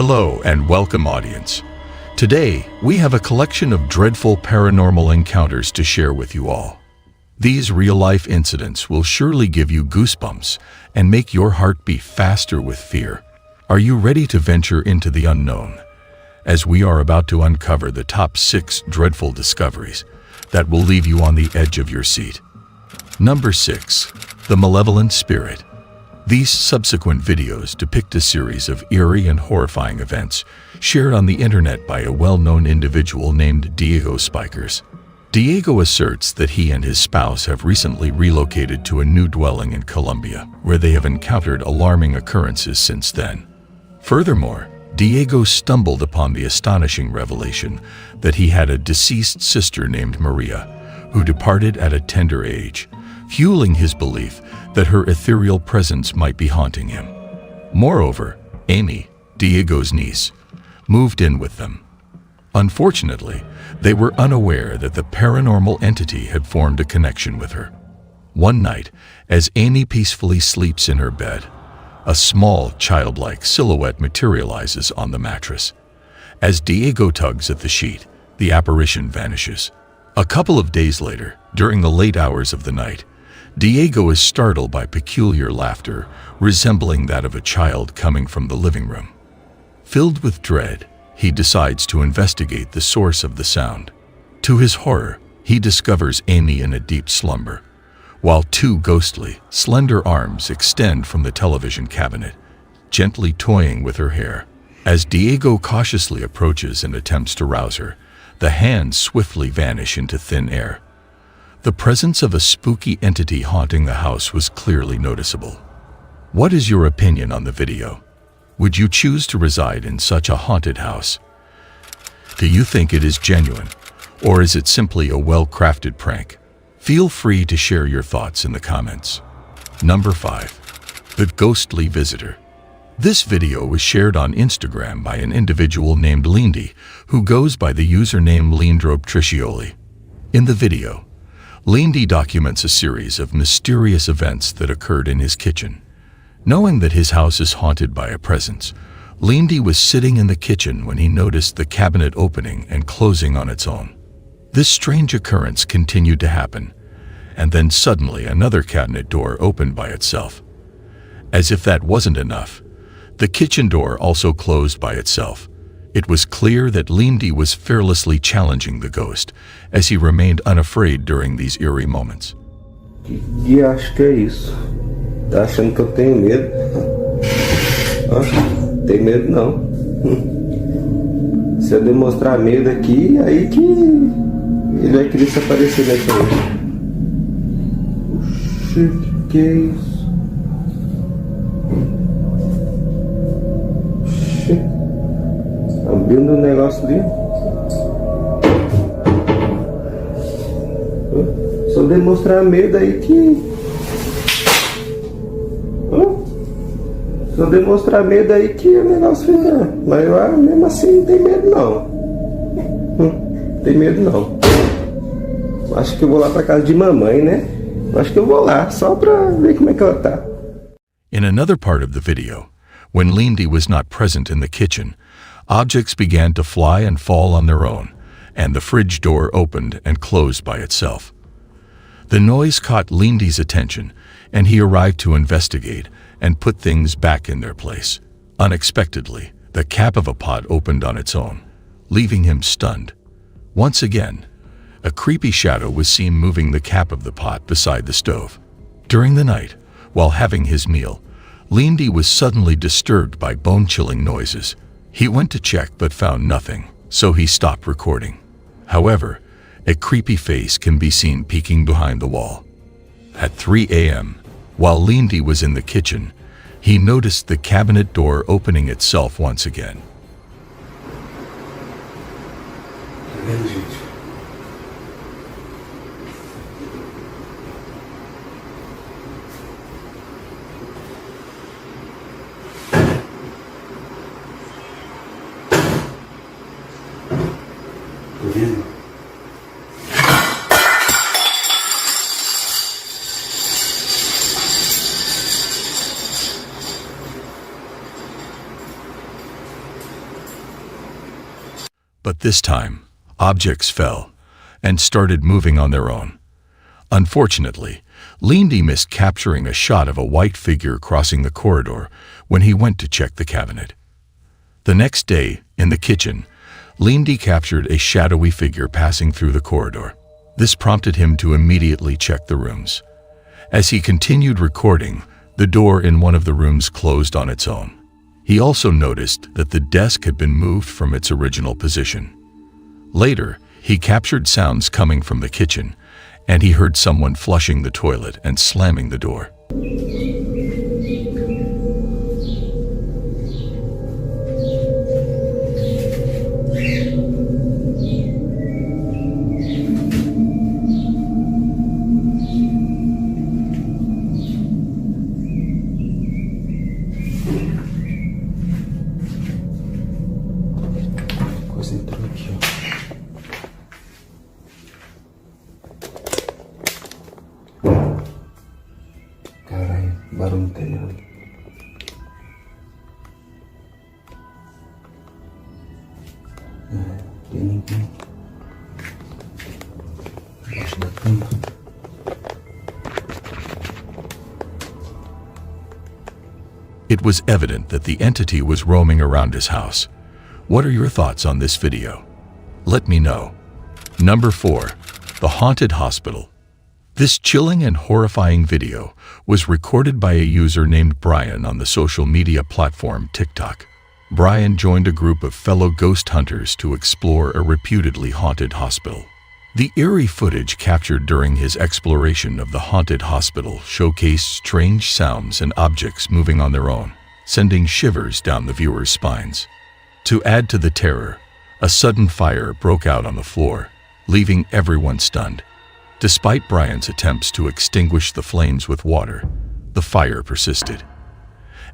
Hello and welcome, audience. Today, we have a collection of dreadful paranormal encounters to share with you all. These real-life incidents will surely give you goosebumps and make your heart beat faster with fear. Are you ready to venture into the unknown? As we are about to uncover the top 6 dreadful discoveries that will leave you on the edge of your seat. Number 6. The Malevolent Spirit. These subsequent videos depict a series of eerie and horrifying events shared on the internet by a well-known individual named Diego Spikers. Diego asserts that he and his spouse have recently relocated to a new dwelling in Colombia, where they have encountered alarming occurrences since then. Furthermore, Diego stumbled upon the astonishing revelation that he had a deceased sister named Maria, who departed at a tender age, fueling his belief that her ethereal presence might be haunting him. Moreover, Amy, Diego's niece, moved in with them. Unfortunately, they were unaware that the paranormal entity had formed a connection with her. One night, as Amy peacefully sleeps in her bed, a small, childlike silhouette materializes on the mattress. As Diego tugs at the sheet, the apparition vanishes. A couple of days later, during the late hours of the night, Diego is startled by peculiar laughter, resembling that of a child coming from the living room. Filled with dread, he decides to investigate the source of the sound. To his horror, he discovers Amy in a deep slumber, while 2 ghostly, slender arms extend from the television cabinet, gently toying with her hair. As Diego cautiously approaches and attempts to rouse her, the hands swiftly vanish into thin air. The presence of a spooky entity haunting the house was clearly noticeable. What is your opinion on the video? Would you choose to reside in such a haunted house? Do you think it is genuine, or is it simply a well-crafted prank? Feel free to share your thoughts in the comments. Number 5. The Ghostly Visitor. This video was shared on Instagram by an individual named Lindy, who goes by the username Lindrobe. In the video, Lindy documents a series of mysterious events that occurred in his kitchen. Knowing that his house is haunted by a presence, Lindy was sitting in the kitchen when he noticed the cabinet opening and closing on its own. This strange occurrence continued to happen, and then suddenly another cabinet door opened by itself. As if that wasn't enough, the kitchen door also closed by itself. It was clear that Lindy was fearlessly challenging the ghost, as he remained unafraid during these eerie moments. E acho que é isso. Tá achando que eu tenho medo? Tem medo não. Se eu demonstrar medo aqui, aí que ele vai querer se aparecer na frente. Oxi, que é isso? Oxi. Abrindo um negócio ali. Se eu demonstrar medo aí que... Se eu demonstrar medo aí que o negócio fica... Mas eu mesmo assim não tem medo não. Não tem medo não. Acho que eu vou lá pra casa de mamãe, né? Acho que eu vou lá, só pra ver como é que ela tá. In another part of the video, when Lindy was not present in the kitchen, objects began to fly and fall on their own, and the fridge door opened and closed by itself. The noise caught Lindy's attention, and he arrived to investigate and put things back in their place. Unexpectedly, the cap of a pot opened on its own, leaving him stunned. Once again, a creepy shadow was seen moving the cap of the pot beside the stove. During the night, while having his meal, Lindy was suddenly disturbed by bone-chilling noises. He went to check but found nothing, so he stopped recording. However, a creepy face can be seen peeking behind the wall. At 3 a.m., while Lindy was in the kitchen, he noticed the cabinet door opening itself once again. But this time, objects fell and started moving on their own. Unfortunately, Lindy missed capturing a shot of a white figure crossing the corridor when he went to check the cabinet. The next day, in the kitchen, Lindy captured a shadowy figure passing through the corridor. This prompted him to immediately check the rooms. As he continued recording, the door in one of the rooms closed on its own. He also noticed that the desk had been moved from its original position. Later, he captured sounds coming from the kitchen, and he heard someone flushing the toilet and slamming the door. Coisa entrou aqui, ó. Caralho, barulho telhando. Tem ninguém. Embaixo da cama. It was evident that the entity was roaming around his house. What are your thoughts on this video? Let me know. Number 4. The Haunted Hospital. This chilling and horrifying video was recorded by a user named Brian on the social media platform TikTok. Brian joined a group of fellow ghost hunters to explore a reputedly haunted hospital. The eerie footage captured during his exploration of the haunted hospital showcased strange sounds and objects moving on their own, sending shivers down the viewer's spines. To add to the terror, a sudden fire broke out on the floor, leaving everyone stunned. Despite Brian's attempts to extinguish the flames with water, the fire persisted.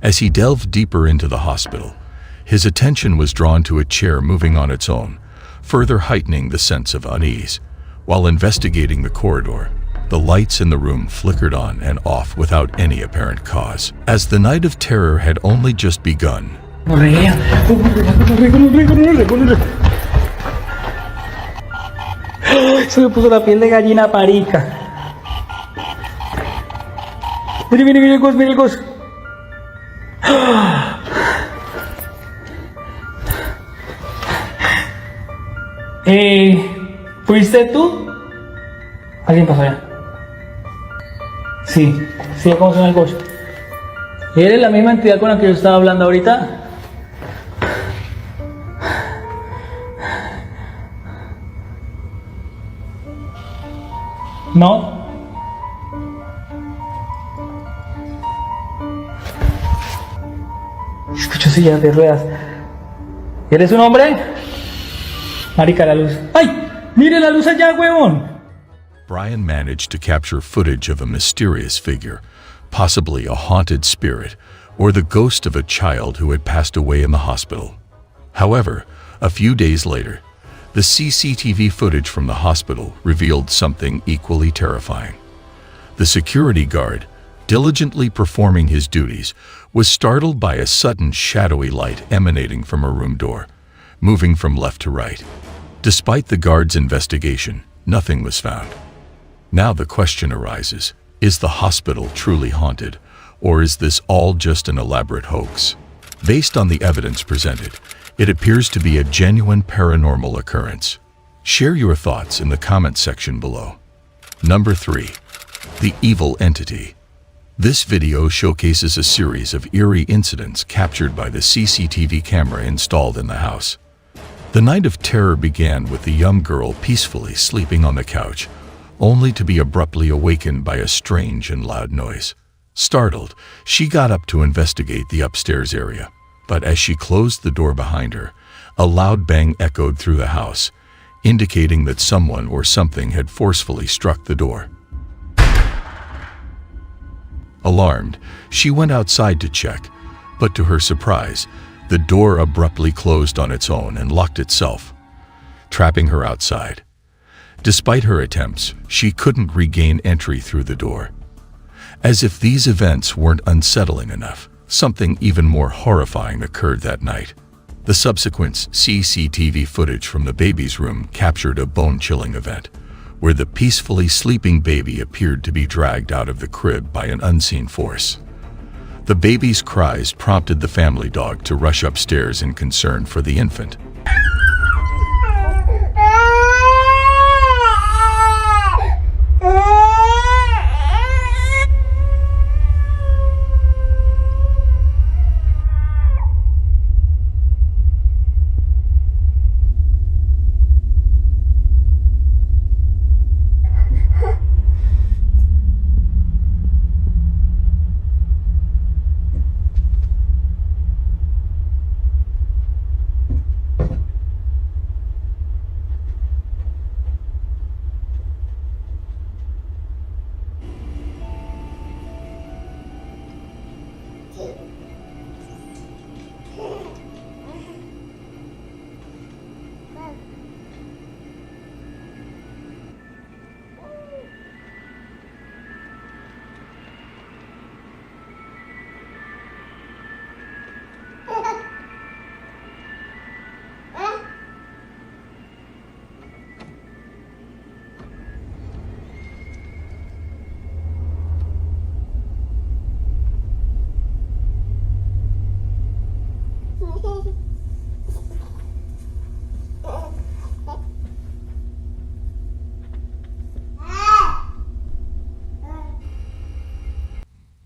As he delved deeper into the hospital, his attention was drawn to a chair moving on its own, further heightening the sense of unease. While investigating the corridor, the lights in the room flickered on and off without any apparent cause. As the night of terror had only just begun, Se me puso la piel de gallina parica. Mire el ghost, mire el ghost. ¿Fuiste tú? ¿Alguien pasó allá? Sí, ¿cómo suena el ghost? ¿Eres la misma entidad con la que yo estaba hablando ahorita? ¿No? Escucho sillas de ruedas. ¿Eres un hombre? Marica, la luz. ¡Ay! ¡Mire la luz allá, huevón! Brian managed to capture footage of a mysterious figure, possibly a haunted spirit or the ghost of a child who had passed away in the hospital. However, a few days later, the CCTV footage from the hospital revealed something equally terrifying. The security guard, diligently performing his duties, was startled by a sudden shadowy light emanating from a room door, moving from left to right. Despite the guard's investigation, nothing was found. Now the question arises, is the hospital truly haunted, or is this all just an elaborate hoax? Based on the evidence presented, it appears to be a genuine paranormal occurrence. Share your thoughts in the comment section below. Number 3. The Evil Entity. This video showcases a series of eerie incidents captured by the CCTV camera installed in the house. The night of terror began with the young girl peacefully sleeping on the couch, only to be abruptly awakened by a strange and loud noise. Startled, she got up to investigate the upstairs area, but as she closed the door behind her, a loud bang echoed through the house, indicating that someone or something had forcefully struck the door. Alarmed, she went outside to check, but to her surprise, the door abruptly closed on its own and locked itself, trapping her outside. Despite her attempts, she couldn't regain entry through the door. As if these events weren't unsettling enough, something even more horrifying occurred that night. The subsequent CCTV footage from the baby's room captured a bone-chilling event, where the peacefully sleeping baby appeared to be dragged out of the crib by an unseen force. The baby's cries prompted the family dog to rush upstairs in concern for the infant.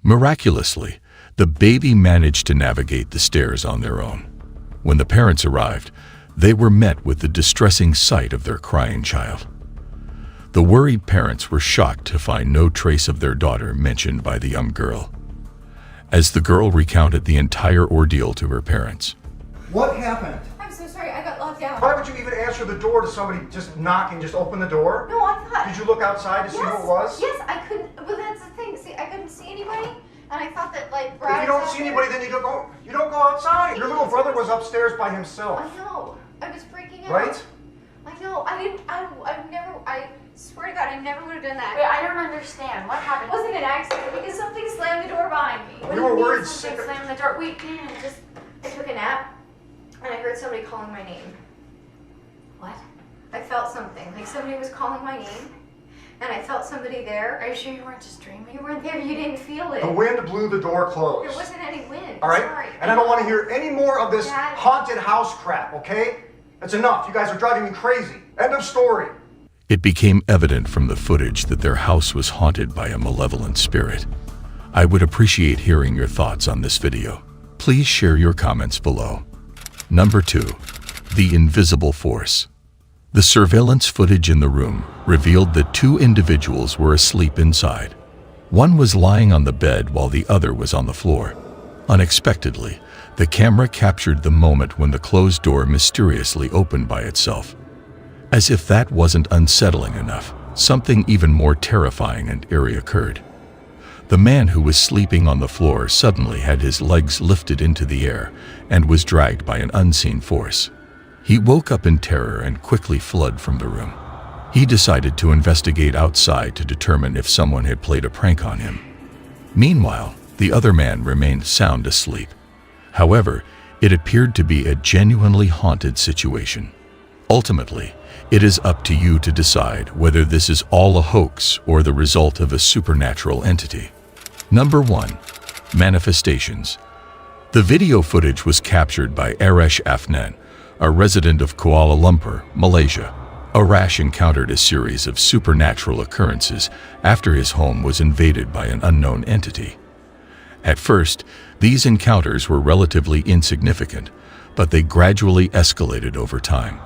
Miraculously, the baby managed to navigate the stairs on their own. When the parents arrived, they were met with the distressing sight of their crying child. The worried parents were shocked to find no trace of their daughter mentioned by the young girl. As the girl recounted the entire ordeal to her parents. What happened? I'm so sorry, I got locked out. Why would you even answer the door to somebody just knocking, just open the door? No, I thought... Did you look outside to see who it was? Yes, I couldn't, but that's the thing, see, I couldn't see anybody, and I thought that, like, If you don't see anybody, then you don't go outside. Your little brother was upstairs by himself. I know, I was freaking out. Right? I know, I swear to God, I never would have done that. Wait, I don't understand. What happened? It wasn't an accident, because something slammed the door behind me. We were worried. Something slammed the door. Wait, I took a nap, and I heard somebody calling my name. what? I felt something, like somebody was calling my name, and I felt somebody there. Are you sure you weren't just dreaming? You weren't there, you didn't feel it. The wind blew the door closed. There wasn't any wind. All right? Sorry. And I don't want to hear any more of this Dad. haunted house crap, okay? That's enough. You guys are driving me crazy. End of story. It became evident from the footage that their house was haunted by a malevolent spirit. I would appreciate hearing your thoughts on this video. Please share your comments below. Number 2. The Invisible Force. The surveillance footage in the room revealed that 2 individuals were asleep inside. One was lying on the bed while the other was on the floor. Unexpectedly, the camera captured the moment when the closed door mysteriously opened by itself. As if that wasn't unsettling enough, something even more terrifying and eerie occurred. The man who was sleeping on the floor suddenly had his legs lifted into the air and was dragged by an unseen force. He woke up in terror and quickly fled from the room. He decided to investigate outside to determine if someone had played a prank on him. Meanwhile, the other man remained sound asleep. However, it appeared to be a genuinely haunted situation. Ultimately, it is up to you to decide whether this is all a hoax or the result of a supernatural entity. Number 1. Manifestations. The video footage was captured by Arash Afnan, a resident of Kuala Lumpur, Malaysia. Arash encountered a series of supernatural occurrences after his home was invaded by an unknown entity. At first, these encounters were relatively insignificant, but they gradually escalated over time.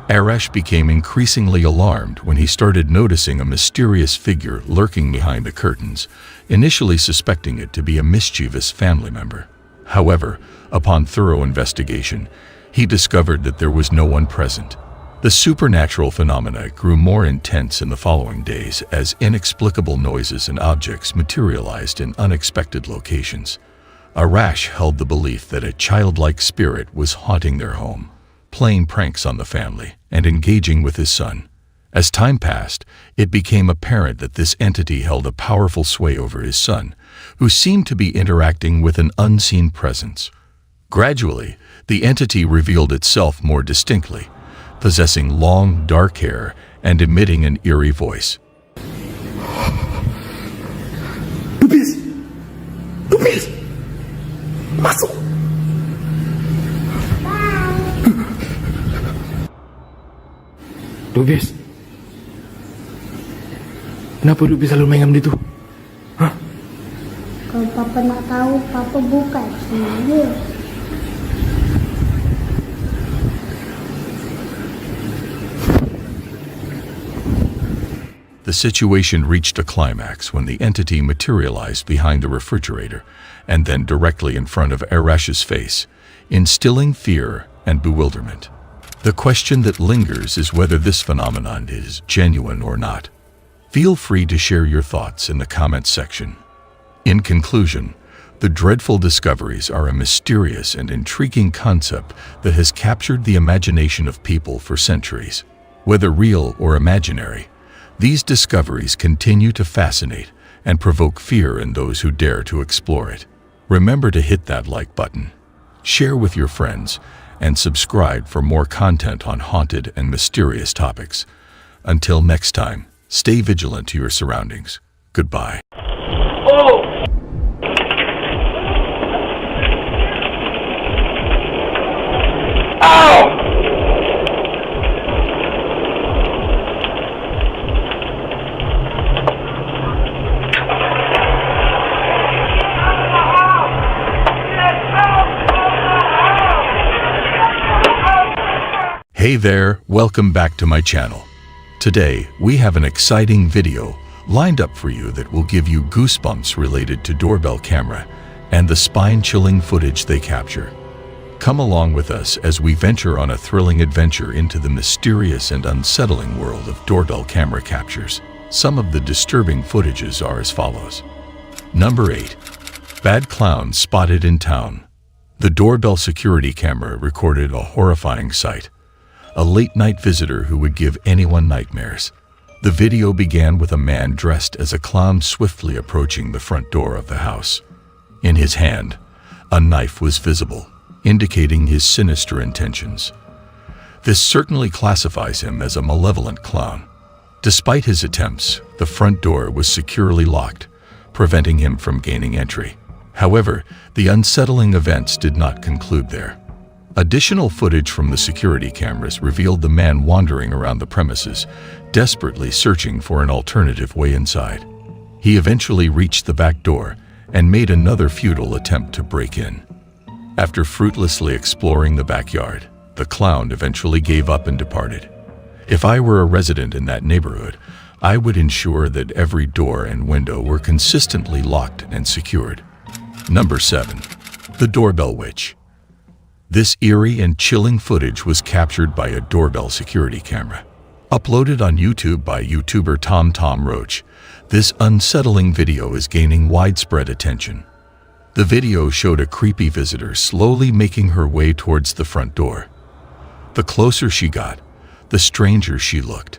Arash became increasingly alarmed when he started noticing a mysterious figure lurking behind the curtains, initially suspecting it to be a mischievous family member. However, upon thorough investigation, he discovered that there was no one present. The supernatural phenomena grew more intense in the following days as inexplicable noises and objects materialized in unexpected locations. Arash held the belief that a childlike spirit was haunting their home, playing pranks on the family, and engaging with his son. As time passed, it became apparent that this entity held a powerful sway over his son, who seemed to be interacting with an unseen presence. Gradually, the entity revealed itself more distinctly, possessing long, dark hair and emitting an eerie voice. Dubis! Dubis! Masuk! Dubis! Kenapa Dubis selalu main dengan itu? Hah? Kalau Papa nak tahu, Papa buka sini. The situation reached a climax when the entity materialized behind the refrigerator and then directly in front of Arash's face, instilling fear and bewilderment. The question that lingers is whether this phenomenon is genuine or not. Feel free to share your thoughts in the comments section. In conclusion, the dreadful discoveries are a mysterious and intriguing concept that has captured the imagination of people for centuries. Whether real or imaginary, these discoveries continue to fascinate and provoke fear in those who dare to explore it. Remember to hit that like button, share with your friends, and subscribe for more content on haunted and mysterious topics. Until next time, stay vigilant to your surroundings. Goodbye. Hey there, welcome back to my channel. Today, we have an exciting video lined up for you that will give you goosebumps related to doorbell camera and the spine-chilling footage they capture. Come along with us as we venture on a thrilling adventure into the mysterious and unsettling world of doorbell camera captures. Some of the disturbing footages are as follows. Number 8. Bad clown spotted in town. The doorbell security camera recorded a horrifying sight. A late-night visitor who would give anyone nightmares. The video began with a man dressed as a clown swiftly approaching the front door of the house. In his hand, a knife was visible, indicating his sinister intentions. This certainly classifies him as a malevolent clown. Despite his attempts, the front door was securely locked, preventing him from gaining entry. However, the unsettling events did not conclude there. Additional footage from the security cameras revealed the man wandering around the premises, desperately searching for an alternative way inside. He eventually reached the back door and made another futile attempt to break in. After fruitlessly exploring the backyard, the clown eventually gave up and departed. If I were a resident in that neighborhood, I would ensure that every door and window were consistently locked and secured. Number 7. The Doorbell Witch. This eerie and chilling footage was captured by a doorbell security camera. Uploaded on YouTube by YouTuber Tom Roach, this unsettling video is gaining widespread attention. The video showed a creepy visitor slowly making her way towards the front door. The closer she got, the stranger she looked.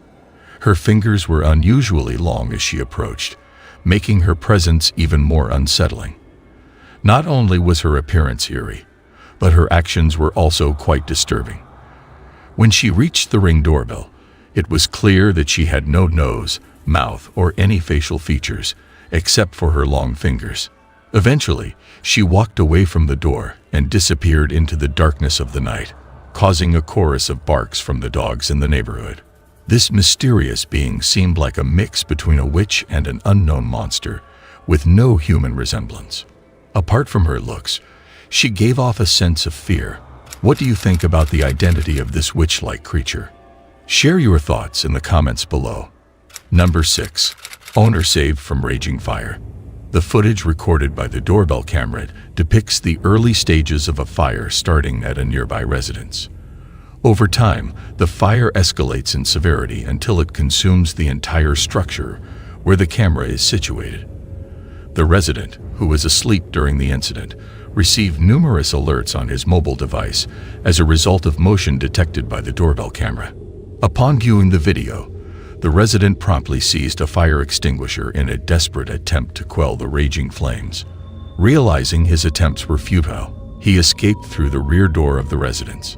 Her fingers were unusually long as she approached, making her presence even more unsettling. Not only was her appearance eerie, but her actions were also quite disturbing. When she reached the Ring doorbell, it was clear that she had no nose, mouth, or any facial features, except for her long fingers. Eventually, she walked away from the door and disappeared into the darkness of the night, causing a chorus of barks from the dogs in the neighborhood. This mysterious being seemed like a mix between a witch and an unknown monster, with no human resemblance. Apart from her looks, she gave off a sense of fear. What do you think about the identity of this witch-like creature? Share your thoughts in the comments below. Number 6. Owner saved from raging fire. The footage recorded by the doorbell camera depicts the early stages of a fire starting at a nearby residence. Over time, the fire escalates in severity until it consumes the entire structure where the camera is situated. The resident, who was asleep during the incident, received numerous alerts on his mobile device as a result of motion detected by the doorbell camera. Upon viewing the video, the resident promptly seized a fire extinguisher in a desperate attempt to quell the raging flames. Realizing his attempts were futile, He escaped through the rear door of the residence.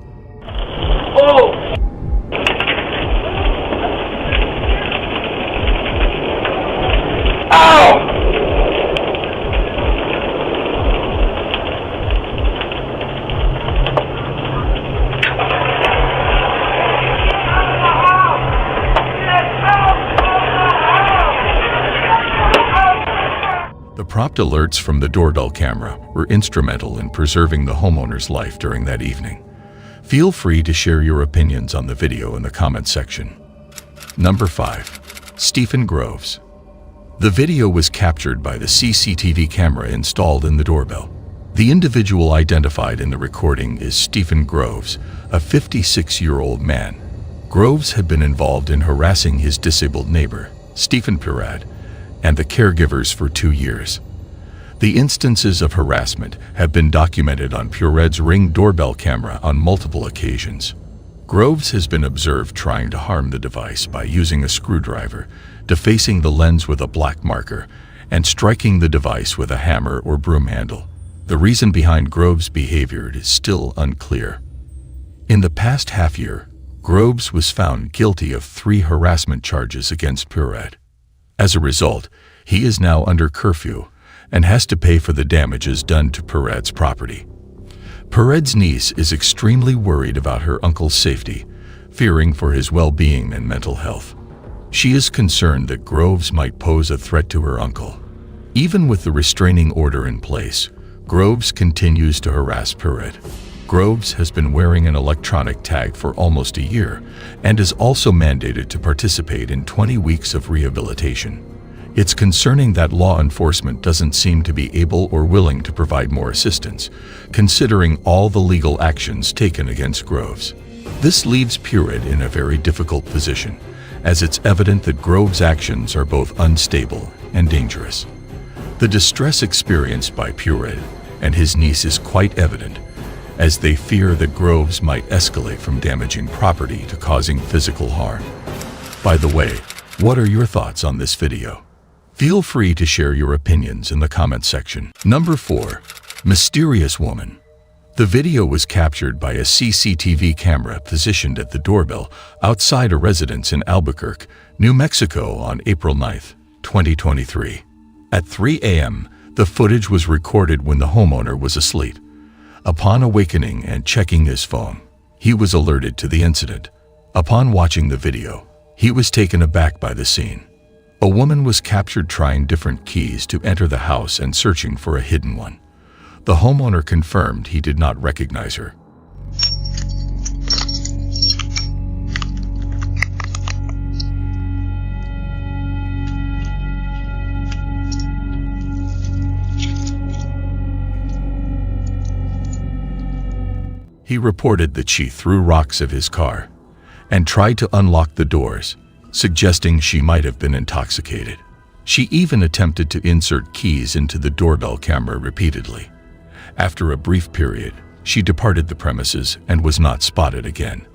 The prompt alerts from the doorbell camera were instrumental in preserving the homeowner's life during that evening. Feel free to share your opinions on the video in the comment section. Number 5. Stephen Groves. The video was captured by the CCTV camera installed in the doorbell. The individual identified in the recording is Stephen Groves, a 56-year-old man. Groves had been involved in harassing his disabled neighbor, Stephen Pirad, and the caregivers for 2 years. The instances of harassment have been documented on Pureed's Ring doorbell camera on multiple occasions. Groves has been observed trying to harm the device by using a screwdriver, defacing the lens with a black marker, and striking the device with a hammer or broom handle. The reason behind Groves' behavior is still unclear. In the past half year, Groves was found guilty of 3 harassment charges against Pureed. As a result, he is now under curfew and has to pay for the damages done to Pureed's property. Pureed's niece is extremely worried about her uncle's safety, fearing for his well-being and mental health. She is concerned that Groves might pose a threat to her uncle. Even with the restraining order in place, Groves continues to harass Pureed. Groves has been wearing an electronic tag for almost a year and is also mandated to participate in 20 weeks of rehabilitation. It's concerning that law enforcement doesn't seem to be able or willing to provide more assistance, considering all the legal actions taken against Groves. This leaves Pureed in a very difficult position, as it's evident that Groves' actions are both unstable and dangerous. The distress experienced by Pureed and his niece is quite evident, as they fear that Groves might escalate from damaging property to causing physical harm. By the way, what are your thoughts on this video? Feel free to share your opinions in the comment section. Number 4. Mysterious Woman. The video was captured by a CCTV camera positioned at the doorbell outside a residence in Albuquerque, New Mexico on April 9, 2023. At 3 a.m., the footage was recorded when the homeowner was asleep. Upon awakening and checking his phone, he was alerted to the incident. Upon watching the video, he was taken aback by the scene. A woman was captured trying different keys to enter the house and searching for a hidden one. The homeowner confirmed he did not recognize her. He reported that she threw rocks at his car and tried to unlock the doors, suggesting she might have been intoxicated. She even attempted to insert keys into the doorbell camera repeatedly. After a brief period, she departed the premises and was not spotted again.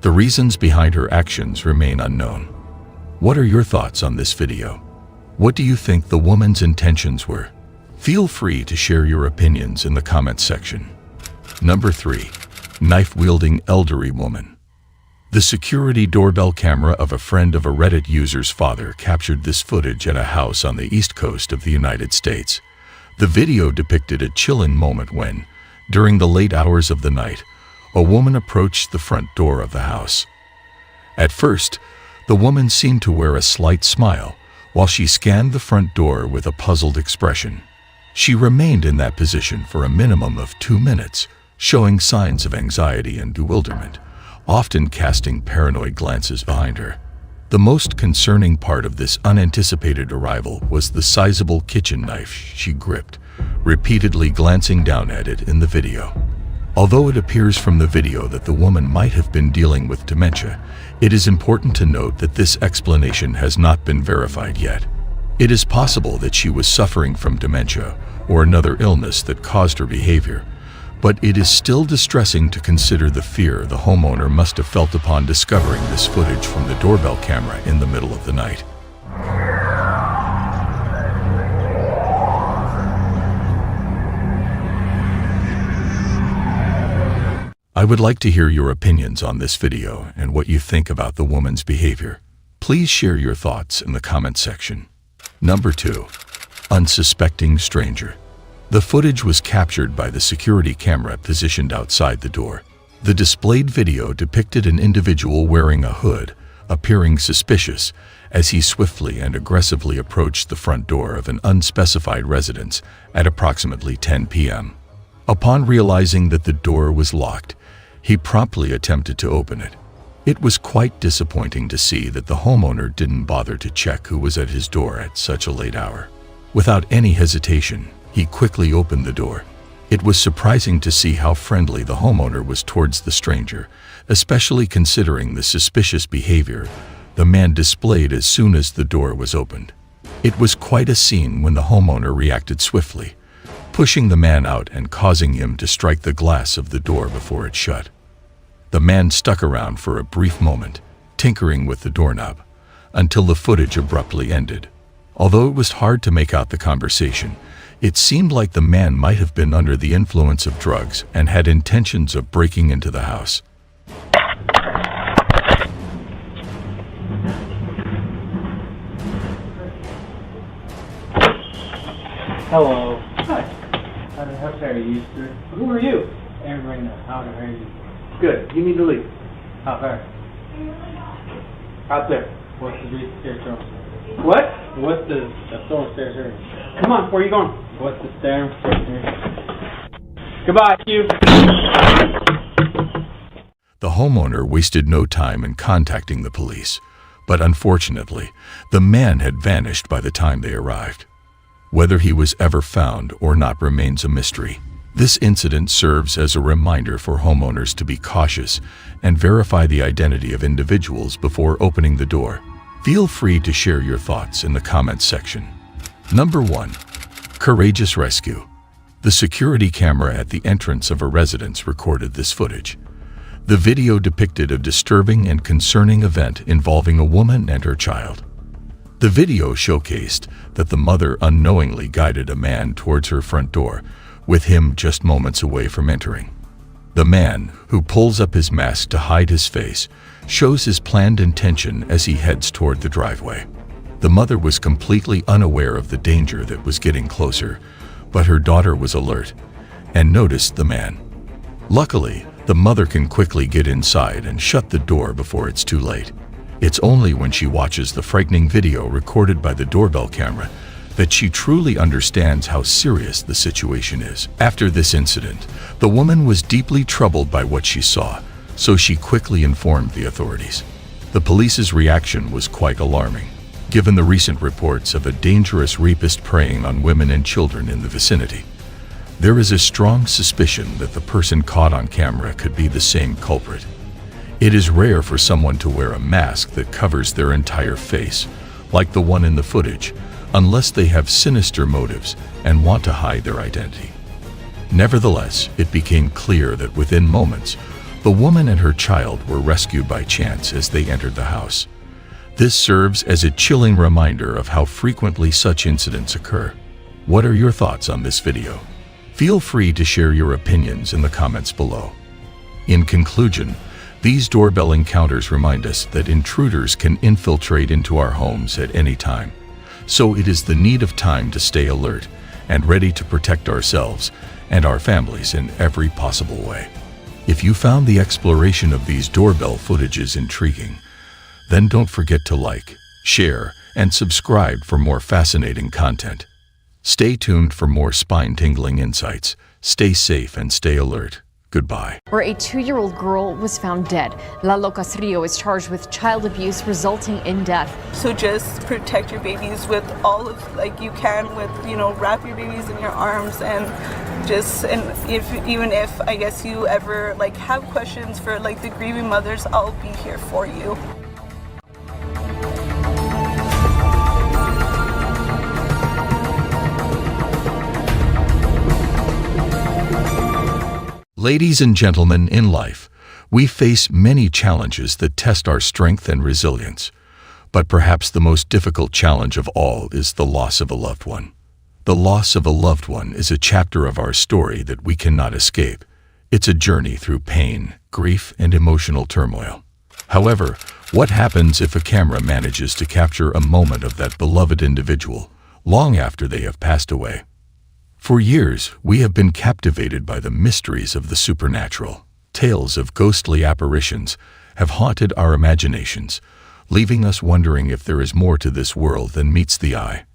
The reasons behind her actions remain unknown. What are your thoughts on this video? What do you think the woman's intentions were? Feel free to share your opinions in the comments section. Number 3. Knife-wielding elderly woman. The security doorbell camera of a friend of a Reddit user's father captured this footage at a house on the East Coast of the United States. The video depicted a chilling moment when, during the late hours of the night, a woman approached the front door of the house. At first, the woman seemed to wear a slight smile while she scanned the front door with a puzzled expression. She remained in that position for a minimum of 2 minutes, showing signs of anxiety and bewilderment, often casting paranoid glances behind her. The most concerning part of this unanticipated arrival was the sizable kitchen knife she gripped, repeatedly glancing down at it in the video. Although it appears from the video that the woman might have been dealing with dementia, it is important to note that this explanation has not been verified yet. It is possible that she was suffering from dementia or another illness that caused her behavior, but it is still distressing to consider the fear the homeowner must have felt upon discovering this footage from the doorbell camera in the middle of the night. I would like to hear your opinions on this video and what you think about the woman's behavior. Please share your thoughts in the comment section. Number 2. Unsuspecting stranger. The footage was captured by the security camera positioned outside the door. The displayed video depicted an individual wearing a hood, appearing suspicious, as he swiftly and aggressively approached the front door of an unspecified residence at approximately 10 p.m. Upon realizing that the door was locked, he promptly attempted to open it. It was quite disappointing to see that the homeowner didn't bother to check who was at his door at such a late hour. Without any hesitation, he quickly opened the door. It was surprising to see how friendly the homeowner was towards the stranger, especially considering the suspicious behavior the man displayed as soon as the door was opened. It was quite a scene when the homeowner reacted swiftly, pushing the man out and causing him to strike the glass of the door before it shut. The man stuck around for a brief moment, tinkering with the doorknob, until the footage abruptly ended. Although it was hard to make out the conversation, it seemed like the man might have been under the influence of drugs and had intentions of breaking into the house. Hello. Hi. How are you, sir? Who are you? Everybody knows. How are you? Good. You need to leave. How far? Out there. What's the stairs from? What? What's the stone stairs here? Come on, where are you going? What's the stairs here? Goodbye, you. The homeowner wasted no time in contacting the police, but unfortunately, the man had vanished by the time they arrived. Whether he was ever found or not remains a mystery. This incident serves as a reminder for homeowners to be cautious and verify the identity of individuals before opening the door. Feel free to share your thoughts in the comments section. Number 1. Courageous rescue. The security camera at the entrance of a residence recorded this footage. The video depicted a disturbing and concerning event involving a woman and her child. The video showcased that the mother unknowingly guided a man towards her front door, with him just moments away from entering. The man, who pulls up his mask to hide his face, shows his planned intention as he heads toward the driveway. The mother was completely unaware of the danger that was getting closer, but her daughter was alert and noticed the man. Luckily, the mother can quickly get inside and shut the door before it's too late. It's only when she watches the frightening video recorded by the doorbell camera that she truly understands how serious the situation is. After this incident, the woman was deeply troubled by what she saw, so she quickly informed the authorities. The police's reaction was quite alarming, given the recent reports of a dangerous rapist preying on women and children in the vicinity. There is a strong suspicion that the person caught on camera could be the same culprit. It is rare for someone to wear a mask that covers their entire face, like the one in the footage, unless they have sinister motives and want to hide their identity. Nevertheless, it became clear that within moments, the woman and her child were rescued by chance as they entered the house. This serves as a chilling reminder of how frequently such incidents occur. What are your thoughts on this video? Feel free to share your opinions in the comments below. In conclusion, these doorbell encounters remind us that intruders can infiltrate into our homes at any time. So it is the need of time to stay alert and ready to protect ourselves and our families in every possible way. If you found the exploration of these doorbell footages intriguing, then don't forget to like, share, and subscribe for more fascinating content. Stay tuned for more spine-tingling insights. Stay safe and stay alert. Goodbye. Where a 2-year-old girl was found dead. Lalo Casrillo is charged with child abuse resulting in death. So just protect your babies with all of, you can with, wrap your babies in your arms and even if I guess you ever have questions for the grieving mothers, I'll be here for you. Ladies and gentlemen, in life, we face many challenges that test our strength and resilience. But perhaps the most difficult challenge of all is the loss of a loved one. The loss of a loved one is a chapter of our story that we cannot escape. It's a journey through pain, grief, and emotional turmoil. However, what happens if a camera manages to capture a moment of that beloved individual long after they have passed away? For years, we have been captivated by the mysteries of the supernatural. Tales of ghostly apparitions have haunted our imaginations, leaving us wondering if there is more to this world than meets the eye.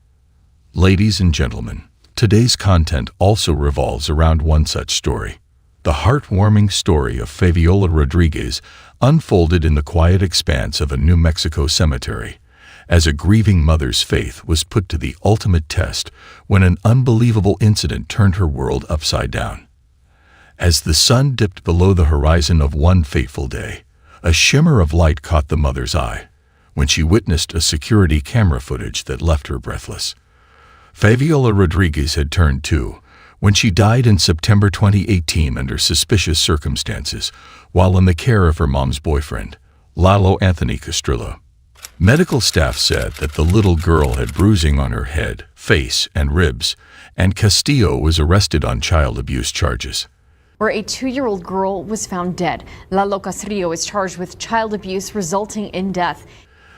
Ladies and gentlemen, today's content also revolves around one such story. The heartwarming story of Fabiola Rodriguez unfolded in the quiet expanse of a New Mexico cemetery, as a grieving mother's faith was put to the ultimate test when an unbelievable incident turned her world upside down. As the sun dipped below the horizon of one fateful day, a shimmer of light caught the mother's eye when she witnessed a security camera footage that left her breathless. Fabiola Rodriguez had turned 2 when she died in September 2018 under suspicious circumstances while in the care of her mom's boyfriend, Lalo Anthony Castrillo. Medical staff said that the little girl had bruising on her head, face, and ribs, and Castillo was arrested on child abuse charges. Where a 2-year-old girl was found dead. Lalo Castrillo is charged with child abuse resulting in death.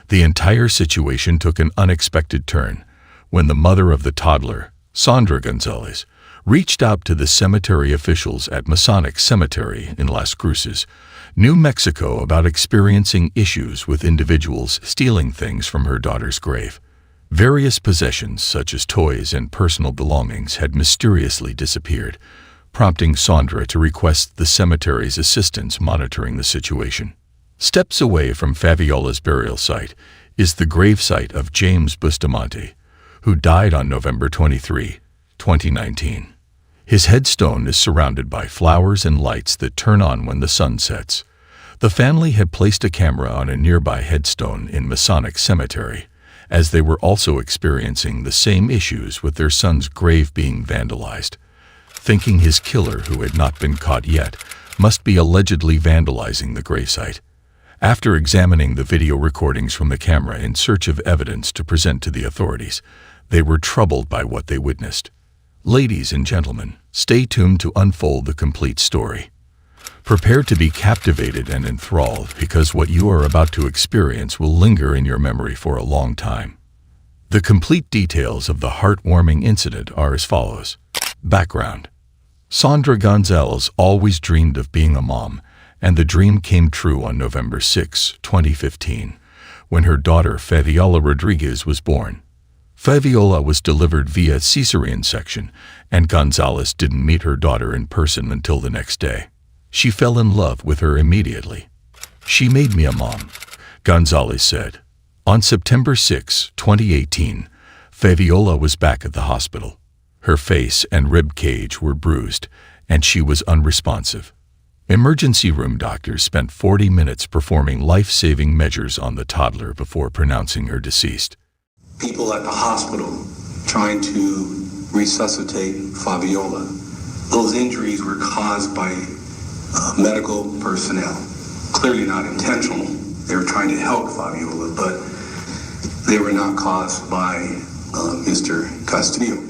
The entire situation took an unexpected turn when the mother of the toddler, Sandra Gonzalez, reached out to the cemetery officials at Masonic Cemetery in Las Cruces, New Mexico, about experiencing issues with individuals stealing things from her daughter's grave. Various possessions, such as toys and personal belongings, had mysteriously disappeared, prompting Sandra to request the cemetery's assistance monitoring the situation. Steps away from Fabiola's burial site is the gravesite of James Bustamante, who died on November 23, 2019. His headstone is surrounded by flowers and lights that turn on when the sun sets. The family had placed a camera on a nearby headstone in Masonic Cemetery, as they were also experiencing the same issues with their son's grave being vandalized. Thinking his killer, who had not been caught yet, must be allegedly vandalizing the gravesite. After examining the video recordings from the camera in search of evidence to present to the authorities, they were troubled by what they witnessed. Ladies and gentlemen, stay tuned to unfold the complete story. Prepare to be captivated and enthralled, because what you are about to experience will linger in your memory for a long time. The complete details of the heartwarming incident are as follows. Background. Sandra Gonzalez always dreamed of being a mom, and the dream came true on November 6, 2015, when her daughter Fabiola Rodriguez was born. Fabiola was delivered via cesarean section, and Gonzalez didn't meet her daughter in person until the next day. She fell in love with her immediately. "She made me a mom," Gonzalez said. On September 6, 2018, Fabiola was back at the hospital. Her face and rib cage were bruised, and she was unresponsive. Emergency room doctors spent 40 minutes performing life-saving measures on the toddler before pronouncing her deceased. People at the hospital trying to resuscitate Fabiola. Those injuries were caused by medical personnel. Clearly not intentional. They were trying to help Fabiola, but they were not caused by Mr. Castillo.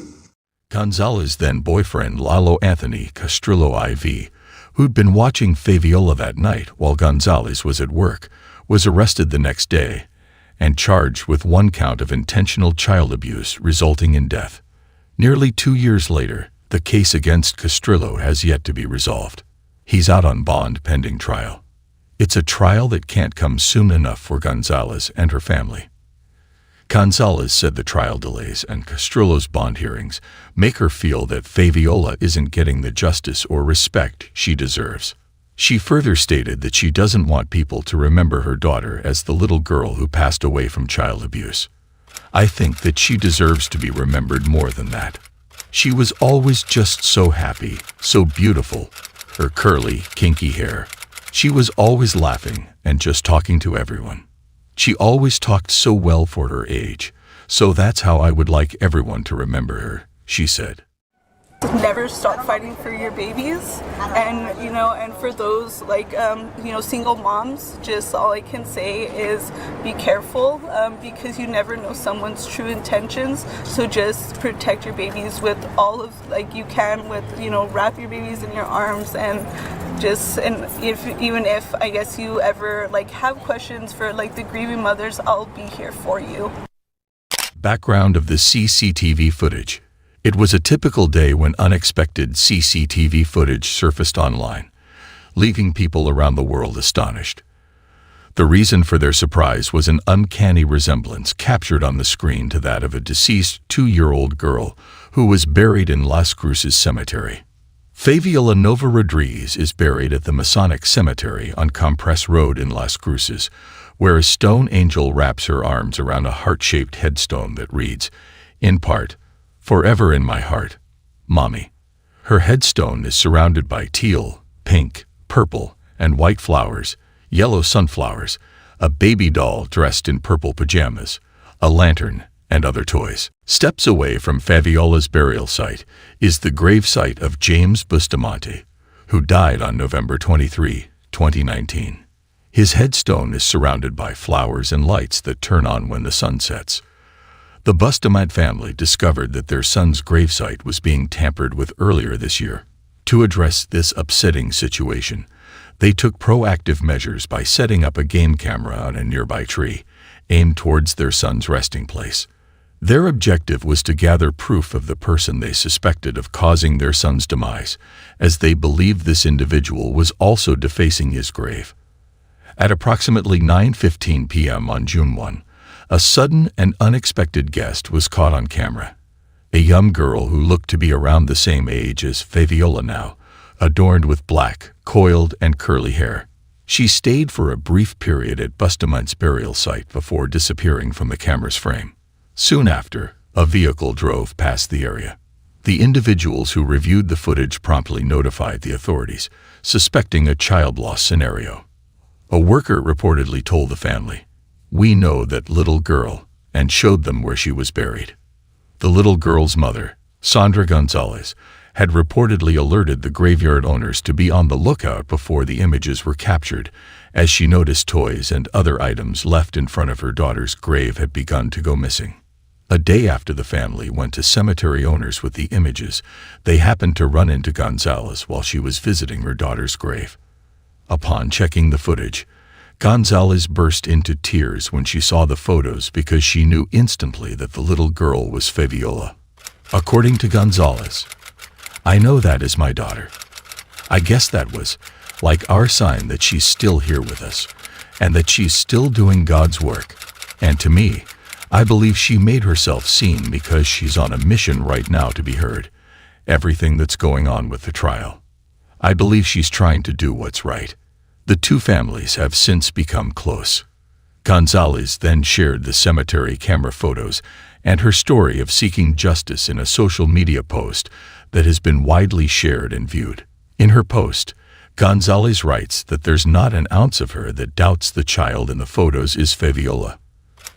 Gonzalez's then-boyfriend Lalo Anthony Castrillo IV, who'd been watching Fabiola that night while Gonzalez was at work, was arrested the next day and charged with 1 count of intentional child abuse resulting in death. Nearly 2 years later, the case against Castrillo has yet to be resolved. He's out on bond pending trial. It's a trial that can't come soon enough for Gonzalez and her family. Gonzalez said the trial delays and Castrillo's bond hearings make her feel that Fabiola isn't getting the justice or respect she deserves. She further stated that she doesn't want people to remember her daughter as the little girl who passed away from child abuse. "I think that she deserves to be remembered more than that. She was always just so happy, so beautiful, her curly, kinky hair. She was always laughing and just talking to everyone. She always talked so well for her age, so that's how I would like everyone to remember her," she said. Never stop fighting for your babies, and and for those single moms, just all I can say is be careful, because you never know someone's true intentions. So just protect your babies with all of you can, with wrap your babies in your arms, and if I guess you ever have questions for the grieving mothers, I'll be here for you. Background of the CCTV footage. It was a typical day when unexpected CCTV footage surfaced online, leaving people around the world astonished. The reason for their surprise was an uncanny resemblance captured on the screen to that of a deceased 2-year-old girl who was buried in Las Cruces Cemetery. Fabiola Nova Rodriguez is buried at the Masonic Cemetery on Compress Road in Las Cruces, where a stone angel wraps her arms around a heart-shaped headstone that reads, in part, "Forever in my heart, Mommy." Her headstone is surrounded by teal, pink, purple, and white flowers, yellow sunflowers, a baby doll dressed in purple pajamas, a lantern, and other toys. Steps away from Fabiola's burial site is the gravesite of James Bustamante, who died on November 23, 2019. His headstone is surrounded by flowers and lights that turn on when the sun sets. The Bustamante family discovered that their son's gravesite was being tampered with earlier this year. To address this upsetting situation, they took proactive measures by setting up a game camera on a nearby tree, aimed towards their son's resting place. Their objective was to gather proof of the person they suspected of causing their son's demise, as they believed this individual was also defacing his grave. At approximately 9:15 p.m. on June 1, a sudden and unexpected guest was caught on camera. A young girl who looked to be around the same age as Fabiola now, adorned with black, coiled, and curly hair. She stayed for a brief period at Bustamante's burial site before disappearing from the camera's frame. Soon after, a vehicle drove past the area. The individuals who reviewed the footage promptly notified the authorities, suspecting a child loss scenario. A worker reportedly told the family, "We know that little girl," and showed them where she was buried. The little girl's mother, Sandra Gonzalez, had reportedly alerted the graveyard owners to be on the lookout before the images were captured, as she noticed toys and other items left in front of her daughter's grave had begun to go missing. A day after the family went to cemetery owners with the images, they happened to run into Gonzalez while she was visiting her daughter's grave. Upon checking the footage, Gonzalez burst into tears when she saw the photos because she knew instantly that the little girl was Fabiola. According to Gonzalez, "I know that is my daughter. I guess that was like our sign that she's still here with us, and that she's still doing God's work. And to me, I believe she made herself seen because she's on a mission right now to be heard. Everything that's going on with the trial. I believe she's trying to do what's right." The two families have since become close. Gonzalez then shared the cemetery camera photos and her story of seeking justice in a social media post that has been widely shared and viewed. In her post, Gonzalez writes that there's not an ounce of her that doubts the child in the photos is Fabiola,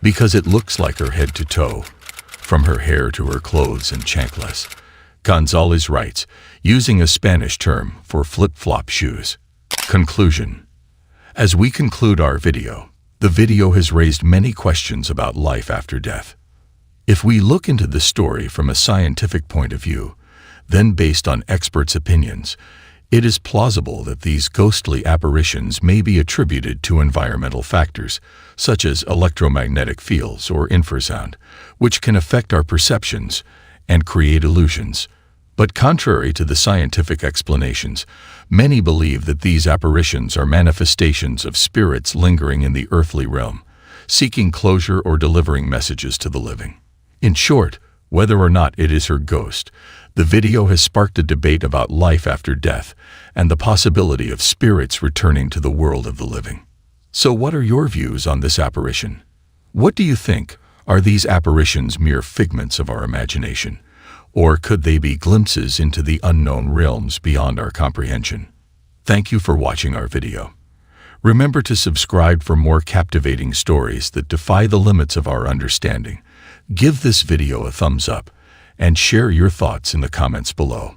because it looks like her head to toe, from her hair to her clothes and chanclas. Gonzalez writes, using a Spanish term for flip-flop shoes. Conclusion. As we conclude our video, the video has raised many questions about life after death. If we look into the story from a scientific point of view, then based on experts' opinions, it is plausible that these ghostly apparitions may be attributed to environmental factors, such as electromagnetic fields or infrasound, which can affect our perceptions and create illusions. But contrary to the scientific explanations, many believe that these apparitions are manifestations of spirits lingering in the earthly realm, seeking closure or delivering messages to the living. In short, whether or not it is her ghost, the video has sparked a debate about life after death and the possibility of spirits returning to the world of the living. So what are your views on this apparition? What do you think? Are these apparitions mere figments of our imagination? Or could they be glimpses into the unknown realms beyond our comprehension? Thank you for watching our video. Remember to subscribe for more captivating stories that defy the limits of our understanding. Give this video a thumbs up and share your thoughts in the comments below.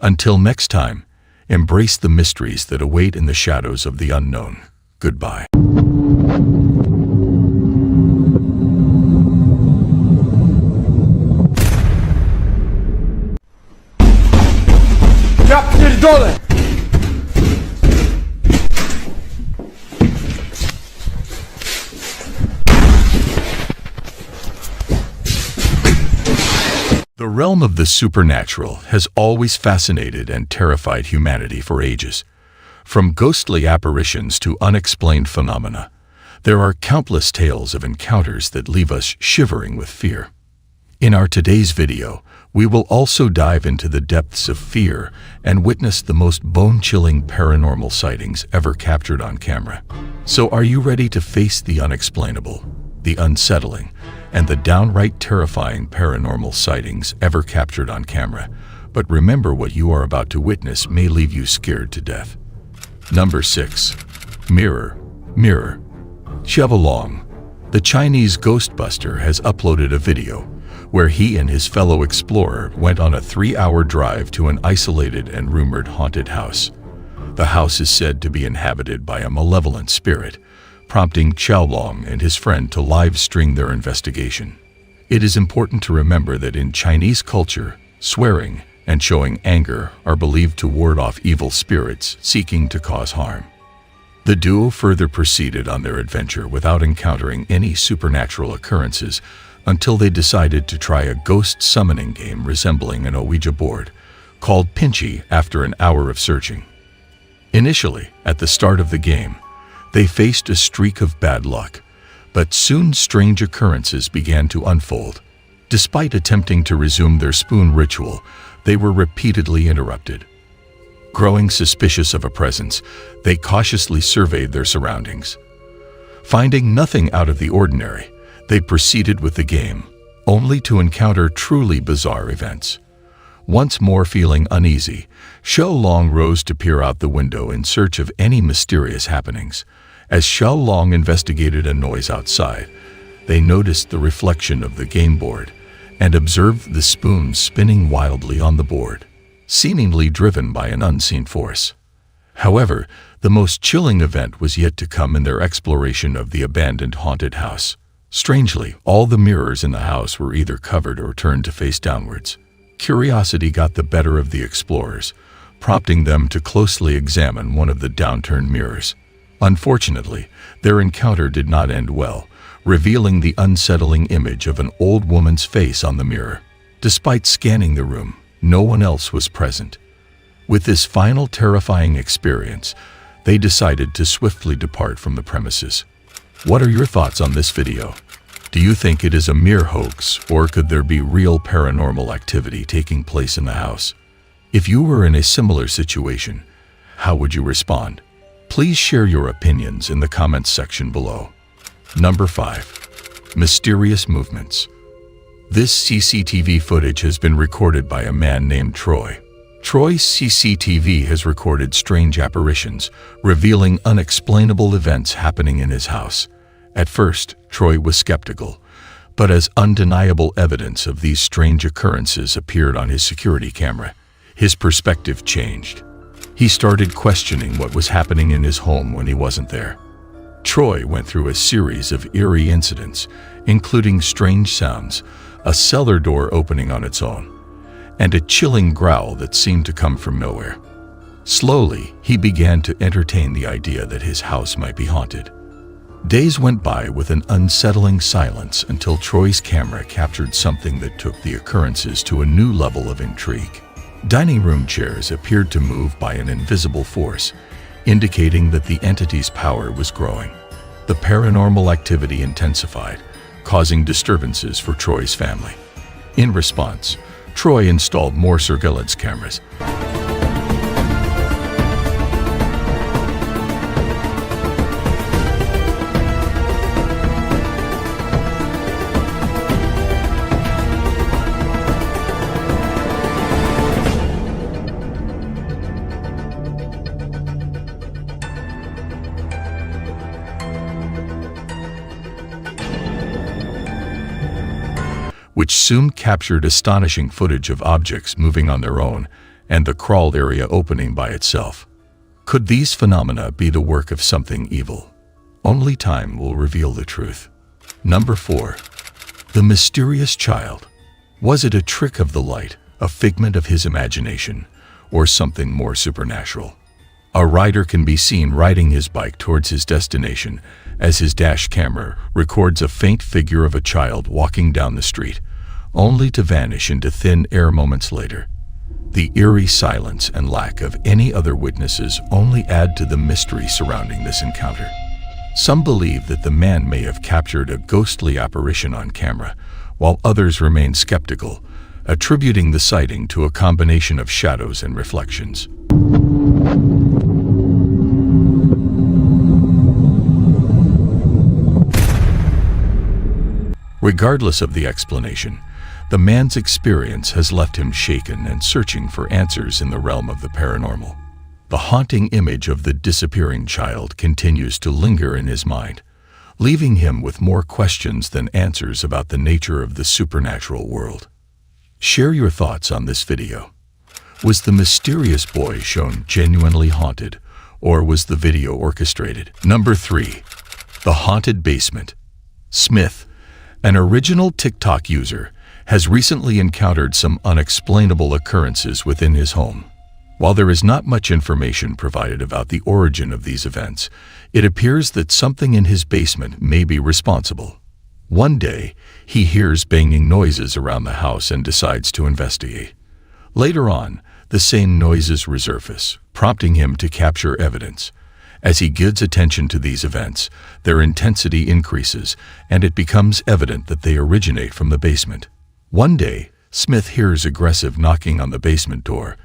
Until next time, embrace the mysteries that await in the shadows of the unknown. Goodbye. Ja pierdolę! The realm of the supernatural has always fascinated and terrified humanity for ages. From ghostly apparitions to unexplained phenomena, there are countless tales of encounters that leave us shivering with fear. In our today's video, we will also dive into the depths of fear and witness the most bone-chilling paranormal sightings ever captured on camera. So are you ready to face the unexplainable, the unsettling, and the downright terrifying paranormal sightings ever captured on camera? But remember, what you are about to witness may leave you scared to death. Number 6. Mirror. Shaolong, the Chinese ghostbuster, has uploaded a video where he and his fellow explorer went on a 3-hour drive to an isolated and rumored haunted house. The house is said to be inhabited by a malevolent spirit, prompting Shaolong and his friend to live-stream their investigation. It is important to remember that in Chinese culture, swearing and showing anger are believed to ward off evil spirits seeking to cause harm. The duo further proceeded on their adventure without encountering any supernatural occurrences until they decided to try a ghost summoning game resembling an Ouija board, called Pinchy, after an hour of searching. Initially, at the start of the game, they faced a streak of bad luck, but soon strange occurrences began to unfold. Despite attempting to resume their spoon ritual, they were repeatedly interrupted. Growing suspicious of a presence, they cautiously surveyed their surroundings. Finding nothing out of the ordinary, they proceeded with the game, only to encounter truly bizarre events. Once more feeling uneasy, Shaolong rose to peer out the window in search of any mysterious happenings. As Shaolong investigated a noise outside, they noticed the reflection of the game board and observed the spoons spinning wildly on the board, seemingly driven by an unseen force. However, the most chilling event was yet to come in their exploration of the abandoned haunted house. Strangely, all the mirrors in the house were either covered or turned to face downwards. Curiosity got the better of the explorers, prompting them to closely examine one of the downturned mirrors. Unfortunately, their encounter did not end well, revealing the unsettling image of an old woman's face on the mirror. Despite scanning the room, no one else was present. With this final terrifying experience, they decided to swiftly depart from the premises. What are your thoughts on this video? Do you think it is a mere hoax, or could there be real paranormal activity taking place in the house? If you were in a similar situation, how would you respond? Please share your opinions in the comments section below. Number 5. Mysterious movements. This CCTV footage has been recorded by a man named Troy. Troy's CCTV has recorded strange apparitions, revealing unexplainable events happening in his house. At first, Troy was skeptical, but as undeniable evidence of these strange occurrences appeared on his security camera, his perspective changed. He started questioning what was happening in his home when he wasn't there. Troy went through a series of eerie incidents, including strange sounds, a cellar door opening on its own, and a chilling growl that seemed to come from nowhere. Slowly, he began to entertain the idea that his house might be haunted. Days went by with an unsettling silence until Troy's camera captured something that took the occurrences to a new level of intrigue. Dining room chairs appeared to move by an invisible force, indicating that the entity's power was growing. The paranormal activity intensified, causing disturbances for Troy's family. In response, Troy installed more surveillance cameras. which soon captured astonishing footage of objects moving on their own and the crawl area opening by itself. Could these phenomena be the work of something evil? Only time will reveal the truth. Number 4. The mysterious child. Was it a trick of the light, a figment of his imagination, or something more supernatural? A rider can be seen riding his bike towards his destination as his dash camera records a faint figure of a child walking down the street, only to vanish into thin air moments later. The eerie silence and lack of any other witnesses only add to the mystery surrounding this encounter. Some believe that the man may have captured a ghostly apparition on camera, while others remain skeptical, attributing the sighting to a combination of shadows and reflections. Regardless of the explanation, the man's experience has left him shaken and searching for answers in the realm of the paranormal. The haunting image of the disappearing child continues to linger in his mind, leaving him with more questions than answers about the nature of the supernatural world. Share your thoughts on this video. Was the mysterious boy shown genuinely haunted, or was the video orchestrated? Number 3. The haunted basement. Smith, an original TikTok user, has recently encountered some unexplainable occurrences within his home. While there is not much information provided about the origin of these events, it appears that something in his basement may be responsible. One day, he hears banging noises around the house and decides to investigate. Later on, the same noises resurface, prompting him to capture evidence. As he gives attention to these events, their intensity increases, and it becomes evident that they originate from the basement. One day, Smith hears aggressive knocking on the basement door,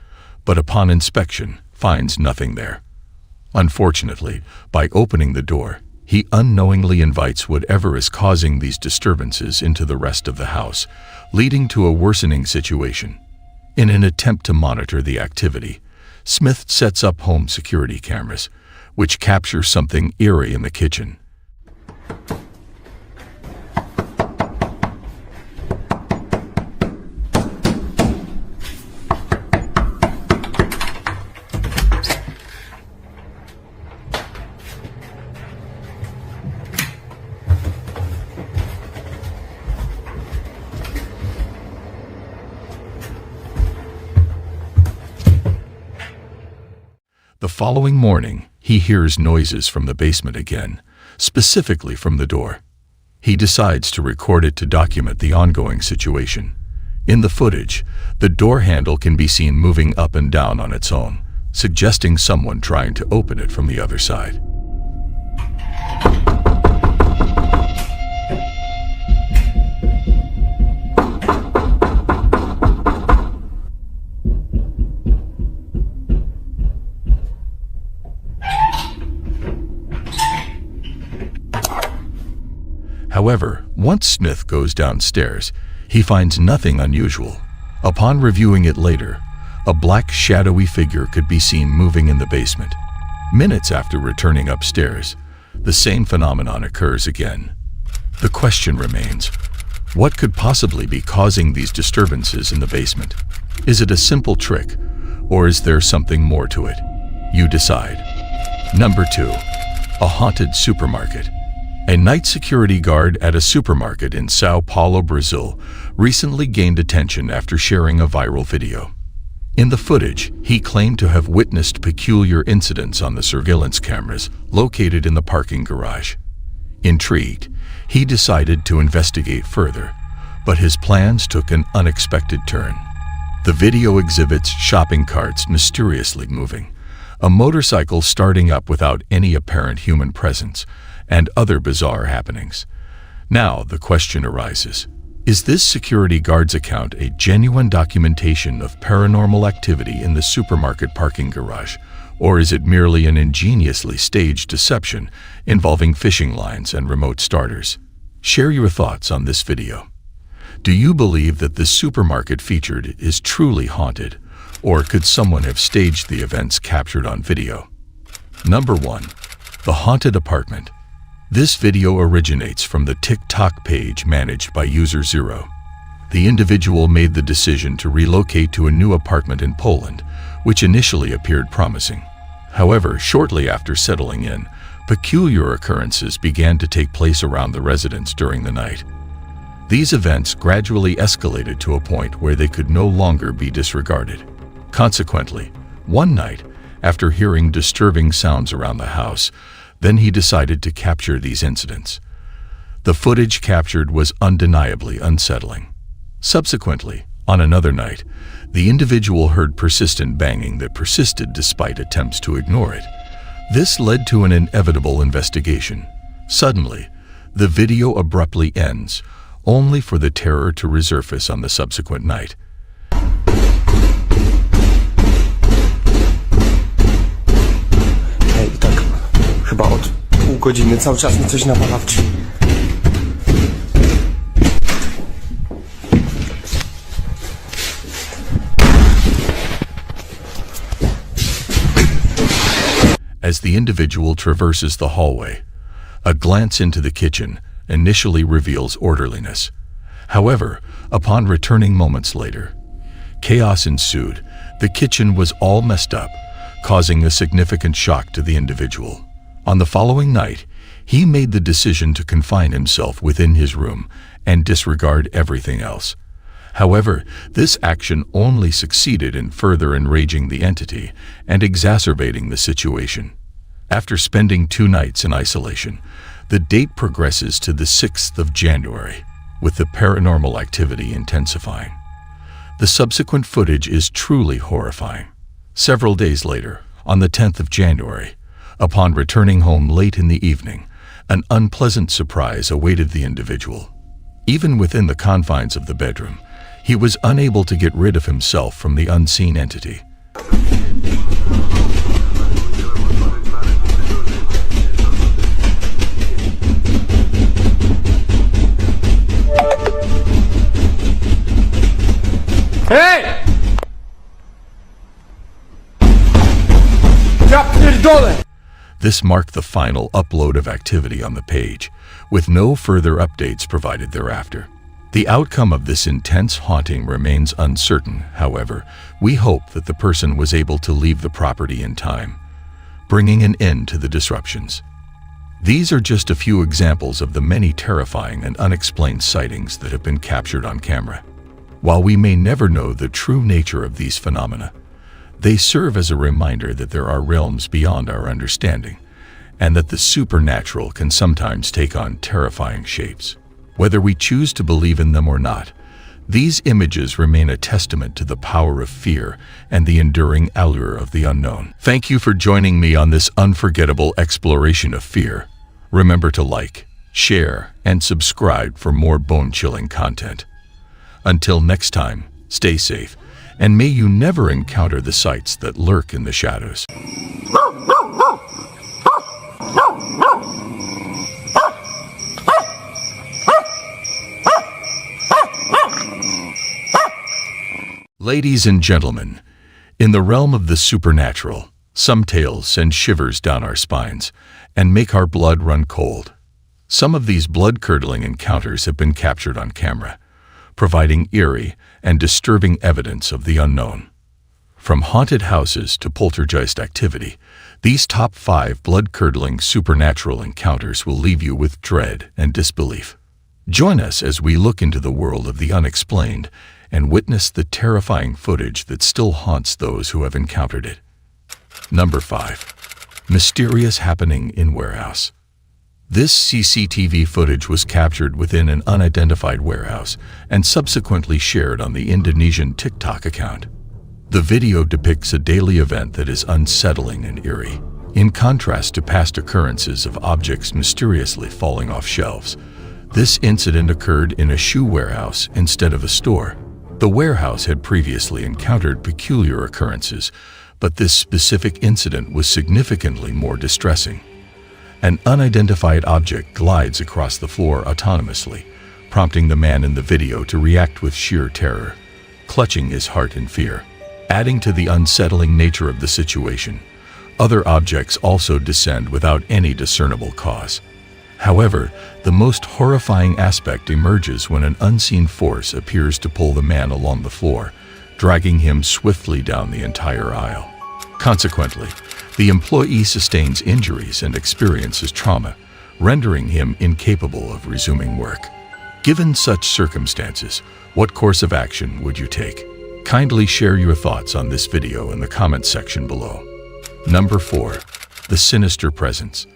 but upon inspection, finds nothing there. Unfortunately, by opening the door, he unknowingly invites whatever is causing these disturbances into the rest of the house, leading to a worsening situation. In an attempt to monitor the activity, Smith sets up home security cameras, which capture something eerie in the kitchen. The following morning, he hears noises from the basement again, specifically from the door. He decides to record it to document the ongoing situation. In the footage, the door handle can be seen moving up and down on its own, suggesting someone trying to open it from the other side. However, once Smith goes downstairs, he finds nothing unusual. Upon reviewing it later, a black shadowy figure could be seen moving in the basement. Minutes after returning upstairs, the same phenomenon occurs again. The question remains, what could possibly be causing these disturbances in the basement? Is it a simple trick, or is there something more to it? You decide. Number 2. A haunted supermarket. A night security guard at a supermarket in Sao Paulo, Brazil, recently gained attention after sharing a viral video. In the footage, he claimed to have witnessed peculiar incidents on the surveillance cameras located in the parking garage. Intrigued, he decided to investigate further, but his plans took an unexpected turn. The video exhibits shopping carts mysteriously moving, a motorcycle starting up without any apparent human presence, and other bizarre happenings. Now the question arises, is this security guard's account a genuine documentation of paranormal activity in the supermarket parking garage, or is it merely an ingeniously staged deception involving fishing lines and remote starters? Share your thoughts on this video. Do you believe that the supermarket featured is truly haunted, or could someone have staged the events captured on video? Number 1. The haunted apartment. This video originates from the TikTok page managed by User Zero. the individual made the decision to relocate to a new apartment in Poland, which initially appeared promising. However, shortly after settling in, peculiar occurrences began to take place around the residence during the night. These events gradually escalated to a point where they could no longer be disregarded. Consequently, one night, after hearing disturbing sounds around the house, then he decided to capture these incidents. The footage captured was undeniably unsettling. Subsequently, on another night, the individual heard persistent banging that persisted despite attempts to ignore it. This led to an inevitable investigation. Suddenly, the video abruptly ends, only for the terror to resurface on the subsequent night. Ej, tak chyba od pół godziny cały czas mi coś nawala w drzwi. As the individual traverses the hallway, a glance into the kitchen initially reveals orderliness. However, upon returning moments later, chaos ensued. The kitchen was all messed up, causing a significant shock to the individual. On the following night, he made the decision to confine himself within his room and disregard everything else. However, this action only succeeded in further enraging the entity and exacerbating the situation. After spending 2 nights in isolation, the date progresses to the 6th of January, with the paranormal activity intensifying. The subsequent footage is truly horrifying. Several days later, on the 10th of January, upon returning home late in the evening, an unpleasant surprise awaited the individual. Even within the confines of the bedroom, he was unable to get rid of himself from the unseen entity. Hey! Ja pierdolę! This marked the final upload of activity on the page, with no further updates provided thereafter. The outcome of this intense haunting remains uncertain. However, we hope that the person was able to leave the property in time, bringing an end to the disruptions. These are just a few examples of the many terrifying and unexplained sightings that have been captured on camera. While we may never know the true nature of these phenomena, they serve as a reminder that there are realms beyond our understanding, and that the supernatural can sometimes take on terrifying shapes. Whether we choose to believe in them or not, these images remain a testament to the power of fear and the enduring allure of the unknown. Thank you for joining me on this unforgettable exploration of fear. Remember to like, share, and subscribe for more bone-chilling content. Until next time, stay safe, and may you never encounter the sights that lurk in the shadows. Ladies and gentlemen, in the realm of the supernatural, some tales send shivers down our spines and make our blood run cold. Some of these blood-curdling encounters have been captured on camera, providing eerie and disturbing evidence of the unknown. From haunted houses to poltergeist activity, these top 5 blood-curdling supernatural encounters will leave you with dread and disbelief. Join us as we look into the world of the unexplained and witness the terrifying footage that still haunts those who have encountered it. Number 5. Mysterious happening in warehouse. This CCTV footage was captured within an unidentified warehouse and subsequently shared on the Indonesian TikTok account. The video depicts a daily event that is unsettling and eerie. In contrast to past occurrences of objects mysteriously falling off shelves, this incident occurred in a shoe warehouse instead of a store. The warehouse had previously encountered peculiar occurrences, but this specific incident was significantly more distressing. An unidentified object glides across the floor autonomously, prompting the man in the video to react with sheer terror, clutching his heart in fear. Adding to the unsettling nature of the situation, other objects also descend without any discernible cause. However, the most horrifying aspect emerges when an unseen force appears to pull the man along the floor, dragging him swiftly down the entire aisle. Consequently, the employee sustains injuries and experiences trauma, rendering him incapable of resuming work. Given such circumstances, what course of action would you take? Kindly share your thoughts on this video in the comments section below. Number 4. The Sinister Presence.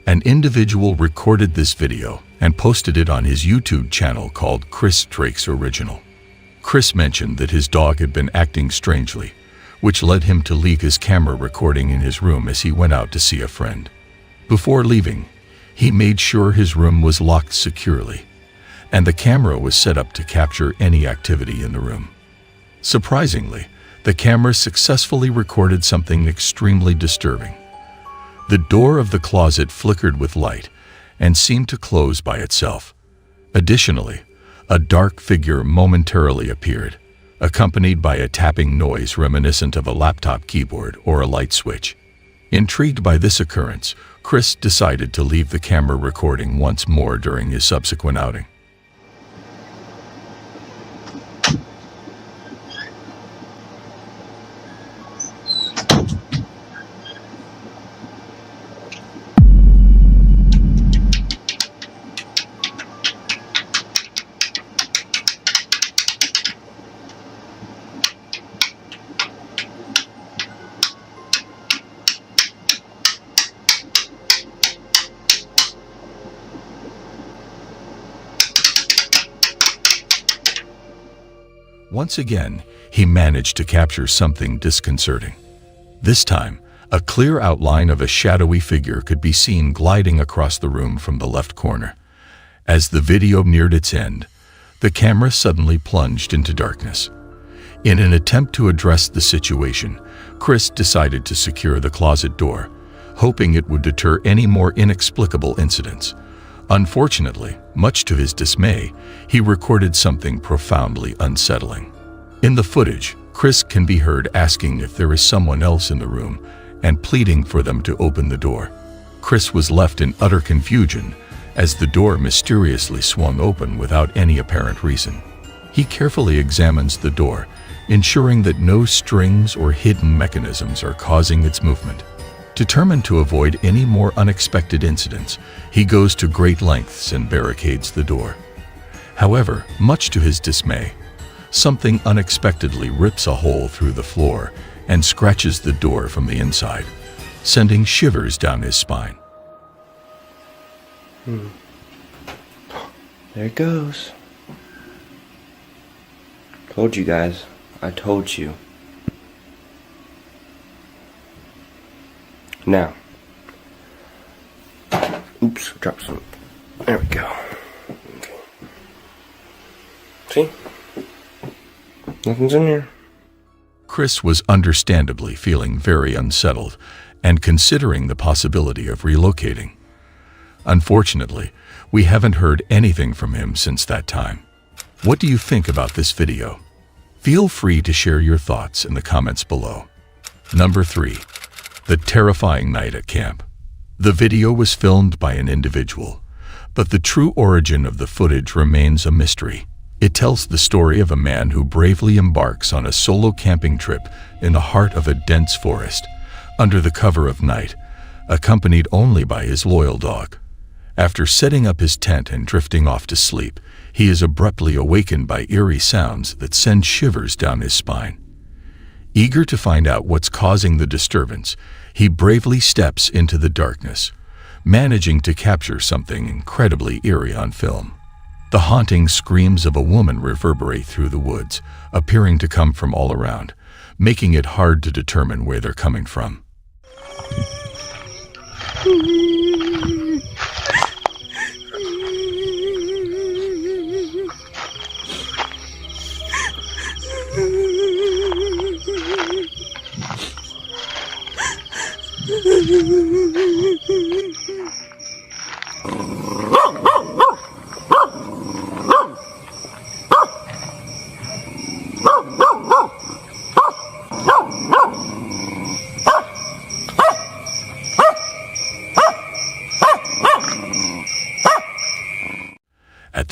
An individual recorded this video and posted it on his YouTube channel called Chris Drake's Original. Chris mentioned that his dog had been acting strangely, which led him to leave his camera recording in his room as he went out to see a friend. Before leaving, he made sure his room was locked securely, and the camera was set up to capture any activity in the room. Surprisingly, the camera successfully recorded something extremely disturbing. The door of the closet flickered with light and seemed to close by itself. Additionally, a dark figure momentarily appeared, accompanied by a tapping noise reminiscent of a laptop keyboard or a light switch. Intrigued by this occurrence, Chris decided to leave the camera recording once more during his subsequent outing. Once again, he managed to capture something disconcerting. This time, a clear outline of a shadowy figure could be seen gliding across the room from the left corner. As the video neared its end, the camera suddenly plunged into darkness. In an attempt to address the situation, Chris decided to secure the closet door, hoping it would deter any more inexplicable incidents. Unfortunately, much to his dismay, he recorded something profoundly unsettling. In the footage, Chris can be heard asking if there is someone else in the room and pleading for them to open the door. Chris was left in utter confusion as the door mysteriously swung open without any apparent reason. He carefully examines the door, ensuring that no strings or hidden mechanisms are causing its movement. Determined to avoid any more unexpected incidents, he goes to great lengths and barricades the door. However, much to his dismay, something unexpectedly rips a hole through the floor and scratches the door from the inside, sending shivers down his spine. There it goes. Told you guys. I told you. Now, oops, dropped some. There we go. Okay. See? Nothing's in here. Chris was understandably feeling very unsettled and considering the possibility of relocating. Unfortunately, we haven't heard anything from him since that time. What do you think about this video? Feel free to share your thoughts in the comments below. Number 3. The terrifying night at camp. The video was filmed by an individual, but the true origin of the footage remains a mystery. It tells the story of a man who bravely embarks on a solo camping trip in the heart of a dense forest, under the cover of night, accompanied only by his loyal dog. After setting up his tent and drifting off to sleep, he is abruptly awakened by eerie sounds that send shivers down his spine. Eager to find out what's causing the disturbance, he bravely steps into the darkness, managing to capture something incredibly eerie on film. The haunting screams of a woman reverberate through the woods, appearing to come from all around, making it hard to determine where they're coming from.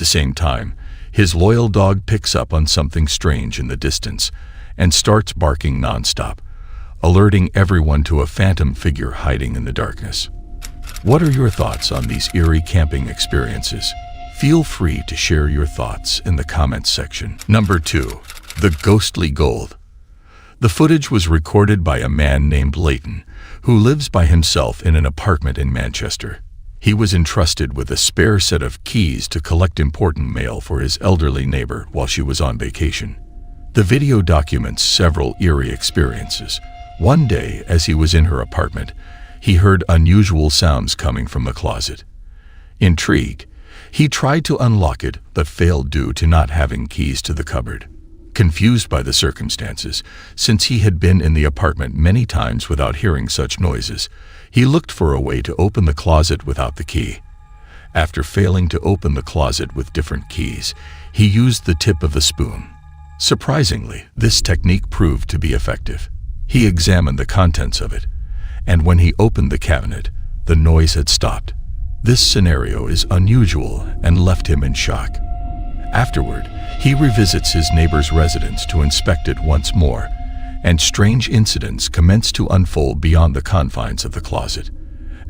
the same time, his loyal dog picks up on something strange in the distance and starts barking nonstop, alerting everyone to a phantom figure hiding in the darkness. What are your thoughts on these eerie camping experiences? Feel free to share your thoughts in the comments section. Number 2. The Ghostly Gold. The footage was recorded by a man named Leighton, who lives by himself in an apartment in Manchester. He was entrusted with a spare set of keys to collect important mail for his elderly neighbor while she was on vacation. The video documents several eerie experiences. One day, as he was in her apartment, he heard unusual sounds coming from the closet. Intrigued, he tried to unlock it but failed due to not having keys to the cupboard. Confused by the circumstances, since he had been in the apartment many times without hearing such noises, he looked for a way to open the closet without the key. After failing to open the closet with different keys, he used the tip of the spoon. Surprisingly, this technique proved to be effective. He examined the contents of it, and when he opened the cabinet, the noise had stopped. This scenario is unusual and left him in shock. Afterward, he revisits his neighbor's residence to inspect it once more, and strange incidents commence to unfold beyond the confines of the closet.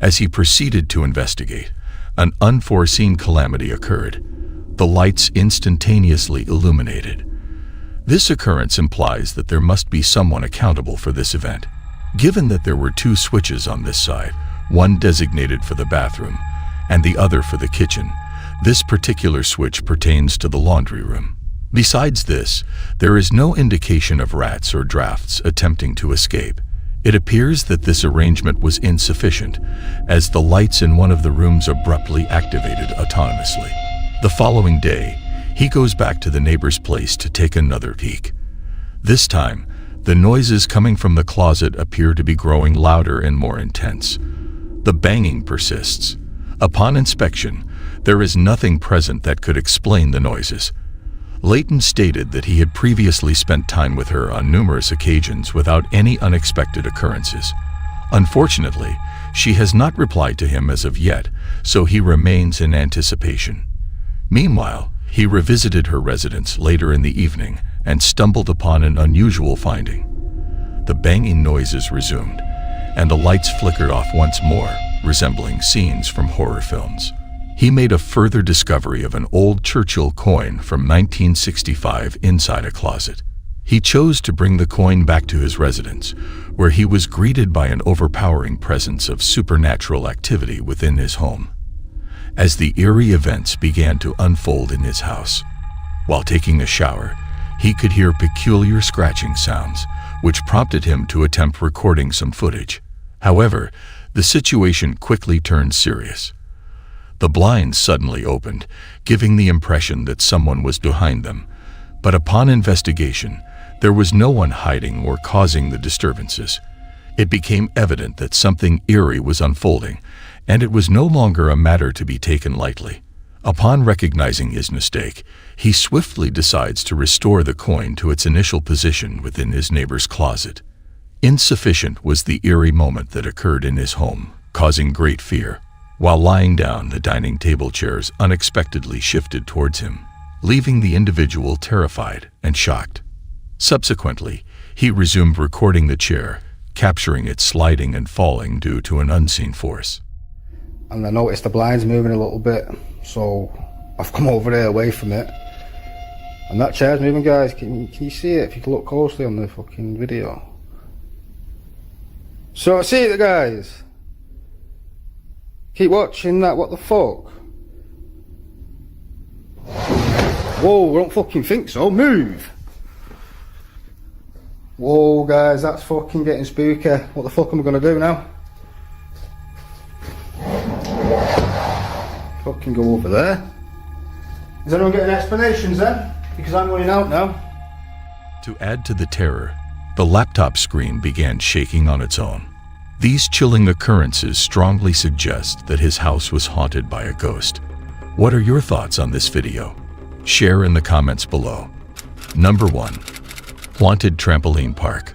As he proceeded to investigate, an unforeseen calamity occurred. The lights instantaneously illuminated. This occurrence implies that there must be someone accountable for this event. Given that there were 2 switches on this side, one designated for the bathroom and the other for the kitchen, this particular switch pertains to the laundry room. Besides this, there is no indication of rats or drafts attempting to escape. It appears that this arrangement was insufficient, as the lights in one of the rooms abruptly activated autonomously. The following day, he goes back to the neighbor's place to take another peek. This time, the noises coming from the closet appear to be growing louder and more intense. The banging persists. Upon inspection, there is nothing present that could explain the noises. Leighton stated that he had previously spent time with her on numerous occasions without any unexpected occurrences. Unfortunately, she has not replied to him as of yet, so he remains in anticipation. Meanwhile, he revisited her residence later in the evening and stumbled upon an unusual finding. The banging noises resumed, and the lights flickered off once more, resembling scenes from horror films. He made a further discovery of an old Churchill coin from 1965 inside a closet. He chose to bring the coin back to his residence, where he was greeted by an overpowering presence of supernatural activity within his home. As the eerie events began to unfold in his house, while taking a shower, he could hear peculiar scratching sounds, which prompted him to attempt recording some footage. However, the situation quickly turned serious. The blinds suddenly opened, giving the impression that someone was behind them, but upon investigation, there was no one hiding or causing the disturbances. It became evident that something eerie was unfolding, and it was no longer a matter to be taken lightly. Upon recognizing his mistake, he swiftly decides to restore the coin to its initial position within his neighbor's closet. Insufficient was the eerie moment that occurred in his home, causing great fear. While lying down, the dining table chairs unexpectedly shifted towards him, leaving the individual terrified and shocked. Subsequently, he resumed recording the chair, capturing it sliding and falling due to an unseen force. And I noticed the blinds moving a little bit, so I've come over there away from it. And that chair's moving, guys. Can you see it? If you can look closely on the fucking video. So, see it, guys? Keep watching that, what the fuck? Whoa, I don't fucking think so. Move! Whoa, guys, that's fucking getting spooky. What the fuck am I gonna do now? Fucking go over there. Is anyone getting explanations then? Because I'm running out now. To add to the terror, the laptop screen began shaking on its own. These chilling occurrences strongly suggest that his house was haunted by a ghost. What are your thoughts on this video? Share in the comments below. Number 1. Haunted Trampoline Park.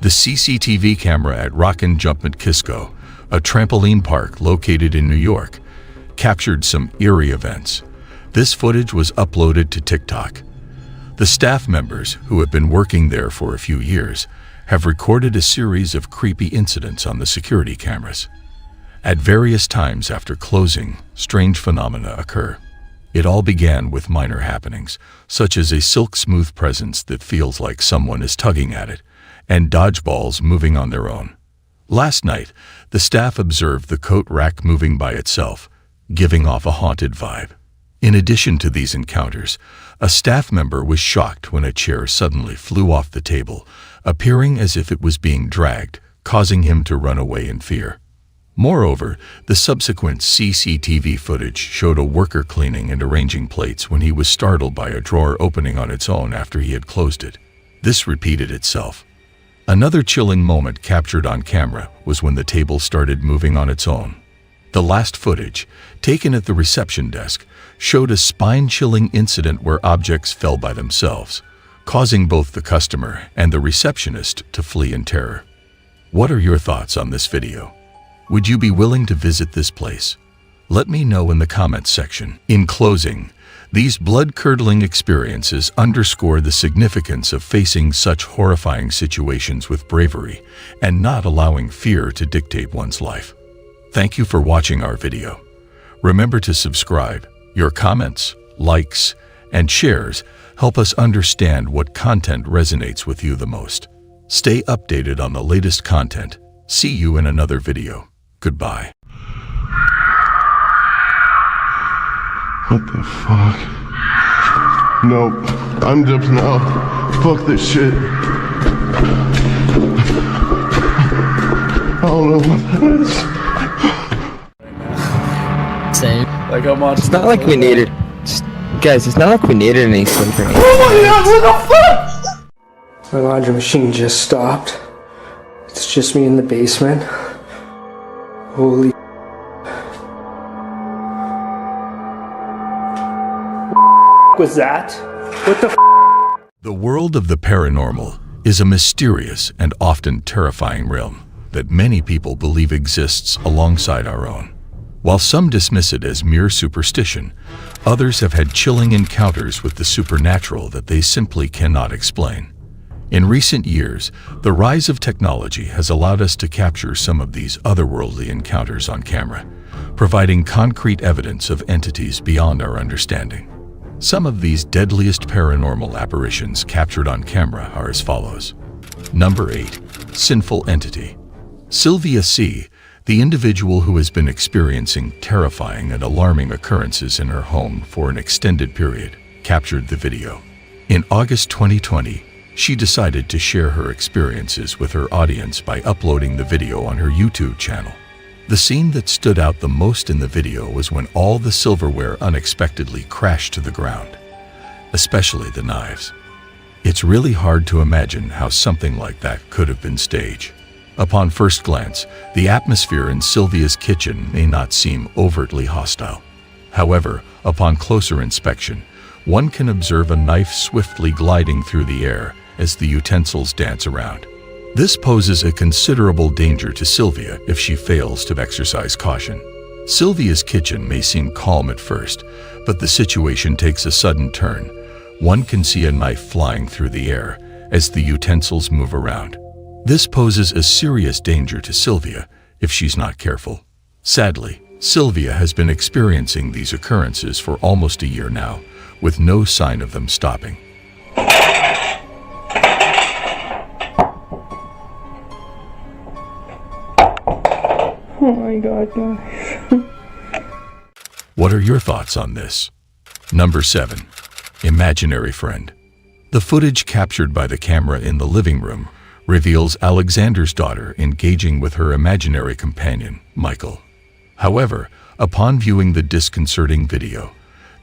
The CCTV camera at Rockin' Jumpin' Kisco, a trampoline park located in New York, captured some eerie events. This footage was uploaded to TikTok. The staff members, who have been working there for a few years, have recorded a series of creepy incidents on the security cameras. At various times after closing, strange phenomena occur. It all began with minor happenings, such as a silk-smooth presence that feels like someone is tugging at it, and dodgeballs moving on their own. Last night, the staff observed the coat rack moving by itself, giving off a haunted vibe. In addition to these encounters, a staff member was shocked when a chair suddenly flew off the table, appearing as if it was being dragged, causing him to run away in fear. Moreover, the subsequent CCTV footage showed a worker cleaning and arranging plates when he was startled by a drawer opening on its own after he had closed it. This repeated itself. Another chilling moment captured on camera was when the table started moving on its own. The last footage, taken at the reception desk, showed a spine-chilling incident where objects fell by themselves, causing both the customer and the receptionist to flee in terror. What are your thoughts on this video? Would you be willing to visit this place? Let me know in the comments section. In closing, these blood-curdling experiences underscore the significance of facing such horrifying situations with bravery and not allowing fear to dictate one's life. Thank you for watching our video. Remember to subscribe. Your comments, likes, and shares help us understand what content resonates with you the most. Stay updated on the latest content. See you in another video. Goodbye. What the fuck? Nope. I'm dipping out. Fuck this shit. I don't know what that is. Same. Like how much? It's not like we needed. Guys, it's not like we needed any sleeping. Oh my god, what the fuck? My laundry machine just stopped. It's just me in the basement. Holy was that? What the The world of the paranormal is a mysterious and often terrifying realm that many people believe exists alongside our own. While some dismiss it as mere superstition, others have had chilling encounters with the supernatural that they simply cannot explain. In recent years, the rise of technology has allowed us to capture some of these otherworldly encounters on camera, providing concrete evidence of entities beyond our understanding. Some of these deadliest paranormal apparitions captured on camera are as follows. Number 8. Sinful Entity. Sylvia C., the individual who has been experiencing terrifying and alarming occurrences in her home for an extended period, captured the video. In August 2020, she decided to share her experiences with her audience by uploading the video on her YouTube channel. The scene that stood out the most in the video was when all the silverware unexpectedly crashed to the ground, especially the knives. It's really hard to imagine how something like that could have been staged. Upon first glance, the atmosphere in Sylvia's kitchen may not seem overtly hostile. However, upon closer inspection, one can observe a knife swiftly gliding through the air as the utensils dance around. This poses a considerable danger to Sylvia if she fails to exercise caution. Sylvia's kitchen may seem calm at first, but the situation takes a sudden turn. One can see a knife flying through the air as the utensils move around. This poses a serious danger to Sylvia if she's not careful. Sadly, Sylvia has been experiencing these occurrences for almost a year now, with no sign of them stopping. Oh my god, guys. What are your thoughts on this? Number 7. Imaginary Friend. The footage captured by the camera in the living room reveals Alexander's daughter engaging with her imaginary companion, Michael. However, upon viewing the disconcerting video,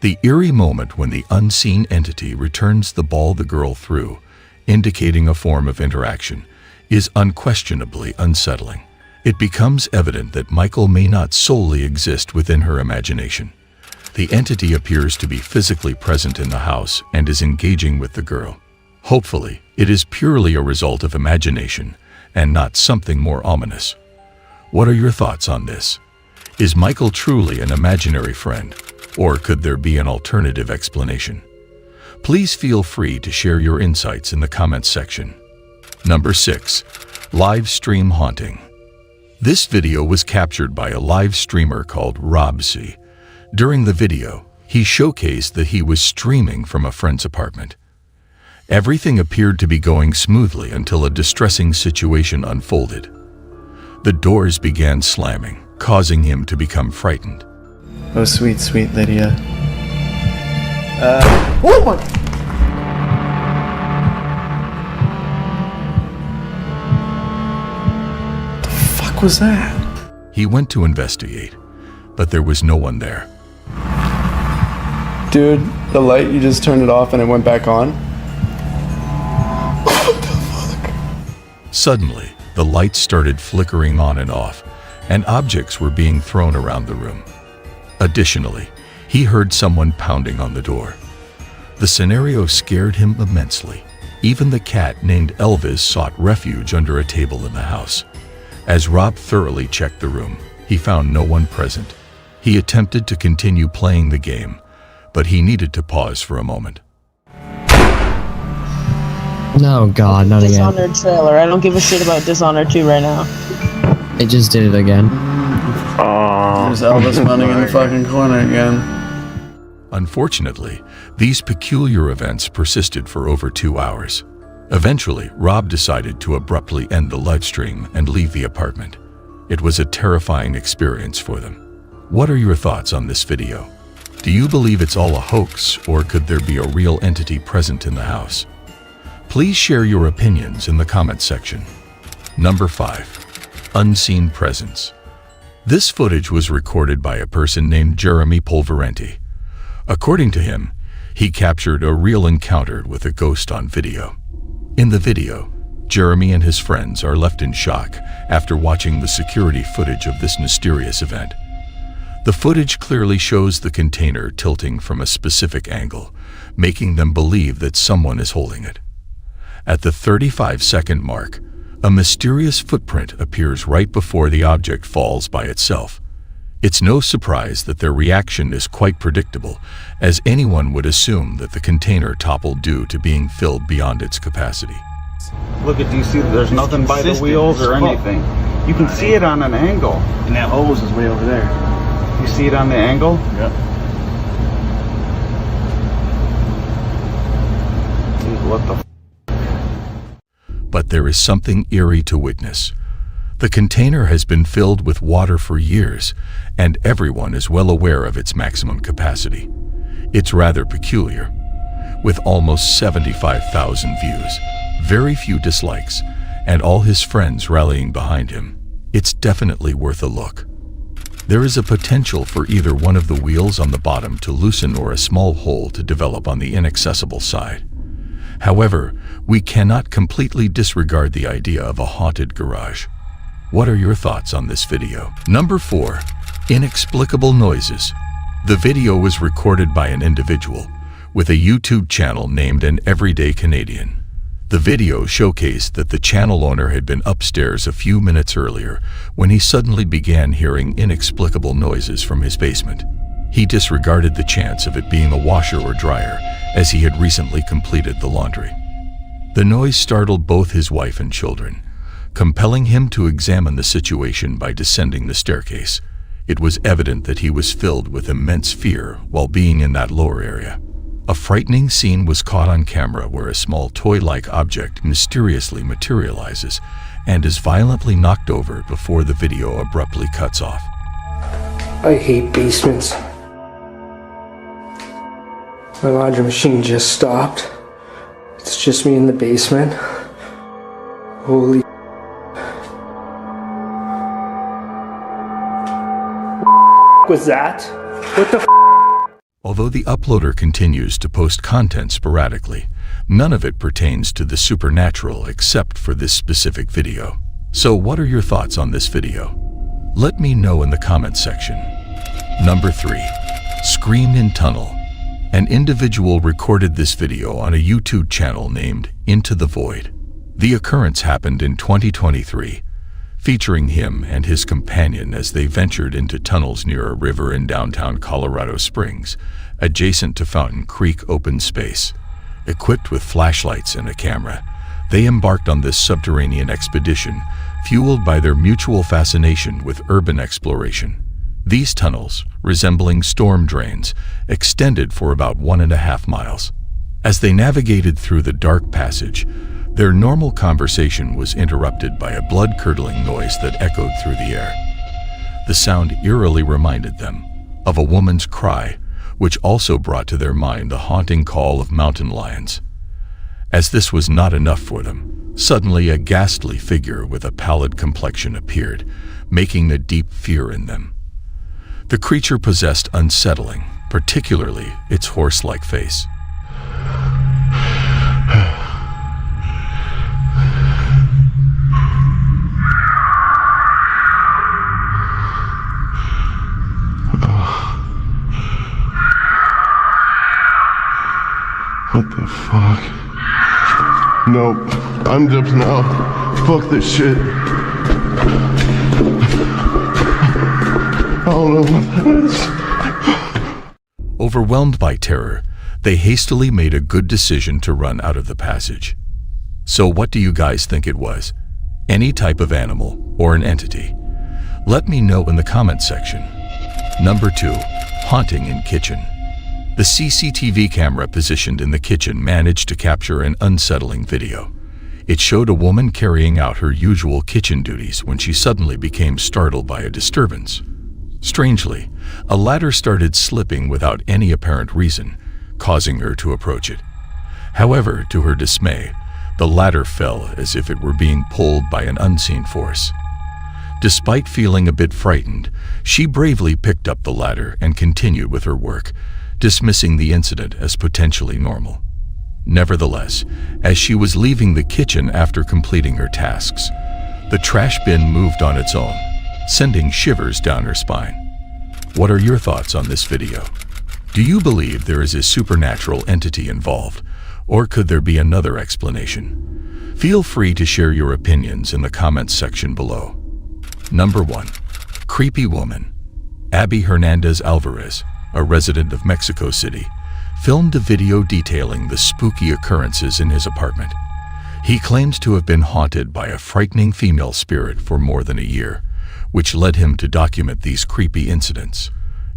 the eerie moment when the unseen entity returns the ball the girl threw, indicating a form of interaction, is unquestionably unsettling. It becomes evident that Michael may not solely exist within her imagination. The entity appears to be physically present in the house and is engaging with the girl. Hopefully, it is purely a result of imagination and not something more ominous. What are your thoughts on this? Is Michael truly an imaginary friend, Or could there be an alternative explanation? Please feel free to share your insights in the comments section. Number 6. Live stream haunting. This video was captured by a live streamer called Robsy. During the video, he showcased that he was streaming from a friend's apartment. Everything appeared to be going smoothly until a distressing situation unfolded. The doors began slamming, causing him to become frightened. Oh, sweet, sweet Lydia. Oh my! The fuck was that? He went to investigate, but there was no one there. Dude, the light, you just turned it off and it went back on? Suddenly, the lights started flickering on and off, and objects were being thrown around the room. Additionally, he heard someone pounding on the door. The scenario scared him immensely. Even the cat named Elvis sought refuge under a table in the house. As Rob thoroughly checked the room, he found no one present. He attempted to continue playing the game, but he needed to pause for a moment. No, God, not again. Dishonored trailer. I don't give a shit about Dishonored 2 right now. It just did it again. There's Elvis running in the fucking corner again. Unfortunately, these peculiar events persisted for over 2 hours. Eventually, Rob decided to abruptly end the live stream and leave the apartment. It was a terrifying experience for them. What are your thoughts on this video? Do you believe it's all a hoax, or could there be a real entity present in the house? Please share your opinions in the comments section. Number 5. Unseen presence. This footage was recorded by a person named Jeremy Polverenti. According to him, he captured a real encounter with a ghost on video. In the video, Jeremy and his friends are left in shock after watching the security footage of this mysterious event. The footage clearly shows the container tilting from a specific angle, making them believe that someone is holding it. At the 35-second mark, a mysterious footprint appears right before the object falls by itself. It's no surprise that their reaction is quite predictable, as anyone would assume that the container toppled due to being filled beyond its capacity. Look at, do you see there's nothing by the wheels or anything? You can see it on an angle. And that hose is way over there. You see it on the angle? Yep. Dude, what the But there is something eerie to witness. The container has been filled with water for years, and everyone is well aware of its maximum capacity. It's rather peculiar. With almost 75,000 views, very few dislikes, and all his friends rallying behind him, it's definitely worth a look. There is a potential for either one of the wheels on the bottom to loosen or a small hole to develop on the inaccessible side. However, we cannot completely disregard the idea of a haunted garage. What are your thoughts on this video? Number 4. Inexplicable noises. The video was recorded by an individual with a YouTube channel named An Everyday Canadian. The video showcased that the channel owner had been upstairs a few minutes earlier when he suddenly began hearing inexplicable noises from his basement. He disregarded the chance of it being a washer or dryer, as he had recently completed the laundry. The noise startled both his wife and children, compelling him to examine the situation by descending the staircase. It was evident that he was filled with immense fear while being in that lower area. A frightening scene was caught on camera where a small toy-like object mysteriously materializes and is violently knocked over before the video abruptly cuts off. I hate basements. My laundry machine just stopped. It's just me in the basement. Holy was that? What the Although the uploader continues to post content sporadically, none of it pertains to the supernatural except for this specific video. So what are your thoughts on this video? Let me know in the comments section. Number 3. Scream in Tunnel. An individual recorded this video on a YouTube channel named Into the Void. The occurrence happened in 2023. featuring him and his companion as they ventured into tunnels near a river in downtown Colorado Springs, adjacent to Fountain Creek open space. Equipped with flashlights and a camera, they embarked on this subterranean expedition, fueled by their mutual fascination with urban exploration. These tunnels, resembling storm drains, extended for about 1.5 miles. As they navigated through the dark passage, their normal conversation was interrupted by a blood-curdling noise that echoed through the air. The sound eerily reminded them of a woman's cry, which also brought to their mind the haunting call of mountain lions. As this was not enough for them, suddenly a ghastly figure with a pallid complexion appeared, making a deep fear in them. The creature possessed unsettling, particularly its horse-like face. What the fuck? Nope. I'm jumping out. Fuck this shit. I don't know what that is. Overwhelmed by terror, they hastily made a good decision to run out of the passage. So what do you guys think it was? Any type of animal or an entity? Let me know in the comment section. Number 2. Haunting in kitchen. The CCTV camera positioned in the kitchen managed to capture an unsettling video. It showed a woman carrying out her usual kitchen duties when she suddenly became startled by a disturbance. Strangely, a ladder started slipping without any apparent reason, causing her to approach it. However, to her dismay, the ladder fell as if it were being pulled by an unseen force. Despite feeling a bit frightened, she bravely picked up the ladder and continued with her work, dismissing the incident as potentially normal. Nevertheless, as she was leaving the kitchen after completing her tasks, the trash bin moved on its own, sending shivers down her spine. What are your thoughts on this video? Do you believe there is a supernatural entity involved, or could there be another explanation? Feel free to share your opinions in the comments section below. Number 1. Creepy woman. Abby Hernandez Alvarez, a resident of Mexico City, filmed a video detailing the spooky occurrences in his apartment. He claims to have been haunted by a frightening female spirit for more than a year, which led him to document these creepy incidents.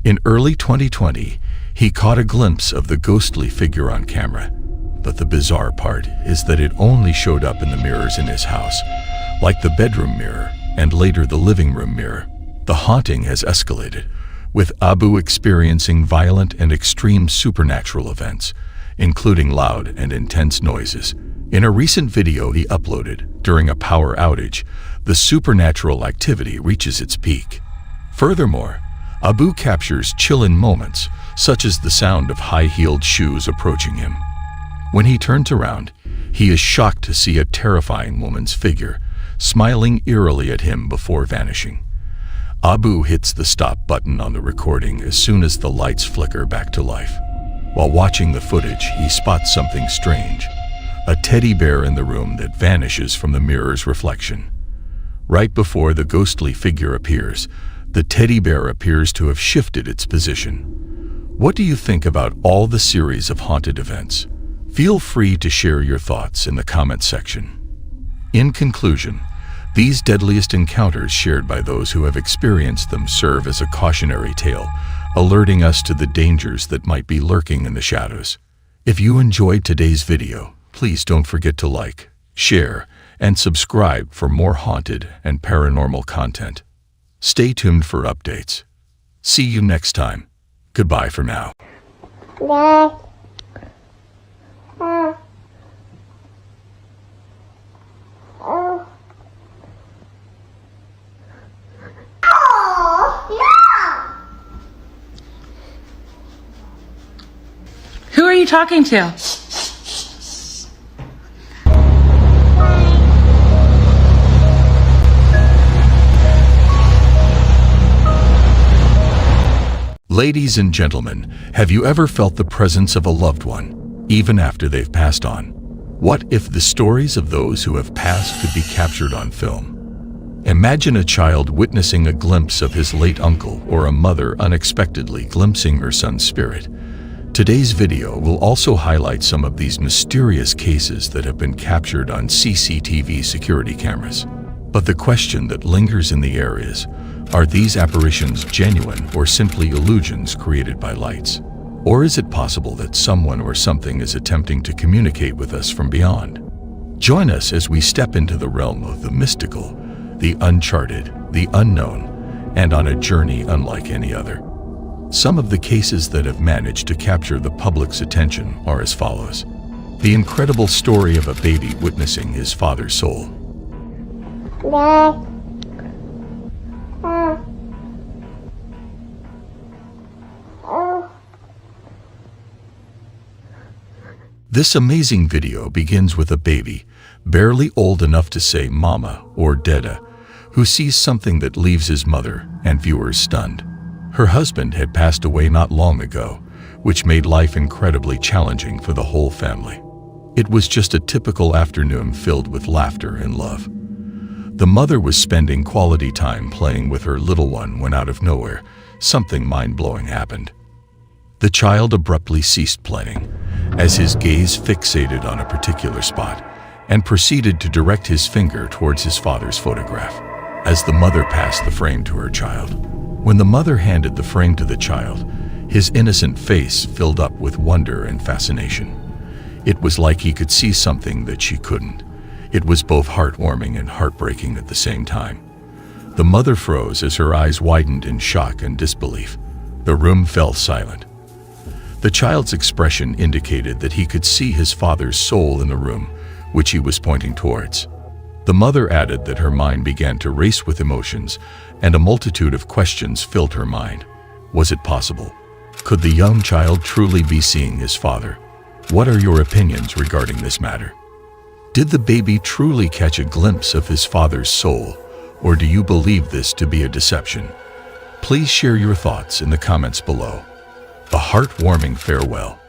In early 2020, he caught a glimpse of the ghostly figure on camera, but the bizarre part is that it only showed up in the mirrors in his house, like the bedroom mirror and later the living room mirror. The haunting has escalated, with Abu experiencing violent and extreme supernatural events, including loud and intense noises. In a recent video he uploaded during a power outage, the supernatural activity reaches its peak. Furthermore, Abu captures chilling moments, such as the sound of high-heeled shoes approaching him. When he turns around, he is shocked to see a terrifying woman's figure, smiling eerily at him before vanishing. Abu hits the stop button on the recording as soon as the lights flicker back to life. While watching the footage, he spots something strange, a teddy bear in the room that vanishes from the mirror's reflection. Right before the ghostly figure appears, the teddy bear appears to have shifted its position. What do you think about all the series of haunted events? Feel free to share your thoughts in the comment section. In conclusion, these deadliest encounters shared by those who have experienced them serve as a cautionary tale, alerting us to the dangers that might be lurking in the shadows. If you enjoyed today's video, please don't forget to like, share, and subscribe for more haunted and paranormal content. Stay tuned for updates. See you next time. Goodbye for now. Who are you talking to? Ladies and gentlemen, have you ever felt the presence of a loved one, even after they've passed on? What if the stories of those who have passed could be captured on film? Imagine a child witnessing a glimpse of his late uncle or a mother unexpectedly glimpsing her son's spirit. Today's video will also highlight some of these mysterious cases that have been captured on CCTV security cameras. But the question that lingers in the air is, are these apparitions genuine or simply illusions created by lights? Or is it possible that someone or something is attempting to communicate with us from beyond? Join us as we step into the realm of the mystical, the uncharted, the unknown, and on a journey unlike any other. Some of the cases that have managed to capture the public's attention are as follows. The incredible story of a baby witnessing his father's soul. This amazing video begins with a baby, barely old enough to say mama or dada, who sees something that leaves his mother and viewers stunned. Her husband had passed away not long ago, which made life incredibly challenging for the whole family. It was just a typical afternoon filled with laughter and love. The mother was spending quality time playing with her little one when out of nowhere, something mind-blowing happened. The child abruptly ceased playing, as his gaze fixated on a particular spot, and proceeded to direct his finger towards his father's photograph, as the mother passed the frame to her child. When the mother handed the frame to the child, his innocent face filled up with wonder and fascination. It was like he could see something that she couldn't. It was both heartwarming and heartbreaking at the same time. The mother froze as her eyes widened in shock and disbelief. The room fell silent. The child's expression indicated that he could see his father's soul in the room, which he was pointing towards. The mother added that her mind began to race with emotions, and a multitude of questions filled her mind. Was it possible? Could the young child truly be seeing his father? What are your opinions regarding this matter? Did the baby truly catch a glimpse of his father's soul, or do you believe this to be a deception? Please share your thoughts in the comments below. A heartwarming farewell.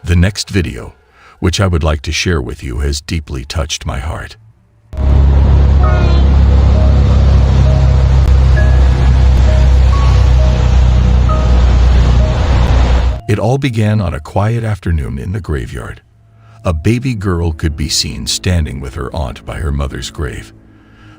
The next video, which I would like to share with you, has deeply touched my heart. It all began on a quiet afternoon in the graveyard. A baby girl could be seen standing with her aunt by her mother's grave.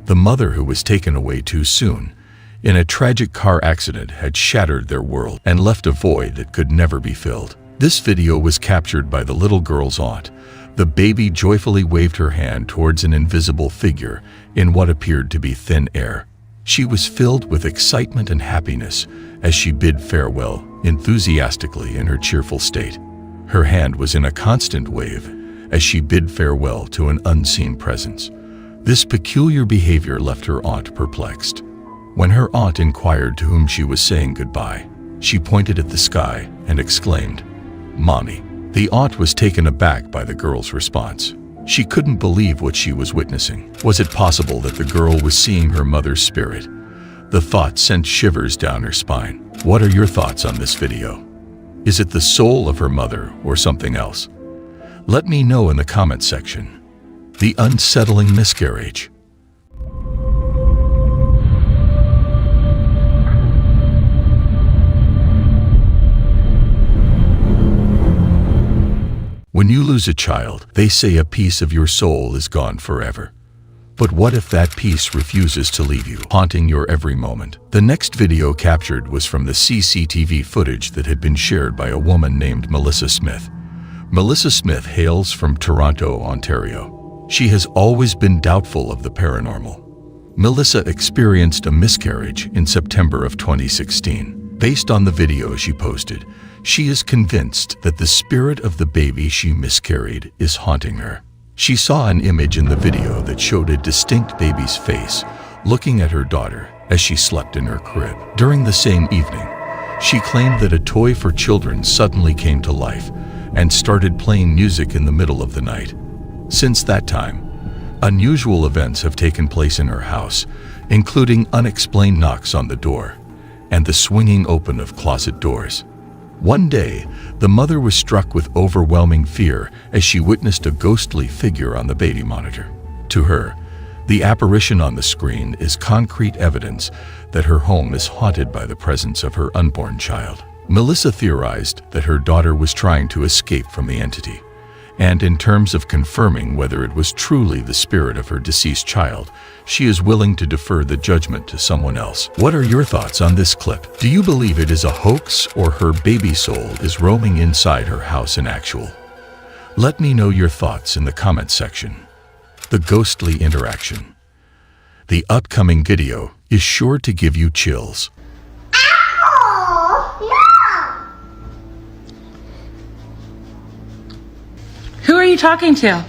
The mother, who was taken away too soon in a tragic car accident, had shattered their world and left a void that could never be filled. This video was captured by the little girl's aunt. The baby joyfully waved her hand towards an invisible figure in what appeared to be thin air. She was filled with excitement and happiness as she bid farewell enthusiastically in her cheerful state. Her hand was in a constant wave as she bid farewell to an unseen presence. This peculiar behavior left her aunt perplexed. When her aunt inquired to whom she was saying goodbye, she pointed at the sky and exclaimed, "Mommy." The aunt was taken aback by the girl's response. She couldn't believe what she was witnessing. Was it possible that the girl was seeing her mother's spirit? The thought sent shivers down her spine. What are your thoughts on this video? Is it the soul of her mother or something else? Let me know in the comment section. The unsettling miscarriage. When you lose a child, they say a piece of your soul is gone forever. But what if that piece refuses to leave you, haunting your every moment? The next video captured was from the CCTV footage that had been shared by a woman named Melissa Smith. Melissa Smith hails from Toronto, Ontario. She has always been doubtful of the paranormal. Melissa experienced a miscarriage in September of 2016. Based on the video she posted, she is convinced that the spirit of the baby she miscarried is haunting her. She saw an image in the video that showed a distinct baby's face looking at her daughter as she slept in her crib. During the same evening, she claimed that a toy for children suddenly came to life and started playing music in the middle of the night. Since that time, unusual events have taken place in her house, including unexplained knocks on the door and the swinging open of closet doors. One day, the mother was struck with overwhelming fear as she witnessed a ghostly figure on the baby monitor. To her, The apparition on the screen is concrete evidence that her home is haunted by the presence of her unborn child. Melissa theorized that her daughter was trying to escape from the entity, and in terms of confirming whether it was truly the spirit of her deceased child, she is willing to defer the judgment to someone else. What are your thoughts on this clip? Do you believe it is a hoax or her baby soul is roaming inside her house in actual? Let me know your thoughts in the comment section. The ghostly interaction. The upcoming video is sure to give you chills. Who are you talking to?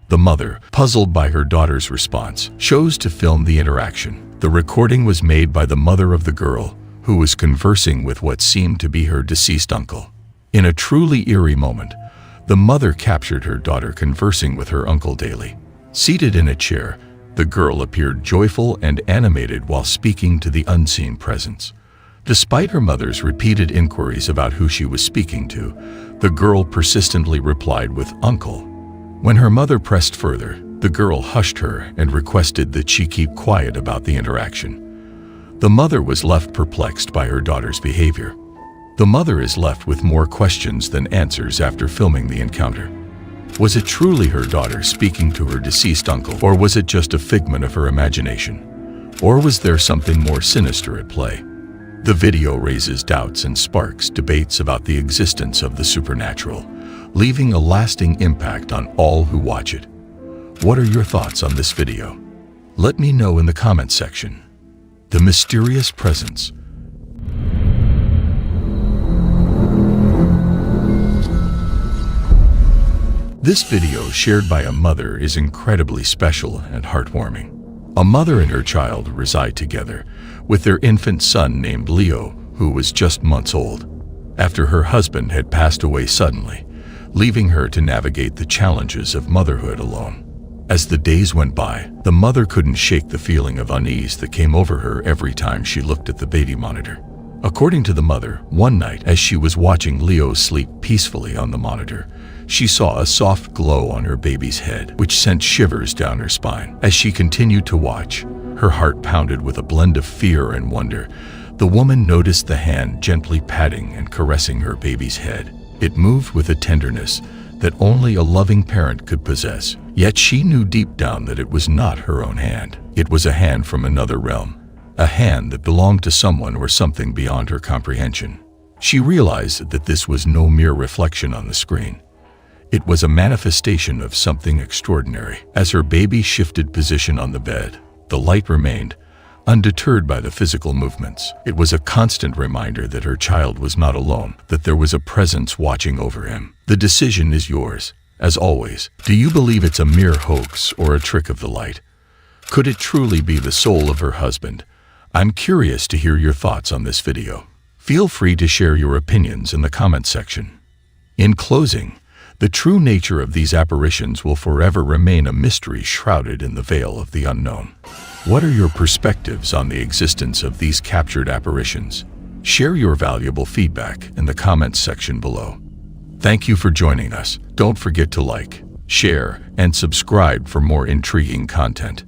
The mother, puzzled by her daughter's response, chose to film the interaction. The recording was made by the mother of the girl, who was conversing with what seemed to be her deceased uncle. In a truly eerie moment, the mother captured her daughter conversing with her uncle daily. Seated in a chair, the girl appeared joyful and animated while speaking to the unseen presence. Despite her mother's repeated inquiries about who she was speaking to, the girl persistently replied with "uncle." When her mother pressed further, the girl hushed her and requested that she keep quiet about the interaction. The mother was left perplexed by her daughter's behavior. The mother is left with more questions than answers after filming the encounter. Was it truly her daughter speaking to her deceased uncle, or was it just a figment of her imagination? Or was there something more sinister at play? The video raises doubts and sparks debates about the existence of the supernatural, leaving a lasting impact on all who watch it. What are your thoughts on this video? Let me know in the comment section. The mysterious presence. This video shared by a mother is incredibly special and heartwarming. A mother and her child reside together, with their infant son named Leo, who was just months old, after her husband had passed away suddenly, leaving her to navigate the challenges of motherhood alone. As the days went by, the mother couldn't shake the feeling of unease that came over her every time she looked at the baby monitor. According to the mother, one night as she was watching Leo sleep peacefully on the monitor, she saw a soft glow on her baby's head, which sent shivers down her spine. As she continued to watch, her heart pounded with a blend of fear and wonder. The woman noticed the hand gently patting and caressing her baby's head. It moved with a tenderness that only a loving parent could possess. Yet she knew deep down that it was not her own hand. It was a hand from another realm, a hand that belonged to someone or something beyond her comprehension. She realized that this was no mere reflection on the screen. It was a manifestation of something extraordinary. As her baby shifted position on the bed, the light remained, undeterred by the physical movements. It was a constant reminder that her child was not alone, that there was a presence watching over him. The decision is yours. As always, do you believe it's a mere hoax or a trick of the light? Could it truly be the soul of her husband? I'm curious to hear your thoughts on this video. Feel free to share your opinions in the comment section. In closing, the true nature of these apparitions will forever remain a mystery shrouded in the veil of the unknown. What are your perspectives on the existence of these captured apparitions? Share your valuable feedback in the comments section below. Thank you for joining us. Don't forget to like, share, and subscribe for more intriguing content.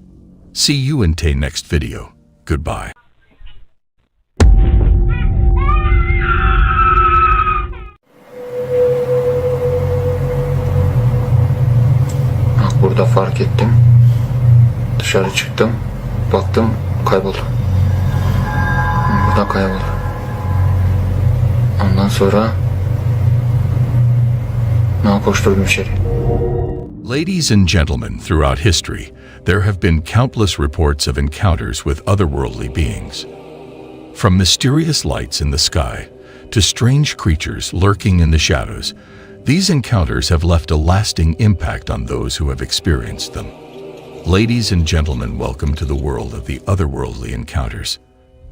See you in the next video. Goodbye. Burada fark ettim. Dışarı çıktım. Baktım kayboldu. Buradan kayboldu. Ondan sonra koşturdum içeri. Ladies and gentlemen, throughout history, there have been countless reports of encounters with otherworldly beings. From mysterious lights in the sky to strange creatures lurking in the shadows, these encounters have left a lasting impact on those who have experienced them. Ladies and gentlemen, welcome to the world of the otherworldly encounters.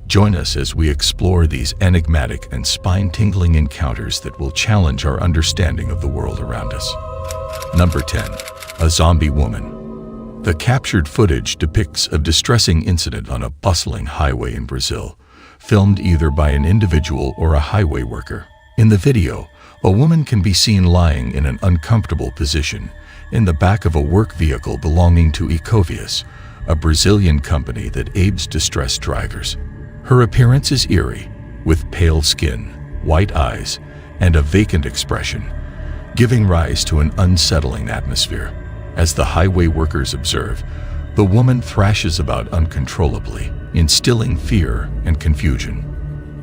Join us as we explore these enigmatic and spine-tingling encounters that will challenge our understanding of the world around us. Number 10. A zombie woman. The captured footage depicts a distressing incident on a bustling highway in Brazil, filmed either by an individual or a highway worker. In the video, a woman can be seen lying in an uncomfortable position, in the back of a work vehicle belonging to Ecovias, a Brazilian company that aids distressed drivers. Her appearance is eerie, with pale skin, white eyes, and a vacant expression, giving rise to an unsettling atmosphere. As the highway workers observe, the woman thrashes about uncontrollably, instilling fear and confusion.